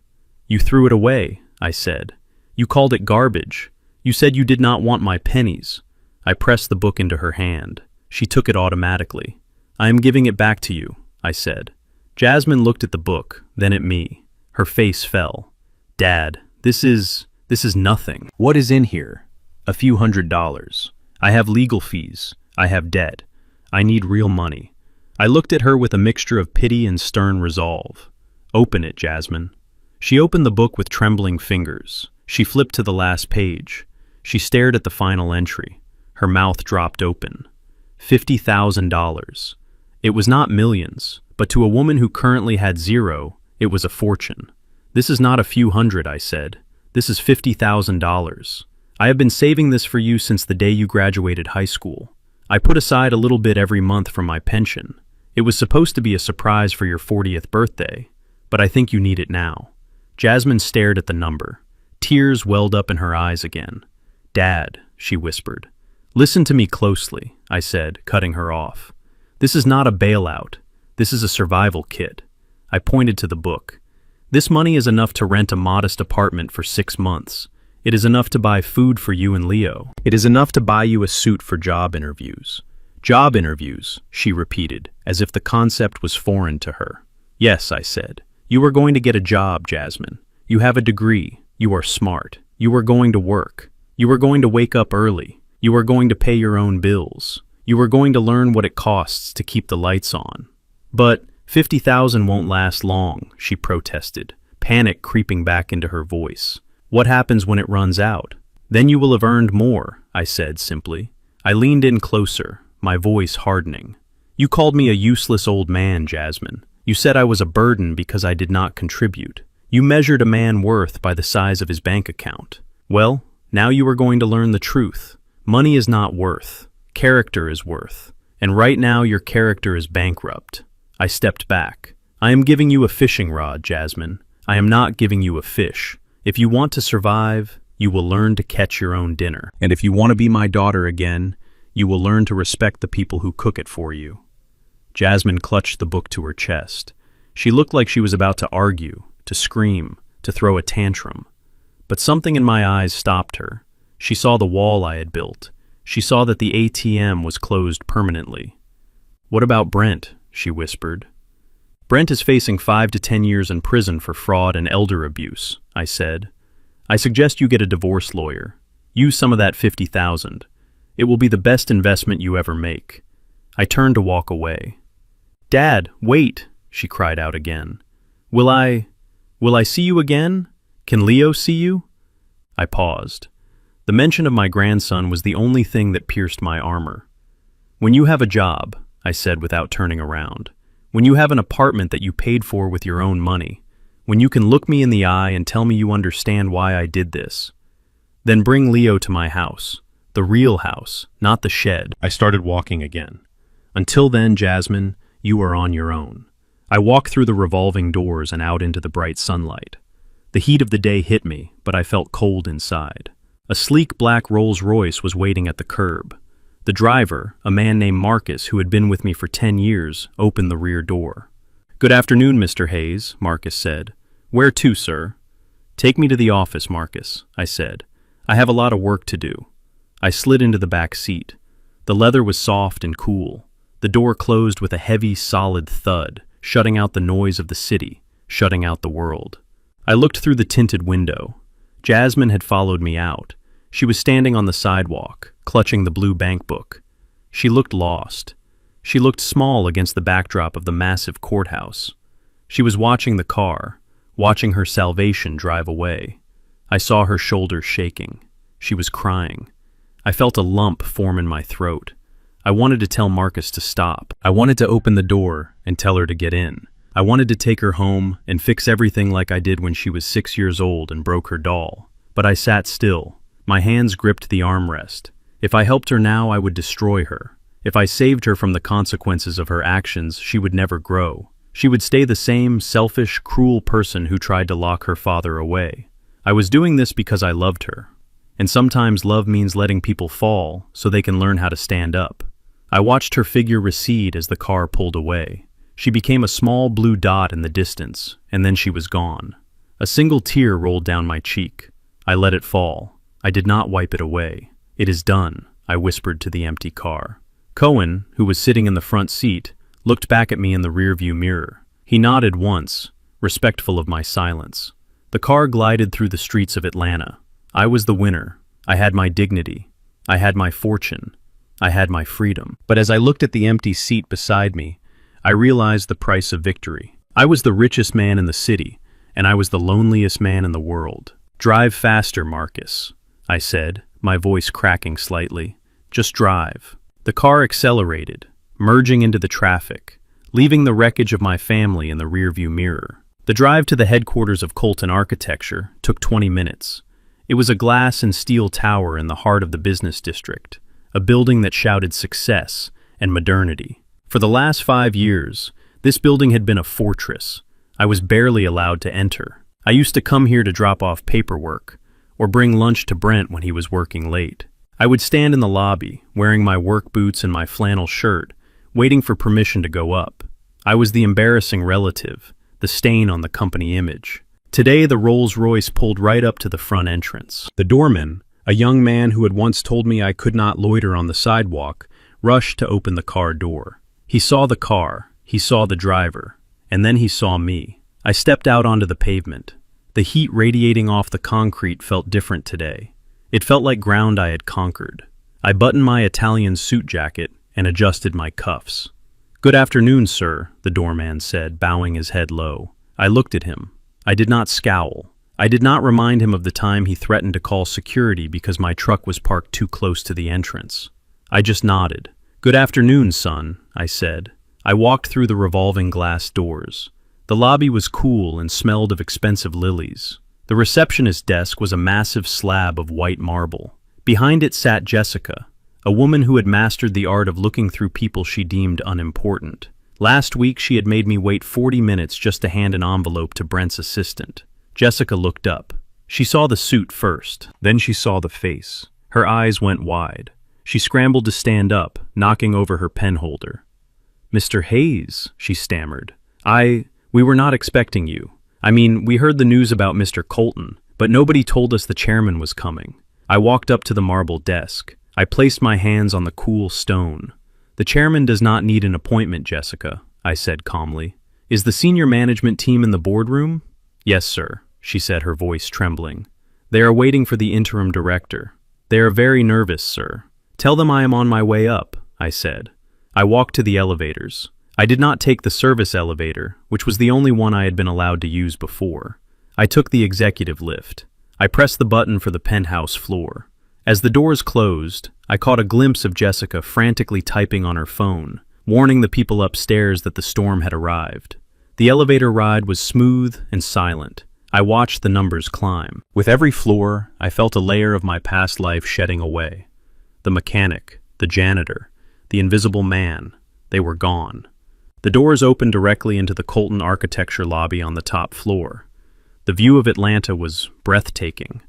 "You threw it away," I said. "You called it garbage. You said you did not want my pennies." I pressed the book into her hand. She took it automatically. "I am giving it back to you," I said. Jasmine looked at the book, then at me. Her face fell. "Dad, this is nothing." "What is in here?" "A few $100s. I have legal fees. I have debt. I need real money." I looked at her with a mixture of pity and stern resolve. "Open it, Jasmine." She opened the book with trembling fingers. She flipped to the last page. She stared at the final entry. Her mouth dropped open. $50,000. It was not millions, but to a woman who currently had zero, it was a fortune. "This is not a few hundred," I said. "This is $50,000. I have been saving this for you since the day you graduated high school. I put aside a little bit every month from my pension. It was supposed to be a surprise for your 40th birthday, but I think you need it now." Jasmine stared at the number. Tears welled up in her eyes again. "Dad," she whispered. "Listen to me closely," I said, cutting her off. "This is not a bailout. This is a survival kit." I pointed to the book. "This money is enough to rent a modest apartment for 6 months. It is enough to buy food for you and Leo. It is enough to buy you a suit for job interviews." "Job interviews," she repeated, as if the concept was foreign to her. "Yes," I said. "You are going to get a job, Jasmine. You have a degree. You are smart. You are going to work. You are going to wake up early. You are going to pay your own bills. You are going to learn what it costs to keep the lights on." "But 50,000 won't last long," she protested, panic creeping back into her voice. "What happens when it runs out?" "Then you will have earned more," I said simply. I leaned in closer, my voice hardening. "You called me a useless old man, Jasmine. You said I was a burden because I did not contribute. You measured a man's worth by the size of his bank account. Well, now you are going to learn the truth. Money is not worth. Character is worth. And right now your character is bankrupt." I stepped back. "I am giving you a fishing rod, Jasmine. I am not giving you a fish. If you want to survive, you will learn to catch your own dinner. And if you want to be my daughter again, you will learn to respect the people who cook it for you." Jasmine clutched the book to her chest. She looked like she was about to argue, to scream, to throw a tantrum. But something in my eyes stopped her. She saw the wall I had built. She saw that the ATM was closed permanently. "What about Brent?" she whispered. "Brent is facing 5 to 10 years in prison for fraud and elder abuse," I said. "I suggest you get a divorce lawyer. Use some of that 50,000. It will be the best investment you ever make." I turned to walk away. "Dad, wait," she cried out again. Will I see you again? Can Leo see you?" I paused. The mention of my grandson was the only thing that pierced my armor. "When you have a job," I said without turning around, "when you have an apartment that you paid for with your own money, when you can look me in the eye and tell me you understand why I did this, then bring Leo to my house, the real house, not the shed." I started walking again. "Until then, Jasmine, you are on your own." I walked through the revolving doors and out into the bright sunlight. The heat of the day hit me, but I felt cold inside. A sleek black Rolls-Royce was waiting at the curb. The driver, a man named Marcus who had been with me for 10 years, opened the rear door. "Good afternoon, Mr. Hayes," Marcus said. "Where to, sir?" "Take me to the office, Marcus," I said. "I have a lot of work to do." I slid into the back seat. The leather was soft and cool. The door closed with a heavy, solid thud, shutting out the noise of the city, shutting out the world. I looked through the tinted window. Jasmine had followed me out. She was standing on the sidewalk, clutching the blue bank book. She looked lost. She looked small against the backdrop of the massive courthouse. She was watching the car, watching her salvation drive away. I saw her shoulders shaking. She was crying. I felt a lump form in my throat. I wanted to tell Marcus to stop. I wanted to open the door and tell her to get in. I wanted to take her home and fix everything like I did when she was 6 years old and broke her doll. But I sat still. My hands gripped the armrest. If I helped her now, I would destroy her. If I saved her from the consequences of her actions, she would never grow. She would stay the same selfish, cruel person who tried to lock her father away. I was doing this because I loved her. And sometimes love means letting people fall so they can learn how to stand up. I watched her figure recede as the car pulled away. She became a small blue dot in the distance, and then she was gone. A single tear rolled down my cheek. I let it fall. I did not wipe it away. "It is done," I whispered to the empty car. Cohen, who was sitting in the front seat, looked back at me in the rearview mirror. He nodded once, respectful of my silence. The car glided through the streets of Atlanta. I was the winner. I had my dignity. I had my fortune. I had my freedom. But as I looked at the empty seat beside me, I realized the price of victory. I was the richest man in the city, and I was the loneliest man in the world. "Drive faster, Marcus," I said, my voice cracking slightly. "Just drive." The car accelerated, merging into the traffic, leaving the wreckage of my family in the rearview mirror. The drive to the headquarters of Colton Architecture took 20 minutes. It was a glass and steel tower in the heart of the business district, a building that shouted success and modernity. For the last 5 years, this building had been a fortress. I was barely allowed to enter. I used to come here to drop off paperwork, or bring lunch to Brent when he was working late. I would stand in the lobby, wearing my work boots and my flannel shirt, waiting for permission to go up. I was the embarrassing relative, the stain on the company image. Today, the Rolls-Royce pulled right up to the front entrance. The doorman, a young man who had once told me I could not loiter on the sidewalk, rushed to open the car door. He saw the car, he saw the driver, and then he saw me. I stepped out onto the pavement. The heat radiating off the concrete felt different today. It felt like ground I had conquered. I buttoned my Italian suit jacket and adjusted my cuffs. "Good afternoon, sir," the doorman said, bowing his head low. I looked at him. I did not scowl. I did not remind him of the time he threatened to call security because my truck was parked too close to the entrance. I just nodded. "Good afternoon, son," I said. I walked through the revolving glass doors. The lobby was cool and smelled of expensive lilies. The receptionist's desk was a massive slab of white marble. Behind it sat Jessica, a woman who had mastered the art of looking through people she deemed unimportant. Last week she had made me wait 40 minutes just to hand an envelope to Brent's assistant. Jessica looked up. She saw the suit first, then she saw the face. Her eyes went wide. She scrambled to stand up, knocking over her pen holder. "Mr. Hayes," she stammered. We were not expecting you. I mean, we heard the news about Mr. Colton, but nobody told us the chairman was coming." I walked up to the marble desk. I placed my hands on the cool stone. "The chairman does not need an appointment, Jessica," I said calmly. "Is the senior management team in the boardroom?" "Yes, sir," she said, her voice trembling. "They are waiting for the interim director. They are very nervous, sir." "Tell them I am on my way up," I said. I walked to the elevators. I did not take the service elevator, which was the only one I had been allowed to use before. I took the executive lift. I pressed the button for the penthouse floor. As the doors closed, I caught a glimpse of Jessica frantically typing on her phone, warning the people upstairs that the storm had arrived. The elevator ride was smooth and silent. I watched the numbers climb. With every floor, I felt a layer of my past life shedding away. The mechanic, the janitor, the invisible man, they were gone. The doors opened directly into the Colton Architecture lobby on the top floor. The view of Atlanta was breathtaking.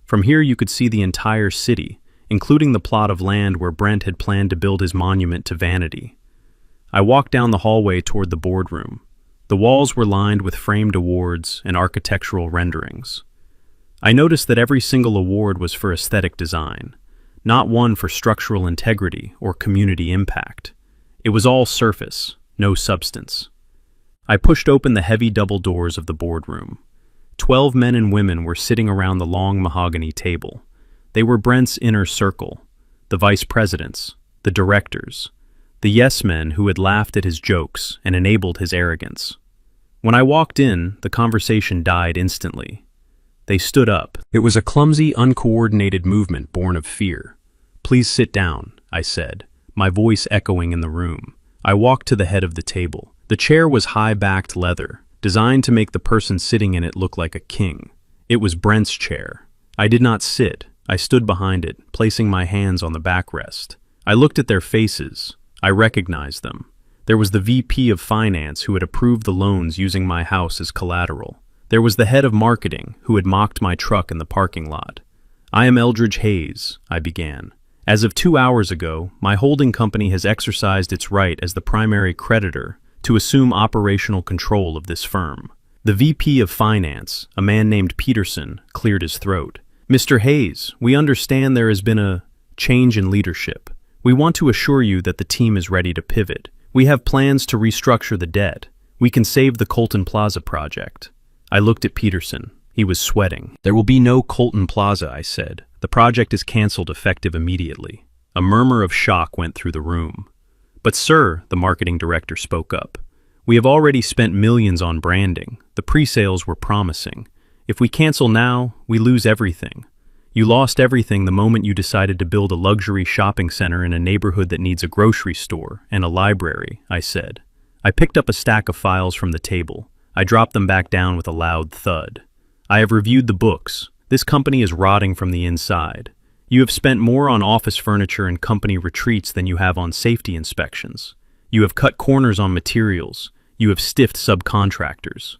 From here you could see the entire city, including the plot of land where Brent had planned to build his monument to vanity. I walked down the hallway toward the boardroom. The walls were lined with framed awards and architectural renderings. I noticed that every single award was for aesthetic design, not one for structural integrity or community impact. It was all surface, no substance. I pushed open the heavy double doors of the boardroom. 12 men and women were sitting around the long mahogany table. They were Brent's inner circle, the vice presidents, the directors, the yes-men who had laughed at his jokes and enabled his arrogance. When I walked in, the conversation died instantly. They stood up. It was a clumsy, uncoordinated movement born of fear. "Please sit down," I said, my voice echoing in the room. I walked to the head of the table. The chair was high-backed leather, designed to make the person sitting in it look like a king. It was Brent's chair. I did not sit. I stood behind it, placing my hands on the backrest. I looked at their faces. I recognized them. There was the VP of Finance who had approved the loans using my house as collateral. There was the head of marketing who had mocked my truck in the parking lot. "I am Eldridge Hayes," I began. "As of 2 hours ago, my holding company has exercised its right as the primary creditor to assume operational control of this firm." The VP of Finance, a man named Peterson, cleared his throat. "Mr. Hayes, we understand there has been a change in leadership. We want to assure you that the team is ready to pivot. We have plans to restructure the debt. We can save the Colton Plaza project." I looked at Peterson. He was sweating. "There will be no Colton Plaza," I said. "The project is canceled effective immediately." A murmur of shock went through the room. "But sir," the marketing director spoke up, "we have already spent millions on branding. The pre-sales were promising. If we cancel now, we lose everything. You lost everything the moment you decided to build a luxury shopping center in a neighborhood that needs a grocery store and a library," I said. I picked up a stack of files from the table. I dropped them back down with a loud thud. "I have reviewed the books. This company is rotting from the inside. You have spent more on office furniture and company retreats than you have on safety inspections. You have cut corners on materials. You have stiffed subcontractors."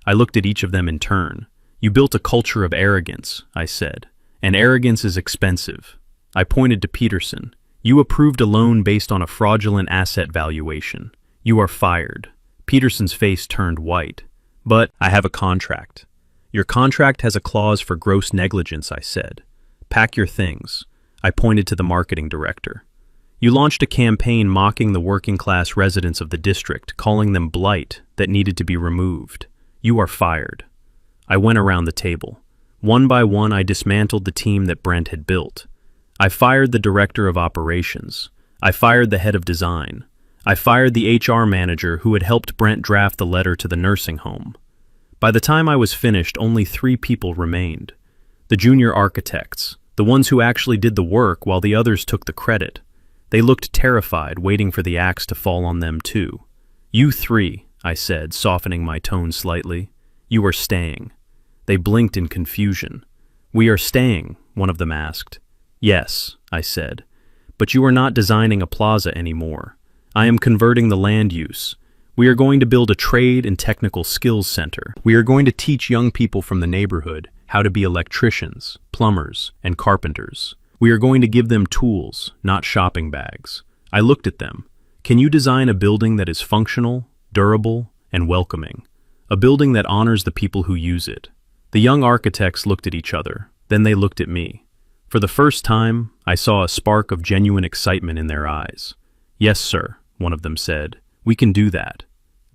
I looked at each of them in turn. "You built a culture of arrogance," I said. "And arrogance is expensive." I pointed to Peterson. "You approved a loan based on a fraudulent asset valuation. You are fired." Peterson's face turned white. "But I have a contract." "Your contract has a clause for gross negligence," I said. "Pack your things." I pointed to the marketing director. "You launched a campaign mocking the working-class residents of the district, calling them blight that needed to be removed. You are fired." I went around the table. One by one, I dismantled the team that Brent had built. I fired the director of operations. I fired the head of design. I fired the HR manager who had helped Brent draft the letter to the nursing home. By the time I was finished, only 3 people remained. The junior architects, the ones who actually did the work while the others took the credit. They looked terrified, waiting for the axe to fall on them too. "You 3, I said, softening my tone slightly. "You are staying." They blinked in confusion. "We are staying," one of them asked. "Yes," I said. "But you are not designing a plaza anymore. I am converting the land use. We are going to build a trade and technical skills center. We are going to teach young people from the neighborhood how to be electricians, plumbers, and carpenters. We are going to give them tools, not shopping bags." I looked at them. "Can you design a building that is functional, durable, and welcoming? A building that honors the people who use it?" The young architects looked at each other. Then they looked at me. For the first time, I saw a spark of genuine excitement in their eyes. "Yes, sir," one of them said. "We can do that."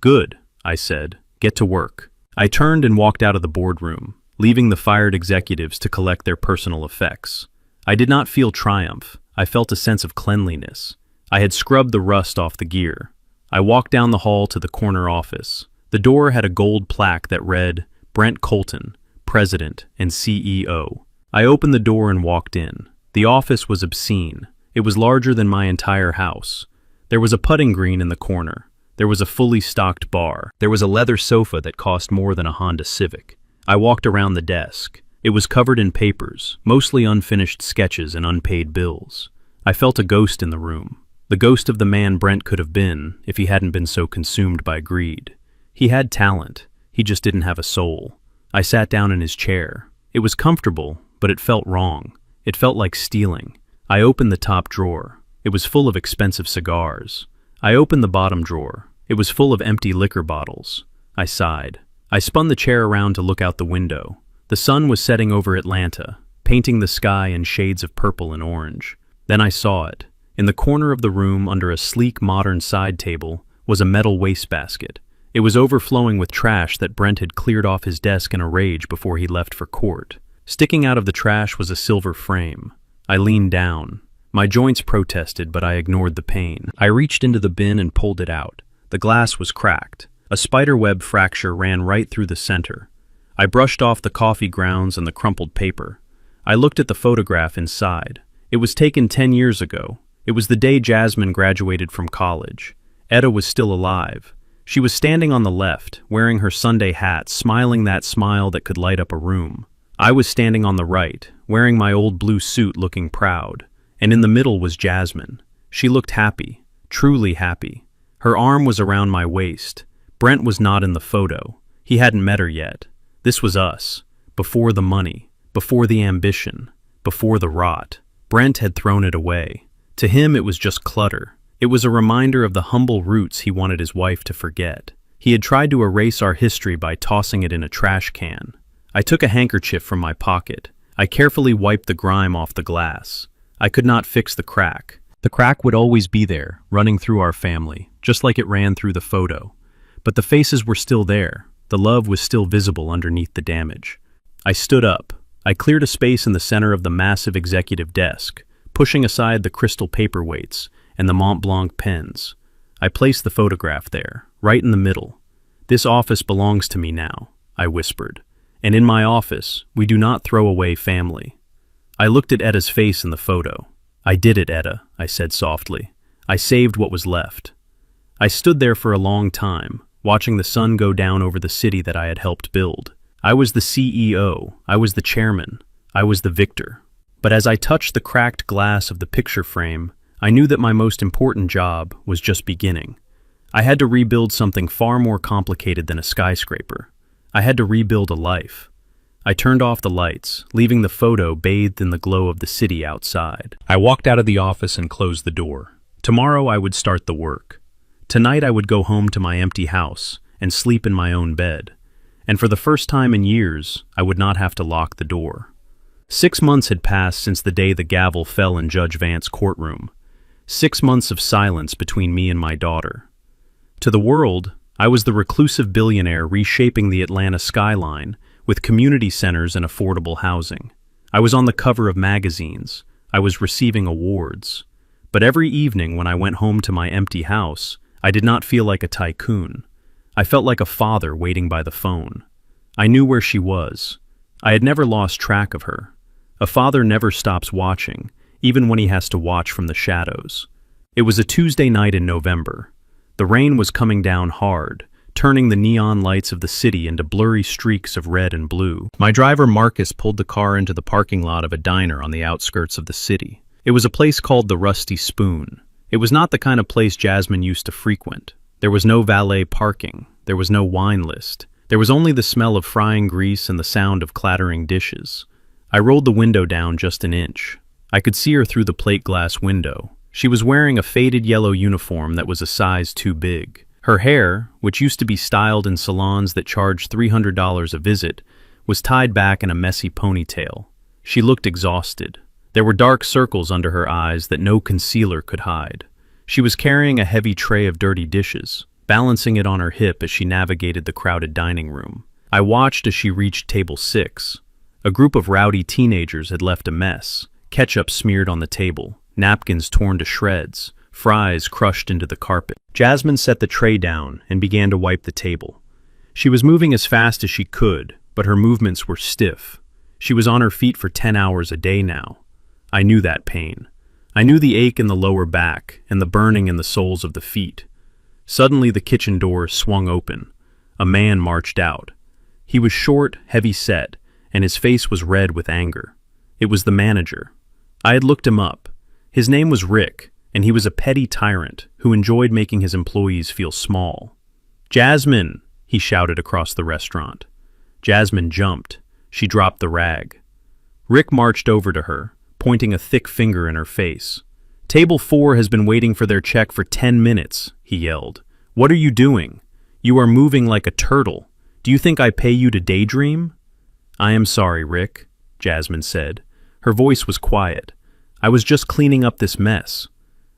"Good," I said. "Get to work." I turned and walked out of the boardroom, leaving the fired executives to collect their personal effects. I did not feel triumph. I felt a sense of cleanliness. I had scrubbed the rust off the gear. I walked down the hall to the corner office. The door had a gold plaque that read, "Brent Colton, President and CEO." I opened the door and walked in. The office was obscene. It was larger than my entire house. There was a putting green in the corner. There was a fully stocked bar. There was a leather sofa that cost more than a Honda Civic. I walked around the desk. It was covered in papers, mostly unfinished sketches and unpaid bills. I felt a ghost in the room. The ghost of the man Brent could have been if he hadn't been so consumed by greed. He had talent. He just didn't have a soul. I sat down in his chair. It was comfortable, but it felt wrong. It felt like stealing. I opened the top drawer. It was full of expensive cigars. I opened the bottom drawer. It was full of empty liquor bottles. I sighed. I spun the chair around to look out the window. The sun was setting over Atlanta, painting the sky in shades of purple and orange. Then I saw it. In the corner of the room, under a sleek modern side table, was a metal wastebasket. It was overflowing with trash that Brent had cleared off his desk in a rage before he left for court. Sticking out of the trash was a silver frame. I leaned down. My joints protested, but I ignored the pain. I reached into the bin and pulled it out. The glass was cracked. A spiderweb fracture ran right through the center. I brushed off the coffee grounds and the crumpled paper. I looked at the photograph inside. It was taken 10 years ago. It was the day Jasmine graduated from college. Etta was still alive. She was standing on the left, wearing her Sunday hat, smiling that smile that could light up a room. I was standing on the right, wearing my old blue suit, looking proud. And in the middle was Jasmine. She looked happy, truly happy. Her arm was around my waist. Brent was not in the photo. He hadn't met her yet. This was us. Before the money. Before the ambition. Before the rot. Brent had thrown it away. To him it was just clutter. It was a reminder of the humble roots he wanted his wife to forget. He had tried to erase our history by tossing it in a trash can. I took a handkerchief from my pocket. I carefully wiped the grime off the glass. I could not fix the crack. The crack would always be there, running through our family, just like it ran through the photo. But the faces were still there. The love was still visible underneath the damage. I stood up. I cleared a space in the center of the massive executive desk, pushing aside the crystal paperweights and the Mont Blanc pens. I placed the photograph there, right in the middle. "This office belongs to me now," I whispered. "And in my office, we do not throw away family." I looked at Etta's face in the photo. "I did it, Etta," I said softly. "I saved what was left." I stood there for a long time, watching the sun go down over the city that I had helped build. I was the CEO, I was the chairman, I was the victor. But as I touched the cracked glass of the picture frame, I knew that my most important job was just beginning. I had to rebuild something far more complicated than a skyscraper. I had to rebuild a life. I turned off the lights, leaving the photo bathed in the glow of the city outside. I walked out of the office and closed the door. Tomorrow I would start the work. Tonight I would go home to my empty house and sleep in my own bed. And for the first time in years, I would not have to lock the door. 6 months had passed since the day the gavel fell in Judge Vance's courtroom. 6 months of silence between me and my daughter. To the world, I was the reclusive billionaire reshaping the Atlanta skyline with community centers and affordable housing. I was on the cover of magazines. I was receiving awards. But every evening when I went home to my empty house, I did not feel like a tycoon. I felt like a father waiting by the phone. I knew where she was. I had never lost track of her. A father never stops watching, even when he has to watch from the shadows. It was a Tuesday night in November. The rain was coming down hard, turning the neon lights of the city into blurry streaks of red and blue. My driver Marcus pulled the car into the parking lot of a diner on the outskirts of the city. It was a place called the Rusty Spoon. It was not the kind of place Jasmine used to frequent. There was no valet parking. There was no wine list. There was only the smell of frying grease and the sound of clattering dishes. I rolled the window down just an inch. I could see her through the plate glass window. She was wearing a faded yellow uniform that was a size too big. Her hair, which used to be styled in salons that charged $300 a visit, was tied back in a messy ponytail. She looked exhausted. There were dark circles under her eyes that no concealer could hide. She was carrying a heavy tray of dirty dishes, balancing it on her hip as she navigated the crowded dining room. I watched as she reached table 6. A group of rowdy teenagers had left a mess, ketchup smeared on the table, napkins torn to shreds, fries crushed into the carpet. Jasmine set the tray down and began to wipe the table. She was moving as fast as she could, but her movements were stiff. She was on her feet for 10 hours a day now. I knew that pain. I knew the ache in the lower back and the burning in the soles of the feet. Suddenly the kitchen door swung open. A man marched out. He was short, heavy-set, and his face was red with anger. It was the manager. I had looked him up. His name was Rick, and he was a petty tyrant who enjoyed making his employees feel small. "Jasmine!" he shouted across the restaurant. Jasmine jumped. She dropped the rag. Rick marched over to her, pointing a thick finger in her face. "Table 4 has been waiting for their check for 10 minutes, he yelled. "What are you doing? You are moving like a turtle. Do you think I pay you to daydream?" "I am sorry, Rick," Jasmine said. Her voice was quiet. "I was just cleaning up this mess."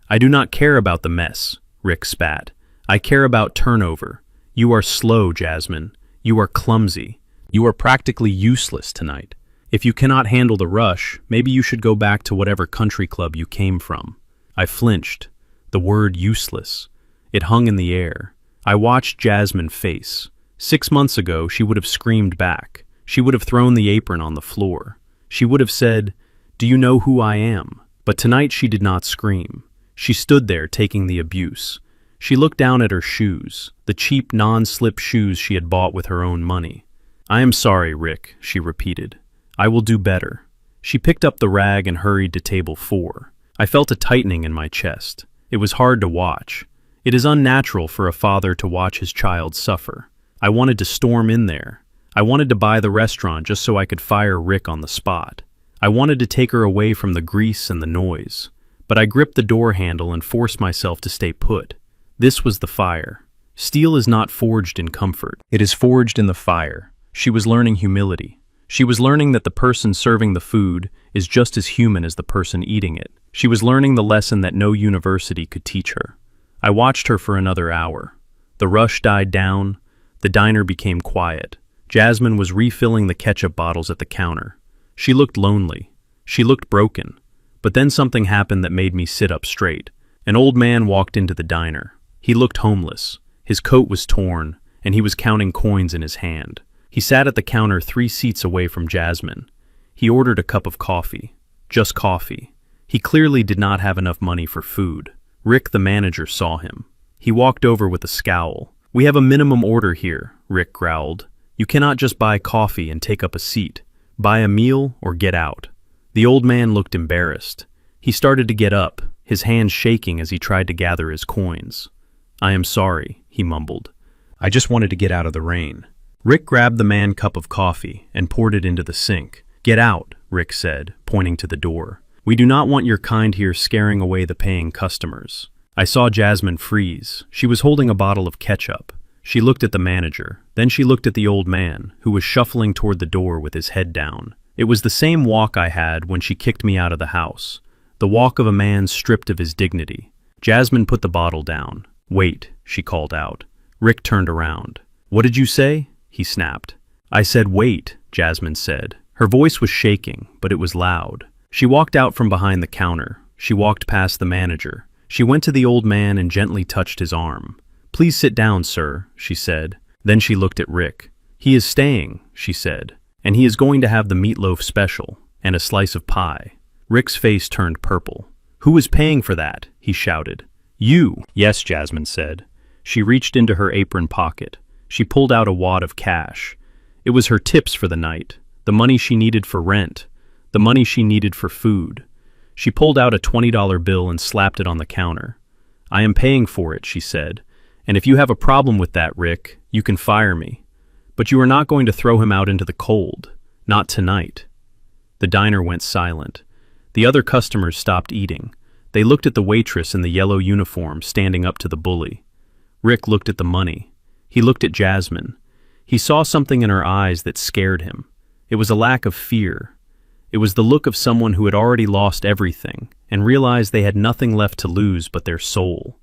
"I do not care about the mess," Rick spat. "I care about turnover. You are slow, Jasmine. You are clumsy. You are practically useless tonight. If you cannot handle the rush, maybe you should go back to whatever country club you came from." I flinched. The word useless. It hung in the air. I watched Jasmine face. 6 months ago, she would have screamed back. She would have thrown the apron on the floor. She would have said, "Do you know who I am?" But tonight she did not scream. She stood there taking the abuse. She looked down at her shoes, the cheap non-slip shoes she had bought with her own money. "I am sorry, Rick," she repeated. "I will do better." She picked up the rag and hurried to table 4. I felt a tightening in my chest. It was hard to watch. It is unnatural for a father to watch his child suffer. I wanted to storm in there. I wanted to buy the restaurant just so I could fire Rick on the spot. I wanted to take her away from the grease and the noise. But I gripped the door handle and forced myself to stay put. This was the fire. Steel is not forged in comfort. It is forged in the fire. She was learning humility. She was learning that the person serving the food is just as human as the person eating it. She was learning the lesson that no university could teach her. I watched her for another hour. The rush died down. The diner became quiet. Jasmine was refilling the ketchup bottles at the counter. She looked lonely. She looked broken. But then something happened that made me sit up straight. An old man walked into the diner. He looked homeless. His coat was torn, and he was counting coins in his hand. He sat at the counter 3 seats away from Jasmine. He ordered a cup of coffee. Just coffee. He clearly did not have enough money for food. Rick, the manager, saw him. He walked over with a scowl. "We have a minimum order here," Rick growled. "You cannot just buy coffee and take up a seat. Buy a meal or get out." The old man looked embarrassed. He started to get up, his hands shaking as he tried to gather his coins. "I am sorry," he mumbled. "I just wanted to get out of the rain." Rick grabbed the man's cup of coffee and poured it into the sink. "Get out," Rick said, pointing to the door. "We do not want your kind here scaring away the paying customers." I saw Jasmine freeze. She was holding a bottle of ketchup. She looked at the manager. Then she looked at the old man, who was shuffling toward the door with his head down. It was the same walk I had when she kicked me out of the house. The walk of a man stripped of his dignity. Jasmine put the bottle down. "Wait," she called out. Rick turned around. "What did you say?" he snapped. "I said wait," Jasmine said. Her voice was shaking, but it was loud. She walked out from behind the counter. She walked past the manager. She went to the old man and gently touched his arm. "Please sit down, sir," she said. Then she looked at Rick. "He is staying," she said, "and he is going to have the meatloaf special and a slice of pie." Rick's face turned purple. "Who is paying for that?" he shouted. "You." "Yes," Jasmine said. She reached into her apron pocket. She pulled out a wad of cash. It was her tips for the night, the money she needed for rent, the money she needed for food. She pulled out a $20 bill and slapped it on the counter. "I am paying for it," she said, "and if you have a problem with that, Rick, you can fire me. But you are not going to throw him out into the cold. Not tonight." The diner went silent. The other customers stopped eating. They looked at the waitress in the yellow uniform standing up to the bully. Rick looked at the money. He looked at Jasmine. He saw something in her eyes that scared him. It was a lack of fear. It was the look of someone who had already lost everything and realized they had nothing left to lose but their soul.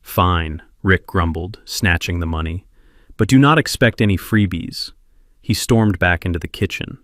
"Fine," Rick grumbled, snatching the money. "But do not expect any freebies." He stormed back into the kitchen.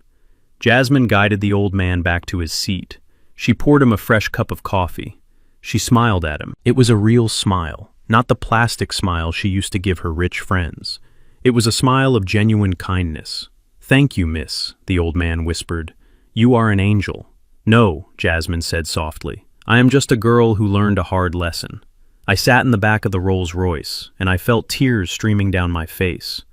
Jasmine guided the old man back to his seat. She poured him a fresh cup of coffee. She smiled at him. It was a real smile. Not the plastic smile she used to give her rich friends. It was a smile of genuine kindness. "Thank you, miss," the old man whispered. "You are an angel." "No," Jasmine said softly. "I am just a girl who learned a hard lesson." I sat in the back of the Rolls-Royce, and I felt tears streaming down my face.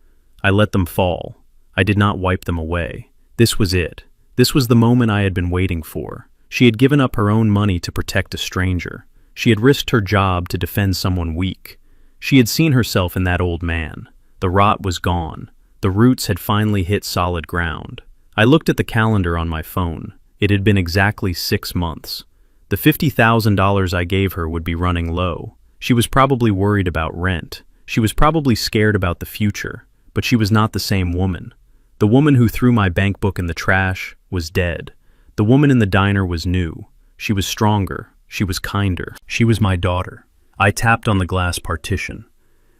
I let them fall. I did not wipe them away. This was it. This was the moment I had been waiting for. She had given up her own money to protect a stranger. She had risked her job to defend someone weak. She had seen herself in that old man. The rot was gone. The roots had finally hit solid ground. I looked at the calendar on my phone. It had been exactly 6 months. The $50,000 I gave her would be running low. She was probably worried about rent. She was probably scared about the future, but she was not the same woman. The woman who threw my bank book in the trash was dead. The woman in the diner was new. She was stronger. She was kinder. She was my daughter. I tapped on the glass partition.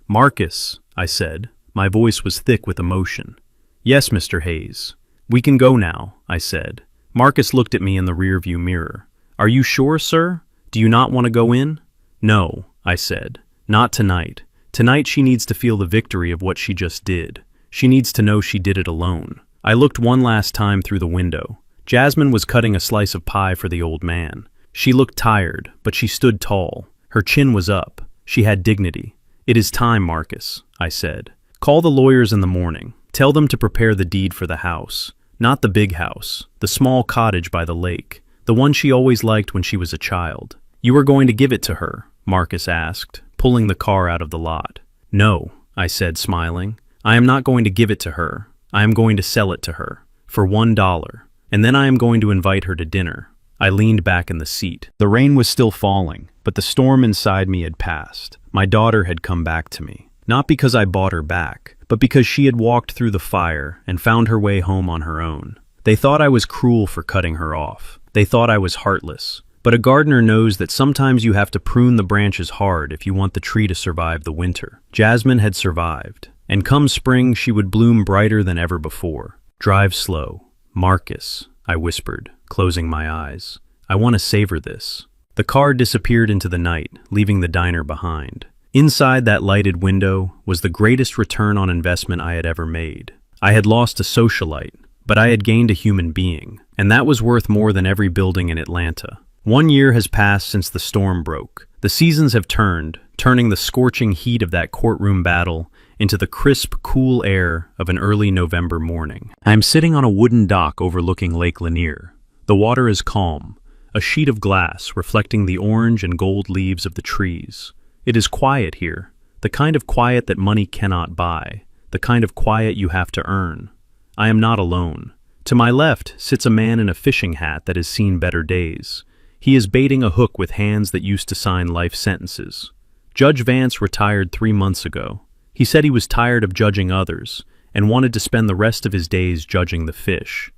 "Marcus," I said. My voice was thick with emotion. "Yes, Mr. Hayes." "We can go now," I said. Marcus looked at me in the rearview mirror. "Are you sure, sir? Do you not want to go in?" "No," I said. "Not tonight. Tonight she needs to feel the victory of what she just did. She needs to know she did it alone." I looked one last time through the window. Jasmine was cutting a slice of pie for the old man. She looked tired, but she stood tall. Her chin was up. She had dignity. "It is time, Marcus," I said. "Call the lawyers in the morning. Tell them to prepare the deed for the house. Not the big house, the small cottage by the lake, the one she always liked when she was a child." "You are going to give it to her?" Marcus asked, pulling the car out of the lot. "No," I said, smiling. "I am not going to give it to her. I am going to sell it to her. For $1. And then I am going to invite her to dinner." I leaned back in the seat. The rain was still falling, but the storm inside me had passed. My daughter had come back to me. Not because I bought her back, but because she had walked through the fire and found her way home on her own. They thought I was cruel for cutting her off. They thought I was heartless. But a gardener knows that sometimes you have to prune the branches hard if you want the tree to survive the winter. Jasmine had survived, and come spring she would bloom brighter than ever before. "Drive slow. Marcus," I whispered, closing my eyes. "I want to savor this." The car disappeared into the night, leaving the diner behind. Inside that lighted window was the greatest return on investment I had ever made. I had lost a socialite, but I had gained a human being, and that was worth more than every building in Atlanta. 1 year has passed since the storm broke. The seasons have turned, turning the scorching heat of that courtroom battle into the crisp, cool air of an early November morning. I am sitting on a wooden dock overlooking Lake Lanier. The water is calm, a sheet of glass reflecting the orange and gold leaves of the trees. It is quiet here, the kind of quiet that money cannot buy, the kind of quiet you have to earn. I am not alone. To my left sits a man in a fishing hat that has seen better days. He is baiting a hook with hands that used to sign life sentences. Judge Vance retired 3 months ago. He said he was tired of judging others and wanted to spend the rest of his days judging the fish.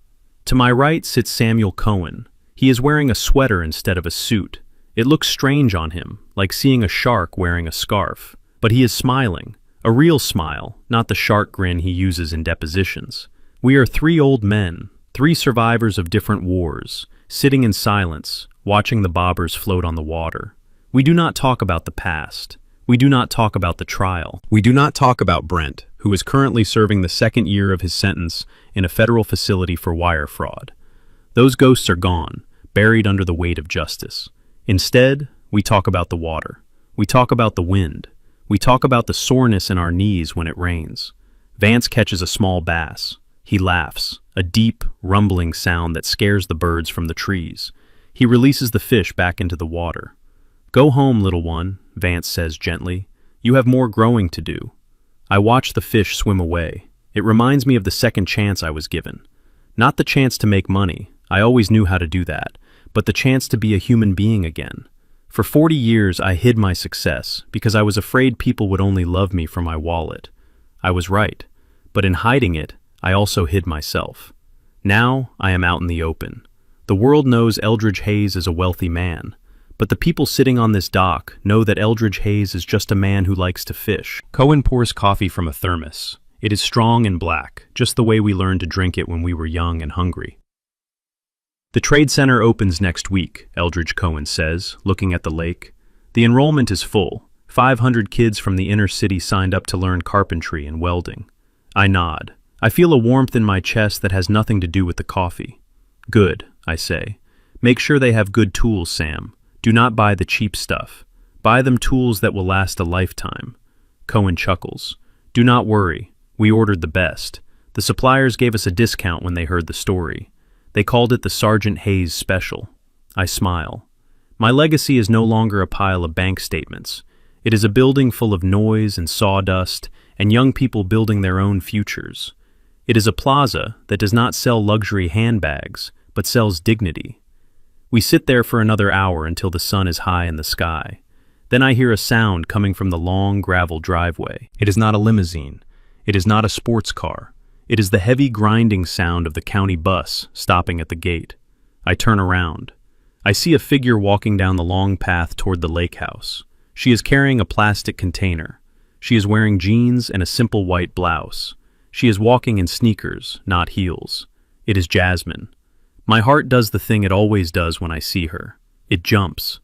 To my right sits Samuel Cohen. He is wearing a sweater instead of a suit. It looks strange on him, like seeing a shark wearing a scarf. But he is smiling, a real smile, not the shark grin he uses in depositions. We are 3 old men, 3 survivors of different wars, sitting in silence, watching the bobbers float on the water. We do not talk about the past. We do not talk about the trial. We do not talk about Brent, who is currently serving the 2nd year of his sentence in a federal facility for wire fraud. Those ghosts are gone, buried under the weight of justice. Instead, we talk about the water. We talk about the wind. We talk about the soreness in our knees when it rains. Vance catches a small bass. He laughs, a deep, rumbling sound that scares the birds from the trees. He releases the fish back into the water. "Go home, little one," Vance says gently. "You have more growing to do." I watch the fish swim away. It reminds me of the second chance I was given. Not the chance to make money. I always knew how to do that. But the chance to be a human being again. For 40 years, I hid my success because I was afraid people would only love me for my wallet. I was right. But in hiding it, I also hid myself. Now, I am out in the open. The world knows Eldridge Hayes is a wealthy man. But the people sitting on this dock know that Eldridge Hayes is just a man who likes to fish. Cohen pours coffee from a thermos. It is strong and black, just the way we learned to drink it when we were young and hungry. "The Trade Center opens next week," Eldridge Cohen says, looking at the lake. "The enrollment is full. 500 kids from the inner city signed up to learn carpentry and welding." I nod. I feel a warmth in my chest that has nothing to do with the coffee. "Good," I say. "Make sure they have good tools, Sam. Do not buy the cheap stuff. Buy them tools that will last a lifetime." Cohen chuckles. "Do not worry. We ordered the best. The suppliers gave us a discount when they heard the story. They called it the Sergeant Hayes Special." I smile. My legacy is no longer a pile of bank statements. It is a building full of noise and sawdust and young people building their own futures. It is a plaza that does not sell luxury handbags, but sells dignity. We sit there for another hour until the sun is high in the sky. Then I hear a sound coming from the long gravel driveway. It is not a limousine. It is not a sports car. It is the heavy grinding sound of the county bus stopping at the gate. I turn around. I see a figure walking down the long path toward the lake house. She is carrying a plastic container. She is wearing jeans and a simple white blouse. She is walking in sneakers, not heels. It is Jasmine. My heart does the thing it always does when I see her. It jumps.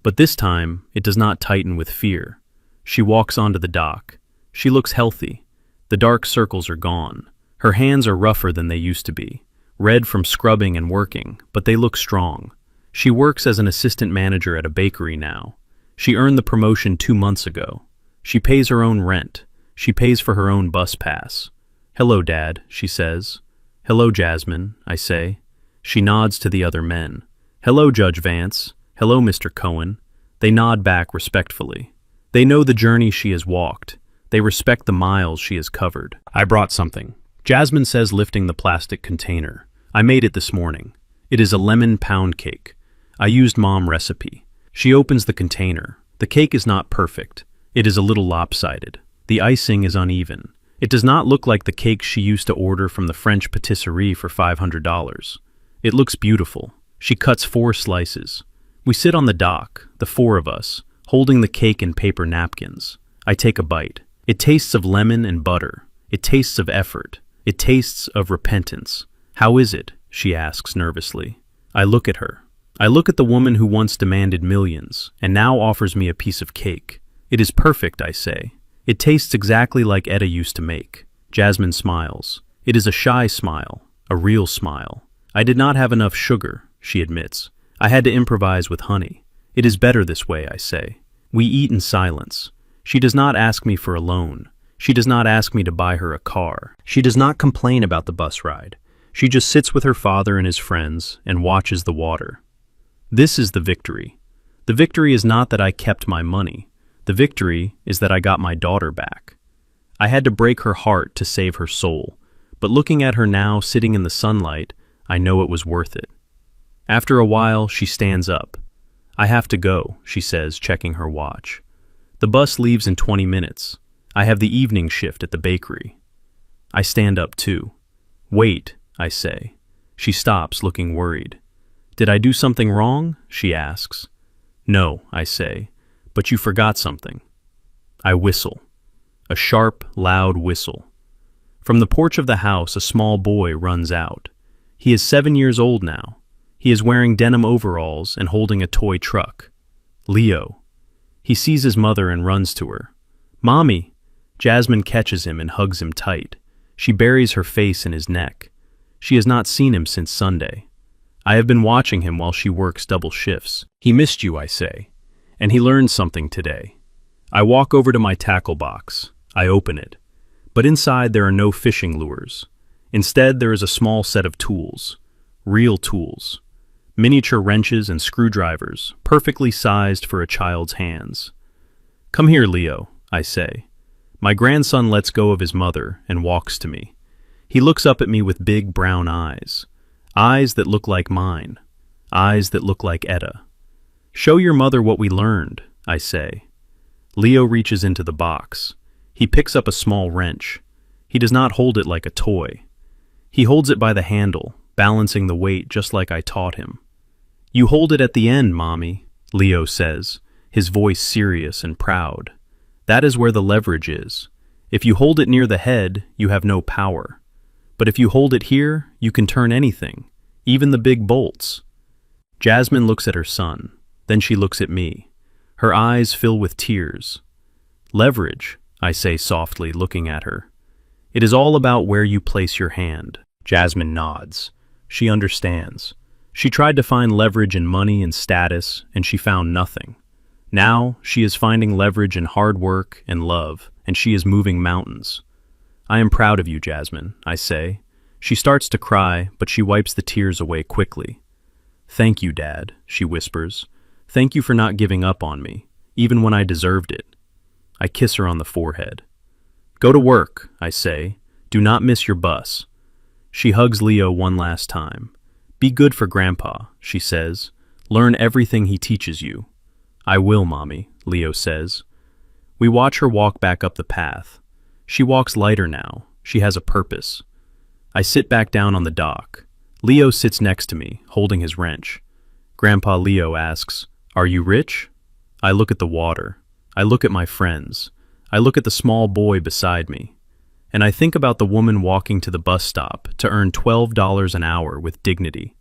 But this time, it does not tighten with fear. She walks onto the dock. She looks healthy. The dark circles are gone. Her hands are rougher than they used to be, red from scrubbing and working, but they look strong. She works as an assistant manager at a bakery now. She earned the promotion 2 months ago. She pays her own rent. She pays for her own bus pass. "Hello, Dad," she says. "Hello, Jasmine," I say. She nods to the other men. "Hello, Judge Vance. Hello, Mr. Cohen." They nod back respectfully. They know the journey she has walked. They respect the miles she has covered. "I brought something," Jasmine says, lifting the plastic container. "I made it this morning. It is a lemon pound cake. I used Mom recipe." She opens the container. The cake is not perfect. It is a little lopsided. The icing is uneven. It does not look like the cake she used to order from the French patisserie for $500. It looks beautiful. She cuts 4 slices. We sit on the dock, the 4 of us, holding the cake in paper napkins. I take a bite. It tastes of lemon and butter. It tastes of effort. It tastes of repentance. "How is it?" she asks nervously. I look at her. I look at the woman who once demanded millions, and now offers me a piece of cake. "It is perfect," I say. "It tastes exactly like Etta used to make." Jasmine smiles. It is a shy smile, a real smile. "I did not have enough sugar," she admits. "I had to improvise with honey." "It is better this way," I say. We eat in silence. She does not ask me for a loan. She does not ask me to buy her a car. She does not complain about the bus ride. She just sits with her father and his friends and watches the water. This is the victory. The victory is not that I kept my money. The victory is that I got my daughter back. I had to break her heart to save her soul, but looking at her now sitting in the sunlight, I know it was worth it. After a while, she stands up. "I have to go," she says, checking her watch. "The bus leaves in 20 minutes. I have the evening shift at the bakery." I stand up too. "Wait," I say. She stops, looking worried. "Did I do something wrong?" she asks. "No," I say, "but you forgot something." I whistle. A sharp, loud whistle. From the porch of the house, a small boy runs out. He is 7 years old now. He is wearing denim overalls and holding a toy truck. Leo. He sees his mother and runs to her. "Mommy!" Jasmine catches him and hugs him tight. She buries her face in his neck. She has not seen him since Sunday. I have been watching him while she works double shifts. "He missed you," I say. "And he learned something today." I walk over to my tackle box. I open it. But inside there are no fishing lures. Instead, there is a small set of tools. Real tools. Miniature wrenches and screwdrivers, perfectly sized for a child's hands. "Come here, Leo," I say. My grandson lets go of his mother and walks to me. He looks up at me with big brown eyes. Eyes that look like mine. Eyes that look like Etta. "Show your mother what we learned," I say. Leo reaches into the box. He picks up a small wrench. He does not hold it like a toy. He holds it by the handle, balancing the weight just like I taught him. "You hold it at the end, Mommy," Leo says, his voice serious and proud. "That is where the leverage is. If you hold it near the head, you have no power. But if you hold it here, you can turn anything, even the big bolts." Jasmine looks at her son. Then she looks at me. Her eyes fill with tears. "Leverage," I say softly, looking at her. "It is all about where you place your hand." Jasmine nods. She understands. She tried to find leverage in money and status, and she found nothing. Now, she is finding leverage in hard work and love, and she is moving mountains. "I am proud of you, Jasmine," I say. She starts to cry, but she wipes the tears away quickly. "Thank you, Dad," she whispers. "Thank you for not giving up on me, even when I deserved it." I kiss her on the forehead. Go to work, I say. Do not miss your bus. She hugs Leo one last time. Be good for Grandpa, she says. Learn everything he teaches you. I will, Mommy, Leo says. We watch her walk back up the path. She walks lighter now. She has a purpose. I sit back down on the dock. Leo sits next to me, holding his wrench. Grandpa Leo asks, "Are you rich?" I look at the water. I look at my friends. I look at the small boy beside me. And I think about the woman walking to the bus stop to earn $12 an hour with dignity.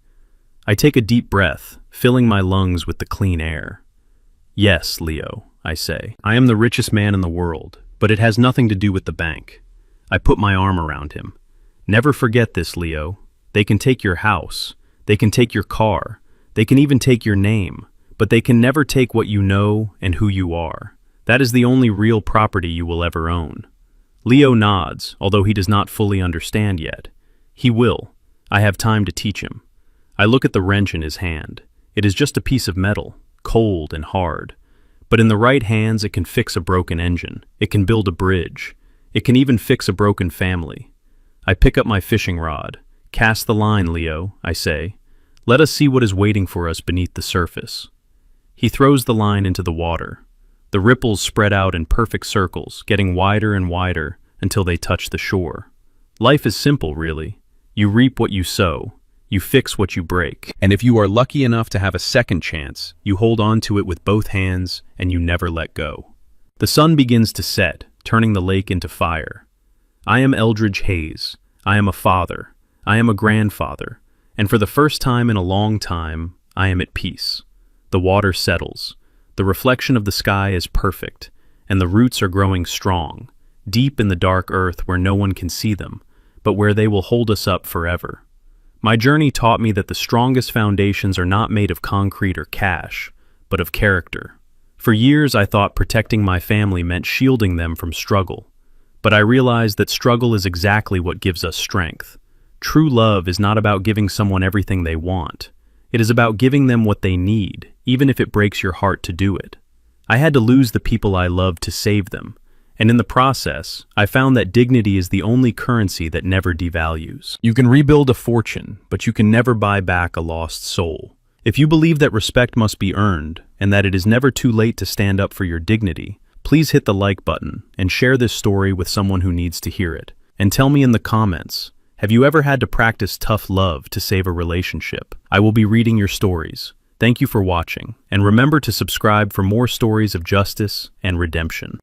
I take a deep breath, filling my lungs with the clean air. Yes, Leo, I say. I am the richest man in the world, but it has nothing to do with the bank. I put my arm around him. Never forget this, Leo. They can take your house. They can take your car. They can even take your name, but they can never take what you know and who you are. That is the only real property you will ever own. Leo nods, although he does not fully understand yet. He will. I have time to teach him. I look at the wrench in his hand. It is just a piece of metal, cold and hard. But in the right hands, it can fix a broken engine. It can build a bridge. It can even fix a broken family. I pick up my fishing rod. Cast the line, Leo, I say. Let us see what is waiting for us beneath the surface. He throws the line into the water. The ripples spread out in perfect circles, getting wider and wider until they touch the shore. Life is simple, really. You reap what you sow. You fix what you break. And if you are lucky enough to have a second chance, you hold on to it with both hands and you never let go. The sun begins to set, turning the lake into fire. I am Eldridge Hayes. I am a father. I am a grandfather. And for the first time in a long time, I am at peace. The water settles. The reflection of the sky is perfect, and the roots are growing strong, deep in the dark earth where no one can see them, but where they will hold us up forever. My journey taught me that the strongest foundations are not made of concrete or cash, but of character. For years I thought protecting my family meant shielding them from struggle, but I realized that struggle is exactly what gives us strength. True love is not about giving someone everything they want. It is about giving them what they need, even if it breaks your heart to do it. I had to lose the people I loved to save them, and in the process, I found that dignity is the only currency that never devalues. You can rebuild a fortune, but you can never buy back a lost soul. If you believe that respect must be earned, and that it is never too late to stand up for your dignity, please hit the like button and share this story with someone who needs to hear it. And tell me in the comments, have you ever had to practice tough love to save a relationship? I will be reading your stories. Thank you for watching, and remember to subscribe for more stories of justice and redemption.